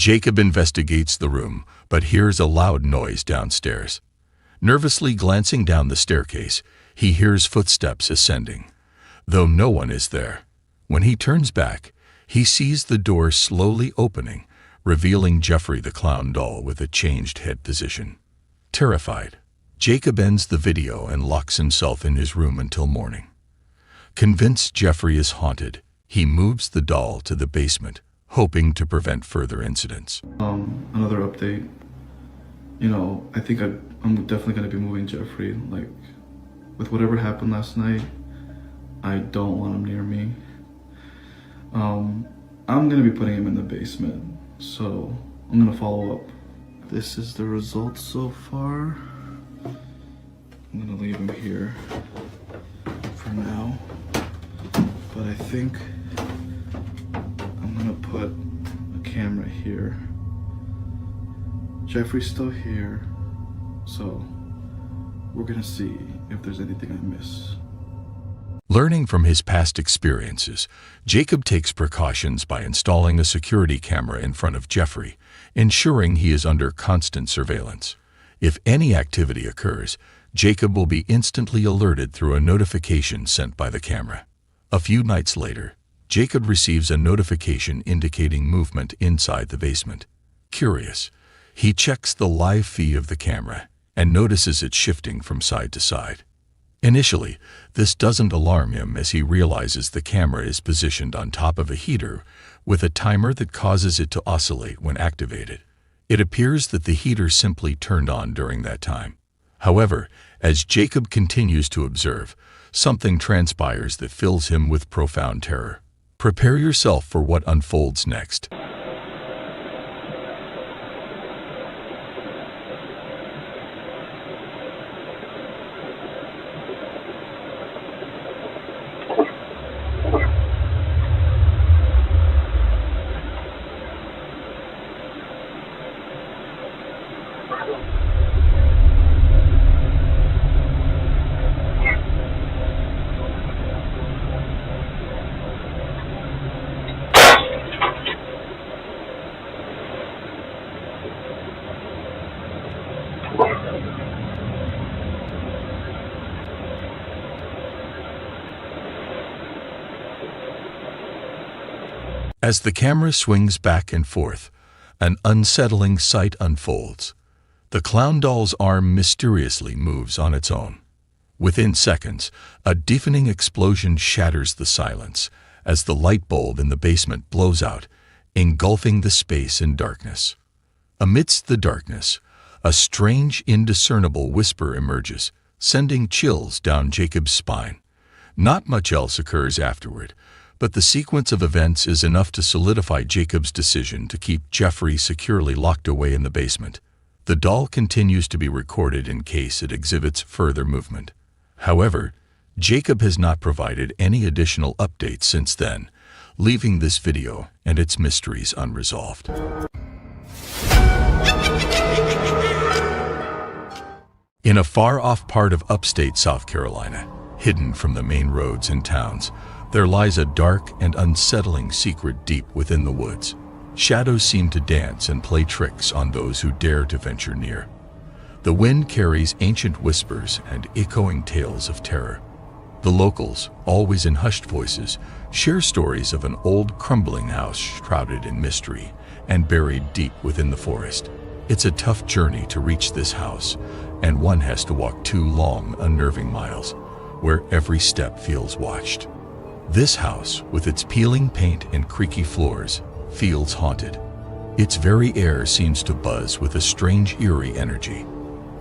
Jacob investigates the room, but hears a loud noise downstairs. Nervously glancing down the staircase, he hears footsteps ascending, though no one is there. When he turns back, he sees the door slowly opening, revealing Jeffrey the clown doll with a changed head position. Terrified, Jacob ends the video and locks himself in his room until morning. Convinced Jeffrey is haunted, he moves the doll to the basement, hoping to prevent further incidents. Another update. You know, I think I'm definitely going to be moving Jeffrey. Like, with whatever happened last night, I don't want him near me. I'm going to be putting him in the basement, so I'm going to follow up. This is the results so far. I'm going to leave him here for now, but I think I'm going to put a camera here. Jeffrey's still here, so we're gonna see if there's anything I miss. Learning from his past experiences, Jacob takes precautions by installing a security camera in front of Jeffrey, ensuring he is under constant surveillance. If any activity occurs, Jacob will be instantly alerted through a notification sent by the camera. A few nights later, Jacob receives a notification indicating movement inside the basement. Curious, he checks the live feed of the camera and notices it shifting from side to side. Initially, this doesn't alarm him as he realizes the camera is positioned on top of a heater with a timer that causes it to oscillate when activated. It appears that the heater simply turned on during that time. However, as Jacob continues to observe, something transpires that fills him with profound terror. Prepare yourself for what unfolds next. As the camera swings back and forth, an unsettling sight unfolds. The clown doll's arm mysteriously moves on its own. Within seconds, a deafening explosion shatters the silence as the light bulb in the basement blows out, engulfing the space in darkness. Amidst the darkness, a strange, indiscernible whisper emerges, sending chills down Jacob's spine. Not much else occurs afterward, but the sequence of events is enough to solidify Jacob's decision to keep Jeffrey securely locked away in the basement. The doll continues to be recorded in case it exhibits further movement. However, Jacob has not provided any additional updates since then, leaving this video and its mysteries unresolved. In a far-off part of upstate South Carolina, hidden from the main roads and towns, there lies a dark and unsettling secret deep within the woods. Shadows seem to dance and play tricks on those who dare to venture near. The wind carries ancient whispers and echoing tales of terror. The locals, always in hushed voices, share stories of an old crumbling house shrouded in mystery and buried deep within the forest. It's a tough journey to reach this house, and one has to walk 2 long, unnerving miles, where every step feels watched. This house, with its peeling paint and creaky floors, feels haunted. Its very air seems to buzz with a strange, eerie energy.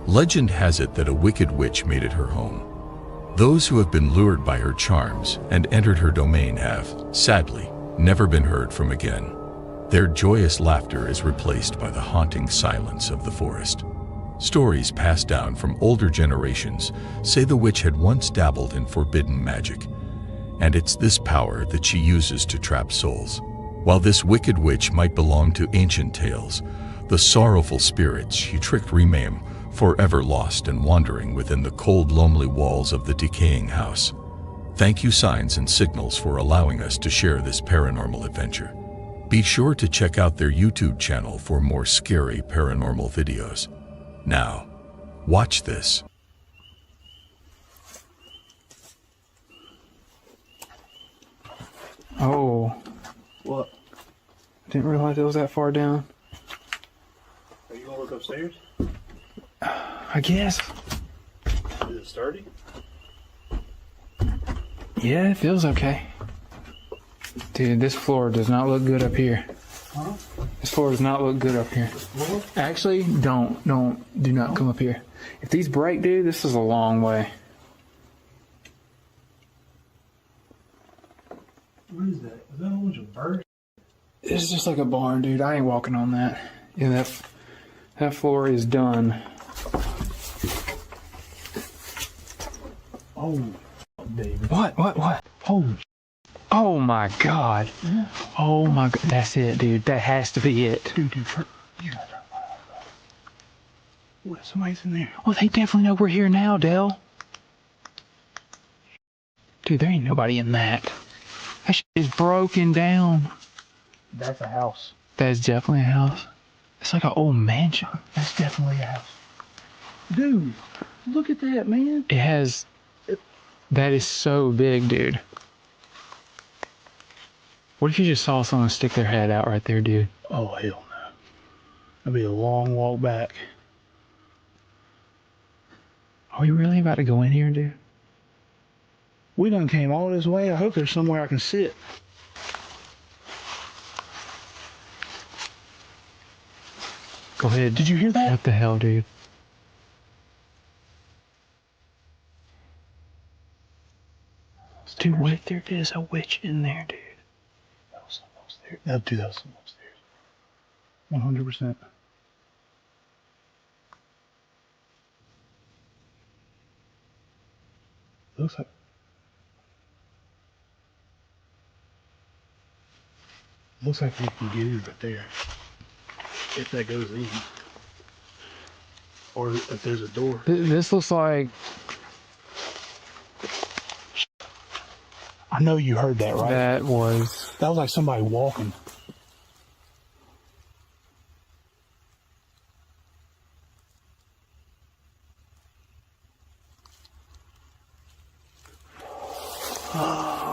Legend has it that a wicked witch made it her home. Those who have been lured by her charms and entered her domain have, sadly, never been heard from again. Their joyous laughter is replaced by the haunting silence of the forest. Stories passed down from older generations say the witch had once dabbled in forbidden magic, and it's this power that she uses to trap souls. While this wicked witch might belong to ancient tales, the sorrowful spirits she tricked remain forever lost and wandering within the cold, lonely walls of the decaying house. Thank you, Signs and Signals, for allowing us to share this paranormal adventure. Be sure to check out their YouTube channel for more scary paranormal videos. Now, Watch this. Oh. What? Didn't realize it was that far down. Are you gonna look upstairs? I guess. Is it sturdy? Yeah, it feels okay. Dude, this floor does not look good up here. Huh? This floor does not look good up here. Actually, do not come up here. If these break, dude, this is a long way. What is that? Is that a bunch of birds? It's just like a barn, dude. I ain't walking on that. Yeah, that floor is done. Oh, baby. What? Oh my god. Yeah. Oh my god. That's it, dude. That has to be it. Dude, what? Somebody's in there. Well, they definitely know we're here now, Dell. Dude, there ain't nobody in that. That shit is broken down. That's a house. That's definitely a house. It's like an old mansion. That's definitely a house. Dude, look at that, man. It has... That is so big, dude. What if you just saw someone stick their head out right there, dude? Oh, hell no. That'd be a long walk back. Are we really about to go in here, dude? We done came all this way. I hope there's somewhere I can sit. Go ahead. Did you hear that? What the hell, dude? Dude, what if there is a witch in there, dude? That was something upstairs. That was something upstairs. 100%. Looks like we can get in right there. If that goes in. Or if there's a door. This looks like... I know you heard that, right? That was like somebody walking.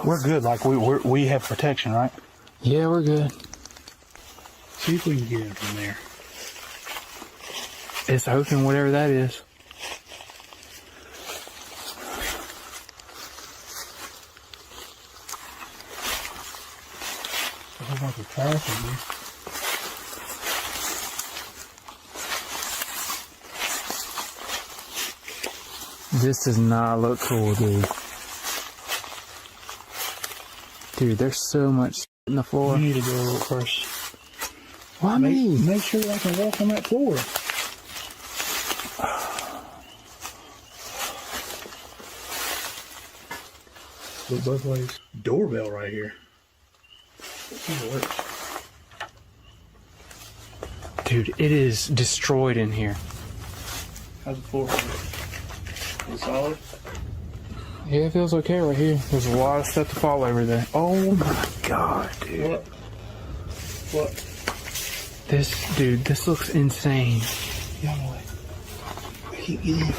We're good. Like we have protection, right? Yeah, we're good. See if we can get in from there. It's open, whatever that is. A whole bunch of trash in there. This does not look cool, dude. Dude, there's so much in the floor. We need to go first. Why me? Make sure I can walk on that floor. Look both ways. Doorbell right here. Dude, it is destroyed in here. How's the floor? Is it solid? Yeah, it feels okay right here. There's a lot of stuff to fall over there. Oh my god, dude. What? This looks insane. Get away. I can't get in.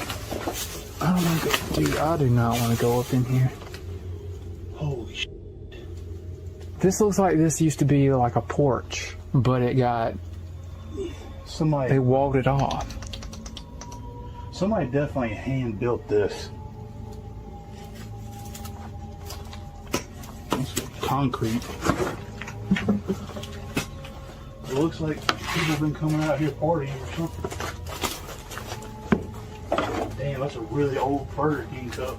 I don't want to go. Dude, I do not want to go up in here. Holy shit. This looks like this used to be like a porch, but it got... They walled it off. Somebody definitely hand built this. Concrete. It looks like people have been coming out here partying or something. Damn, that's a really old Burger King cup.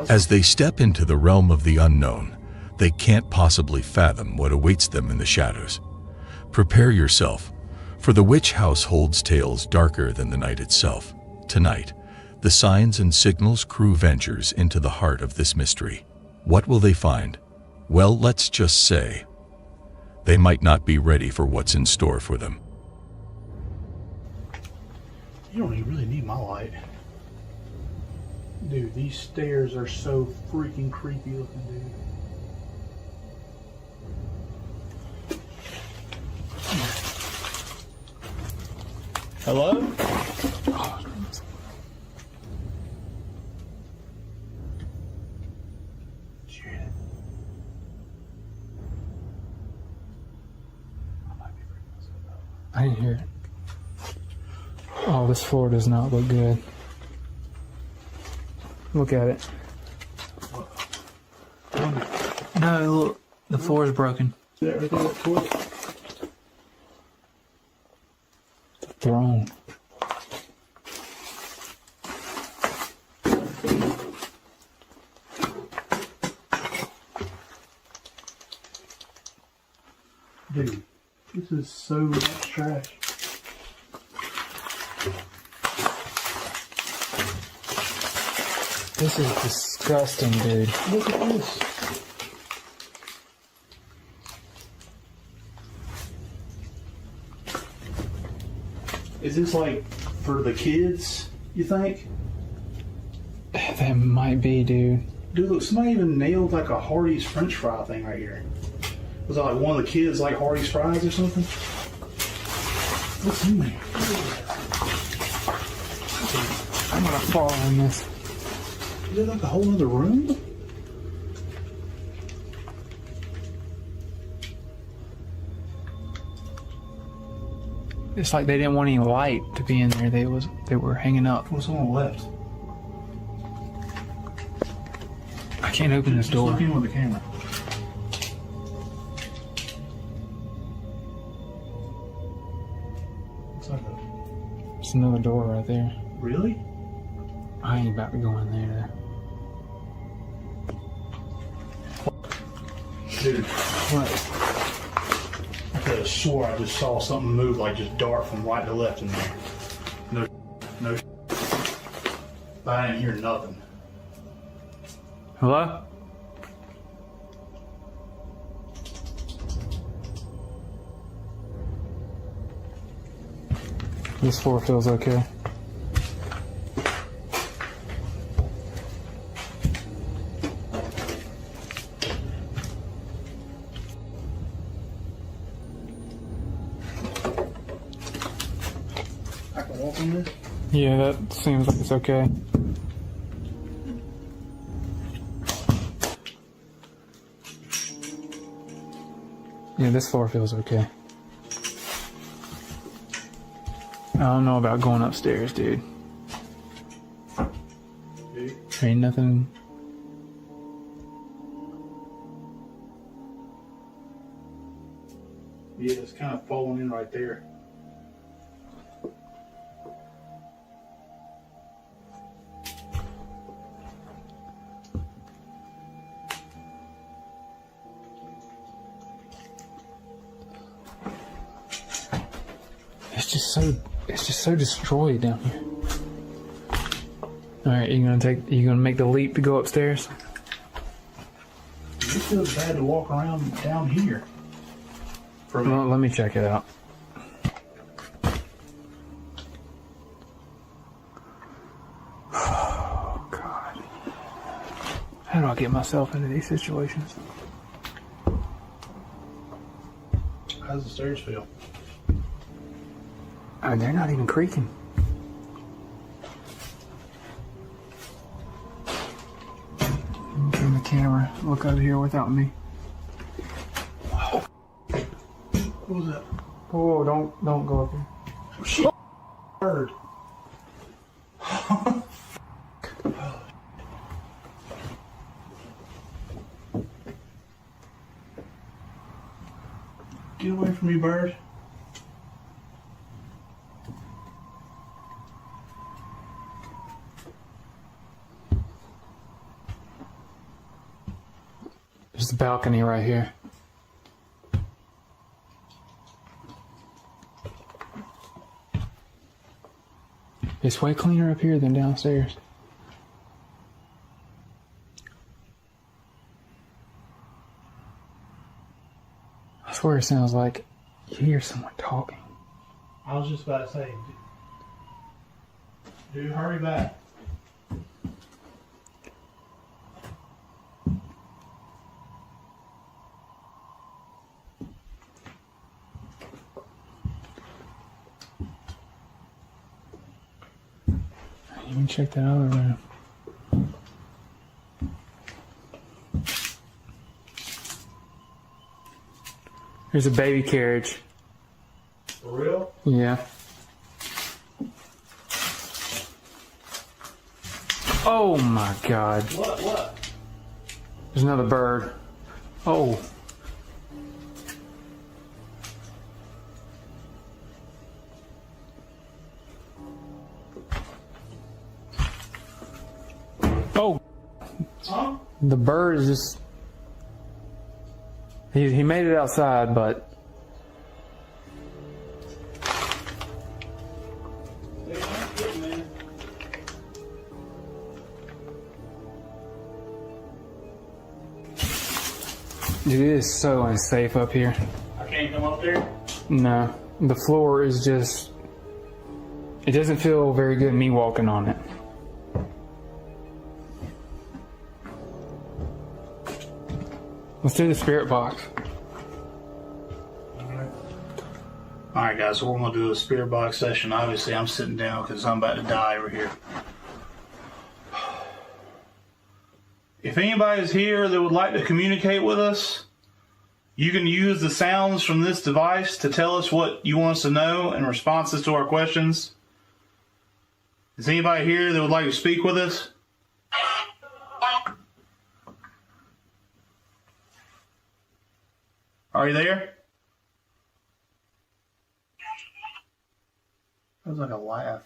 As they step into the realm of the unknown, they can't possibly fathom what awaits them in the shadows. Prepare yourself, for the witch house holds tales darker than the night itself. Tonight, the Signs and Signals crew ventures into the heart of this mystery. What will they find? Well, let's just say, they might not be ready for what's in store for them. You don't even really need my light. Dude, these stairs are so freaking creepy looking, dude. Hello? Did you hear it? I didn't hear it. Oh, this floor does not look good. Look at it. No, look. The floor is broken. Is that right there, that toy? The throne. Dude, this is so much trash. This is disgusting, dude. Look at this. Is this like for the kids, you think? That might be, dude. Dude, look, somebody even nailed like a Hardee's French fry thing right here. Was that like one of the kids like Hardee's fries or something? What's in there? I'm gonna fall on this. Is that like a whole other room? It's like they didn't want any light to be in there. They were hanging up. What's on the left? I can't open this door. Look in with the camera. Looks like a... It's another door right there. Really? I ain't about to go in there. Dude, what? I could have swore I just saw something move, like just dart from right to left in there. No. But I didn't hear nothing. Hello? This floor feels okay. I can walk in this? Yeah, that seems like it's okay. Yeah, this floor feels okay. I don't know about going upstairs, dude. Ain't nothing. Yeah, it's kind of falling in right there. It's just so destroyed down here. All right, you gonna make the leap to go upstairs? It feels bad to walk around down here. Well, let me check it out. Oh God, how do I get myself into these situations? How's the stairs feel? Oh, they're not even creaking. Turn the camera. Look over here without me. What was that? Oh, don't go up here. Oh, shit. Bird. Get away from me, bird. There's the balcony right here. It's way cleaner up here than downstairs. I swear it sounds like you hear someone talking. I was just about to say, dude, hurry back. You can check that other room. There's a baby carriage. For real? Yeah. Oh my god. What? There's another bird. Oh. Oh. Huh? The bird is just... He made it outside, but... Dude, it is so unsafe up here. I can't come up there? No. The floor is just... It doesn't feel very good me walking on it. Let's do the spirit box. Alright guys, so we're going to do a spirit box session. Obviously I'm sitting down because I'm about to die over here. If anybody is here that would like to communicate with us, you can use the sounds from this device to tell us what you want us to know in responses to our questions. Is anybody here that would like to speak with us? Are you there? That was like a laugh.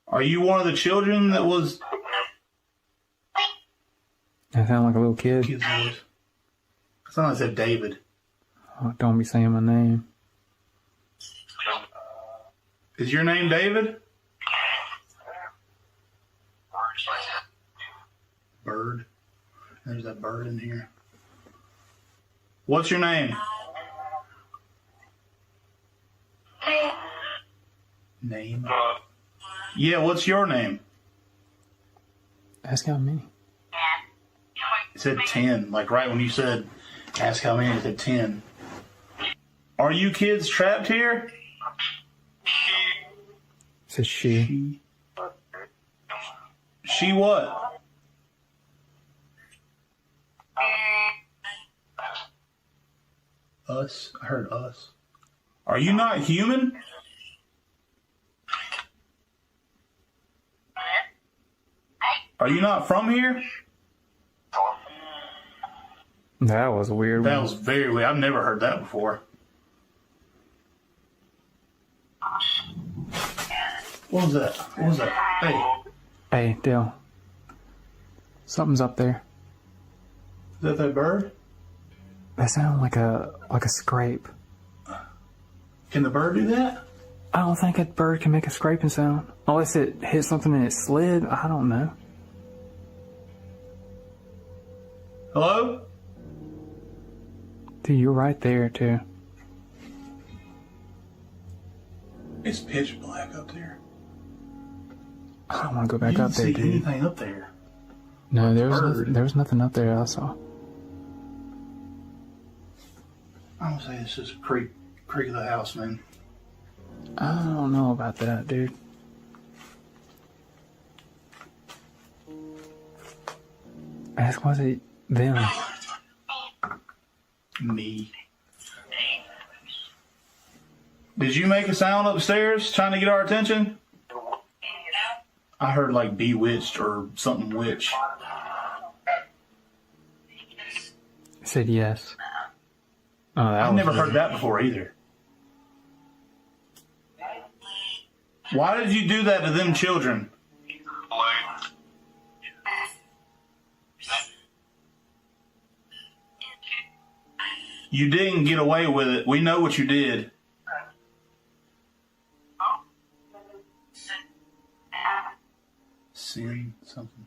Are you one of the children that was... I sound like a little kid. Kid's voice. I sound like I said David. Oh, don't be saying my name. Is your name David? Bird. There's that bird in here. What's your name? Name? Yeah, what's your name? Ask how many. It said 10. Like right when you said, ask how many, it said 10. Are you kids trapped here? It says she. She what? Us? I heard us. Are you not human? Are you not from here? That was a weird one. That was very weird. I've never heard that before. What was that? What was that? Hey. Hey, Dale. Something's up there. Is that bird? That sounded like a scrape. Can the bird do that? I don't think a bird can make a scraping sound. Unless it hit something and it slid. I don't know. Hello? Dude, you're right there, too. It's pitch black up there. I don't want to go back you up there, didn't see dude. anything up there. No, there was nothing up there I saw. I'm gonna say this is a creak of the house, man. I don't know about that, dude. Ask, was it them? Me. Did you make a sound upstairs trying to get our attention? I heard like bewitched or something witch. I said yes. Oh, I've never heard that before either. Why did you do that to them children? You didn't get away with it. We know what you did. Sin something.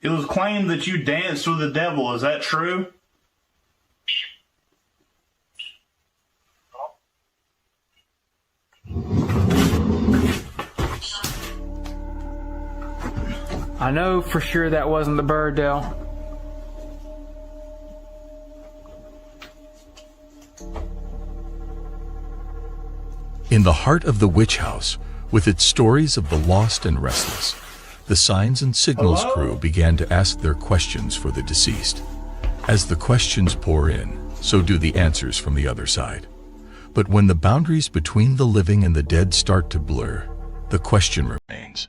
It was claimed that you danced with the devil. Is that true? I know for sure that wasn't the bird, Dale. In the heart of the witch house, with its stories of the lost and restless, the signs and signals crew began to ask their questions for the deceased. As the questions pour in, so do the answers from the other side. But when the boundaries between the living and the dead start to blur, the question remains: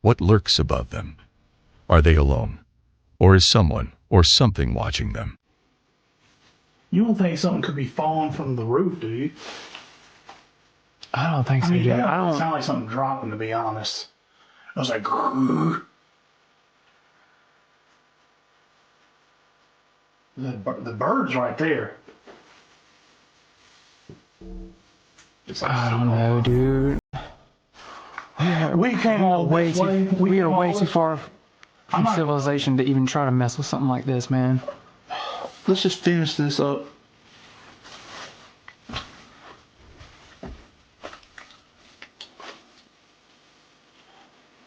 what lurks above them? Are they alone? Or is someone or something watching them? You don't think something could be falling from the roof, do you? I don't think so, dude. I don't. It sounded like something dropping, to be honest. I was like, the bird's right there. I don't know, dude. We came all way this too. way. We are came way all too this- far from civilization to even try to mess with something like this, man. Let's just finish this up.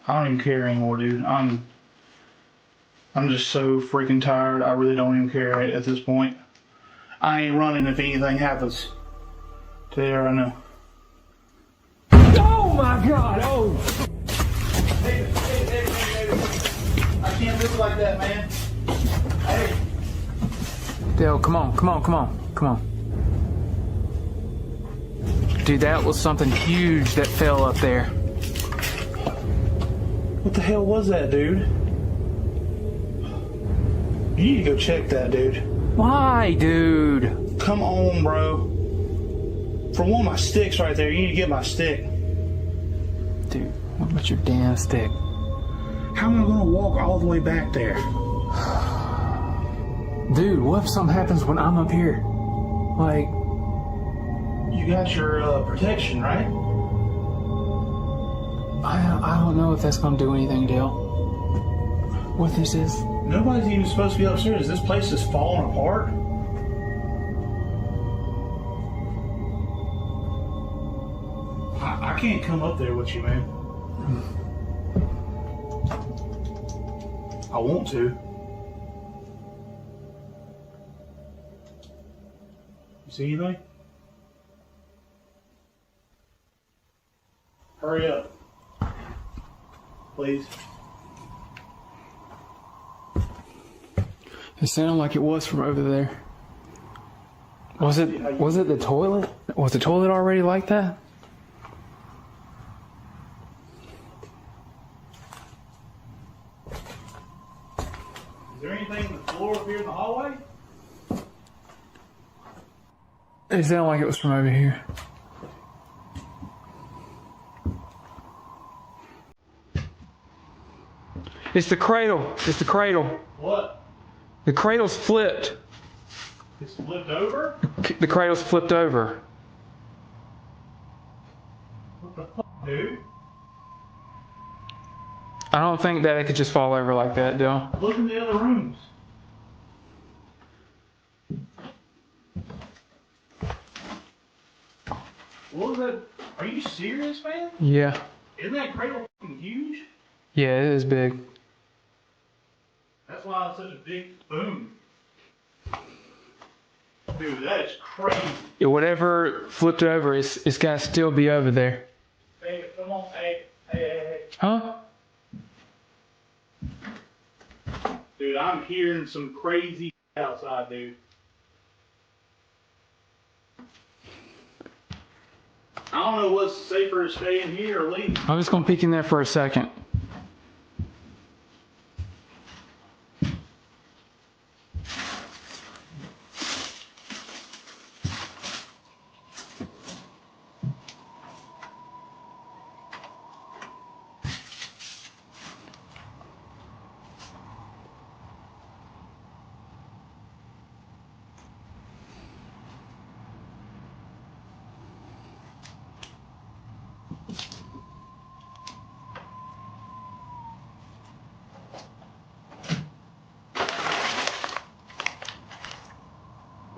I don't even care anymore, dude. I'm just so freaking tired. I really don't even care at this point. I ain't running if anything happens. There, I know. Oh my God! Oh. Hey, I can't live like that, man. Hey. Dale, come on. Dude, that was something huge that fell up there. What the hell was that, dude? You need to go check that, dude. Why, dude? Come on, bro. For one of my sticks right there, you need to get my stick. Dude, what about your damn stick? How am I gonna walk all the way back there? Dude, what if something happens when I'm up here? Like... You got your protection, right? I don't know if that's gonna do anything, Dale. What this is? Nobody's even supposed to be upstairs. This place is falling apart. I can't come up there with you, man. I want to. You see anything? Hurry up. Please. It sounded like it was from over there. Was it the toilet? Was the toilet already like that? Is there anything on the floor up here in the hallway? It sounded like it was from over here. It's the cradle. It's the cradle. What? The cradle's flipped. It's flipped over? The cradle's flipped over. What the fuck, dude? I don't think that it could just fall over like that, Dale. Look in the other rooms. What was that? Are you serious, man? Yeah. Isn't that cradle fucking huge? Yeah, it is big. That's why it's such a big boom. Dude, that is crazy. Yeah, whatever flipped over, it's got to still be over there. Hey, come on. Hey. Huh? Dude, I'm hearing some crazy outside, dude. I don't know what's safer to stay in here or leave. I'm just going to peek in there for a second.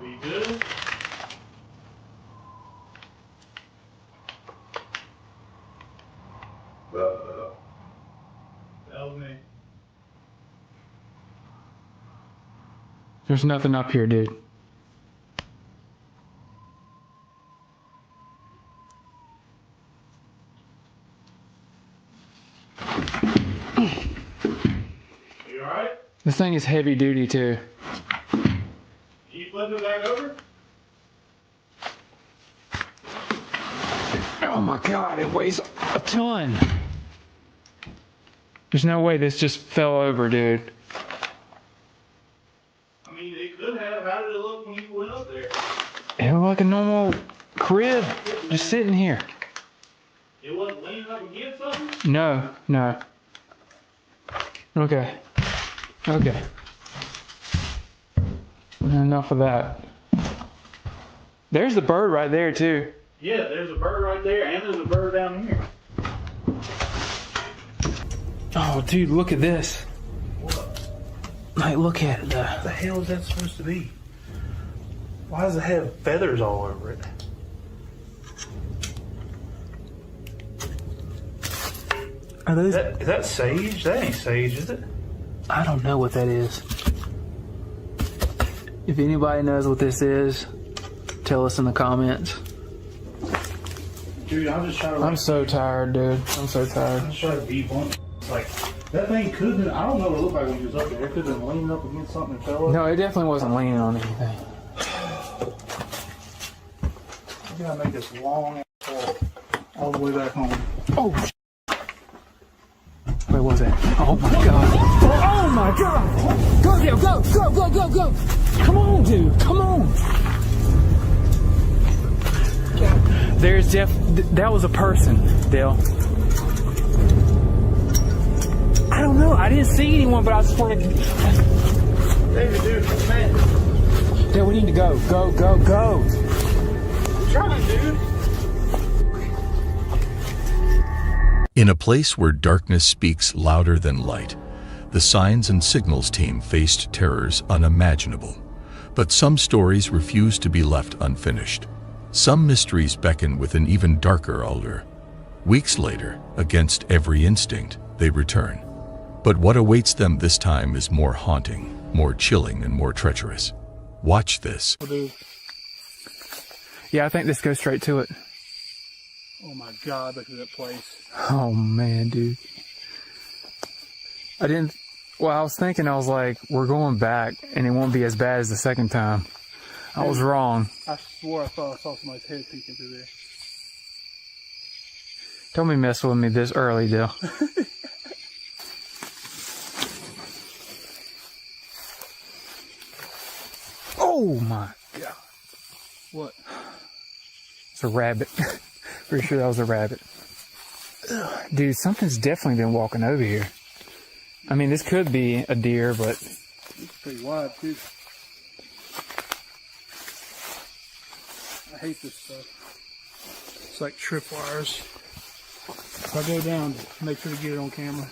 Are you good? That was me. There's nothing up here, dude. This thing is heavy duty too. Can you flip it back over? Oh my god, it weighs a ton. There's no way this just fell over, dude. I mean, it could have. How did it look when you went up there? It looked like a normal crib, just sitting here. It wasn't leaning up against something? No, no. Okay. Okay. Enough of that. There's the bird right there, too. Yeah, there's a bird right there, and there's a bird down here. Oh, dude, look at this. What? Like, look at it. What the hell is that supposed to be? Why does it have feathers all over it? Are those... Is that sage? That ain't sage, is it? I don't know what that is. If anybody knows what this is, tell us in the comments. Dude, I'm just trying to... I'm so tired, dude. I'm so tired. I'm just trying to be blunt. It's like, that thing could have been... I don't know what it looked like when he was up there. It could have been leaning up against something and fell up. No, it definitely wasn't leaning on anything. You gotta make this long ass walk all the way back home. Oh, where was it? Oh my god. Oh my god. Go, Dale, go, go, go, go, go. Come on, dude. Come on. There's that was a person, Dale. I don't know. I didn't see anyone, but I just wanted to... David, dude, man. Dale, we need to go. Go, go, go. I'm trying, dude. In a place where darkness speaks louder than light, the signs and signals team faced terrors unimaginable. But some stories refuse to be left unfinished. Some mysteries beckon with an even darker allure. Weeks later, against every instinct, they return. But what awaits them this time is more haunting, more chilling, and more treacherous. Watch this. Yeah, I think this goes straight to it. Oh my god, look at that place. Oh man, dude. I was thinking, I was like, we're going back and it won't be as bad as the second time. I was wrong. I swore I thought I saw somebody's head peeking through there. Don't be messing with me this early, Dale. Oh my god. What? It's a rabbit. Pretty sure that was a rabbit. Ugh, dude, something's definitely been walking over here. I mean, this could be a deer, but... It's pretty wide, too. I hate this stuff. It's like tripwires. If I go down, make sure to get it on camera.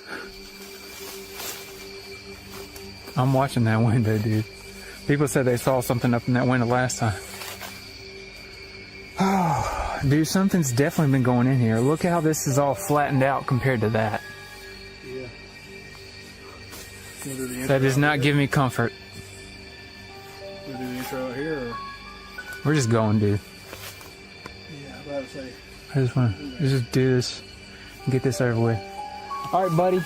I'm watching that window, dude. People said they saw something up in that window last time. Oh, dude, something's definitely been going in here. Look how this is all flattened out compared to that. Yeah. That does not give me comfort. We'll do the intro out here, or? We're just going, dude. Yeah, I was about to say. I just want to just do this and get this over with. All right, buddy.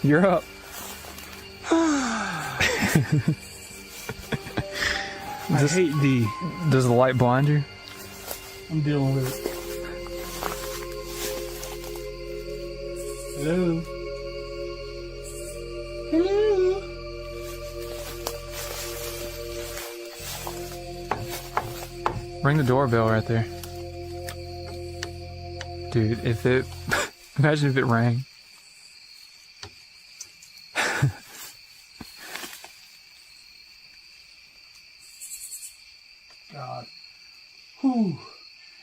You're up. I hate the... Does the light blind you? I'm dealing with it. Hello? Hello? Ring the doorbell right there. Dude, if it... Imagine if it rang. God. Whew.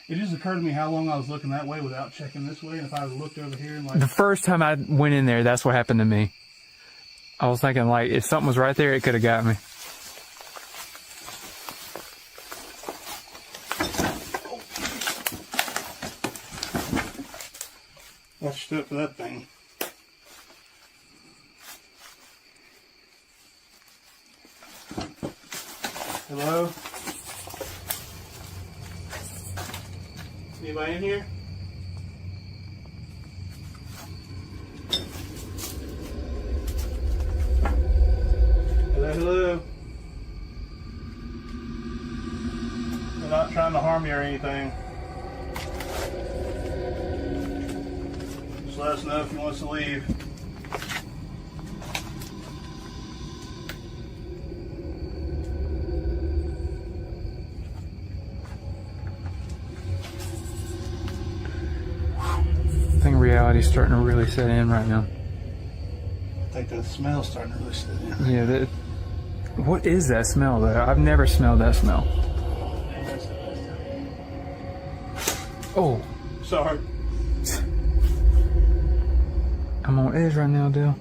It just occurred to me how long I was looking that way without checking this way, and if I had looked over here and like... The first time I went in there, that's what happened to me. I was thinking, like, if something was right there, it could have got me. Watch your step for that thing. Hello? Anybody in here? Say hello. We're not trying to harm you or anything. Just let us know if you want us to leave. I think reality's starting to really set in right now. I think the smell's starting to really set in. Yeah, what is that smell though? I've never smelled that smell. Oh. Sorry. I'm on edge right now, Dale.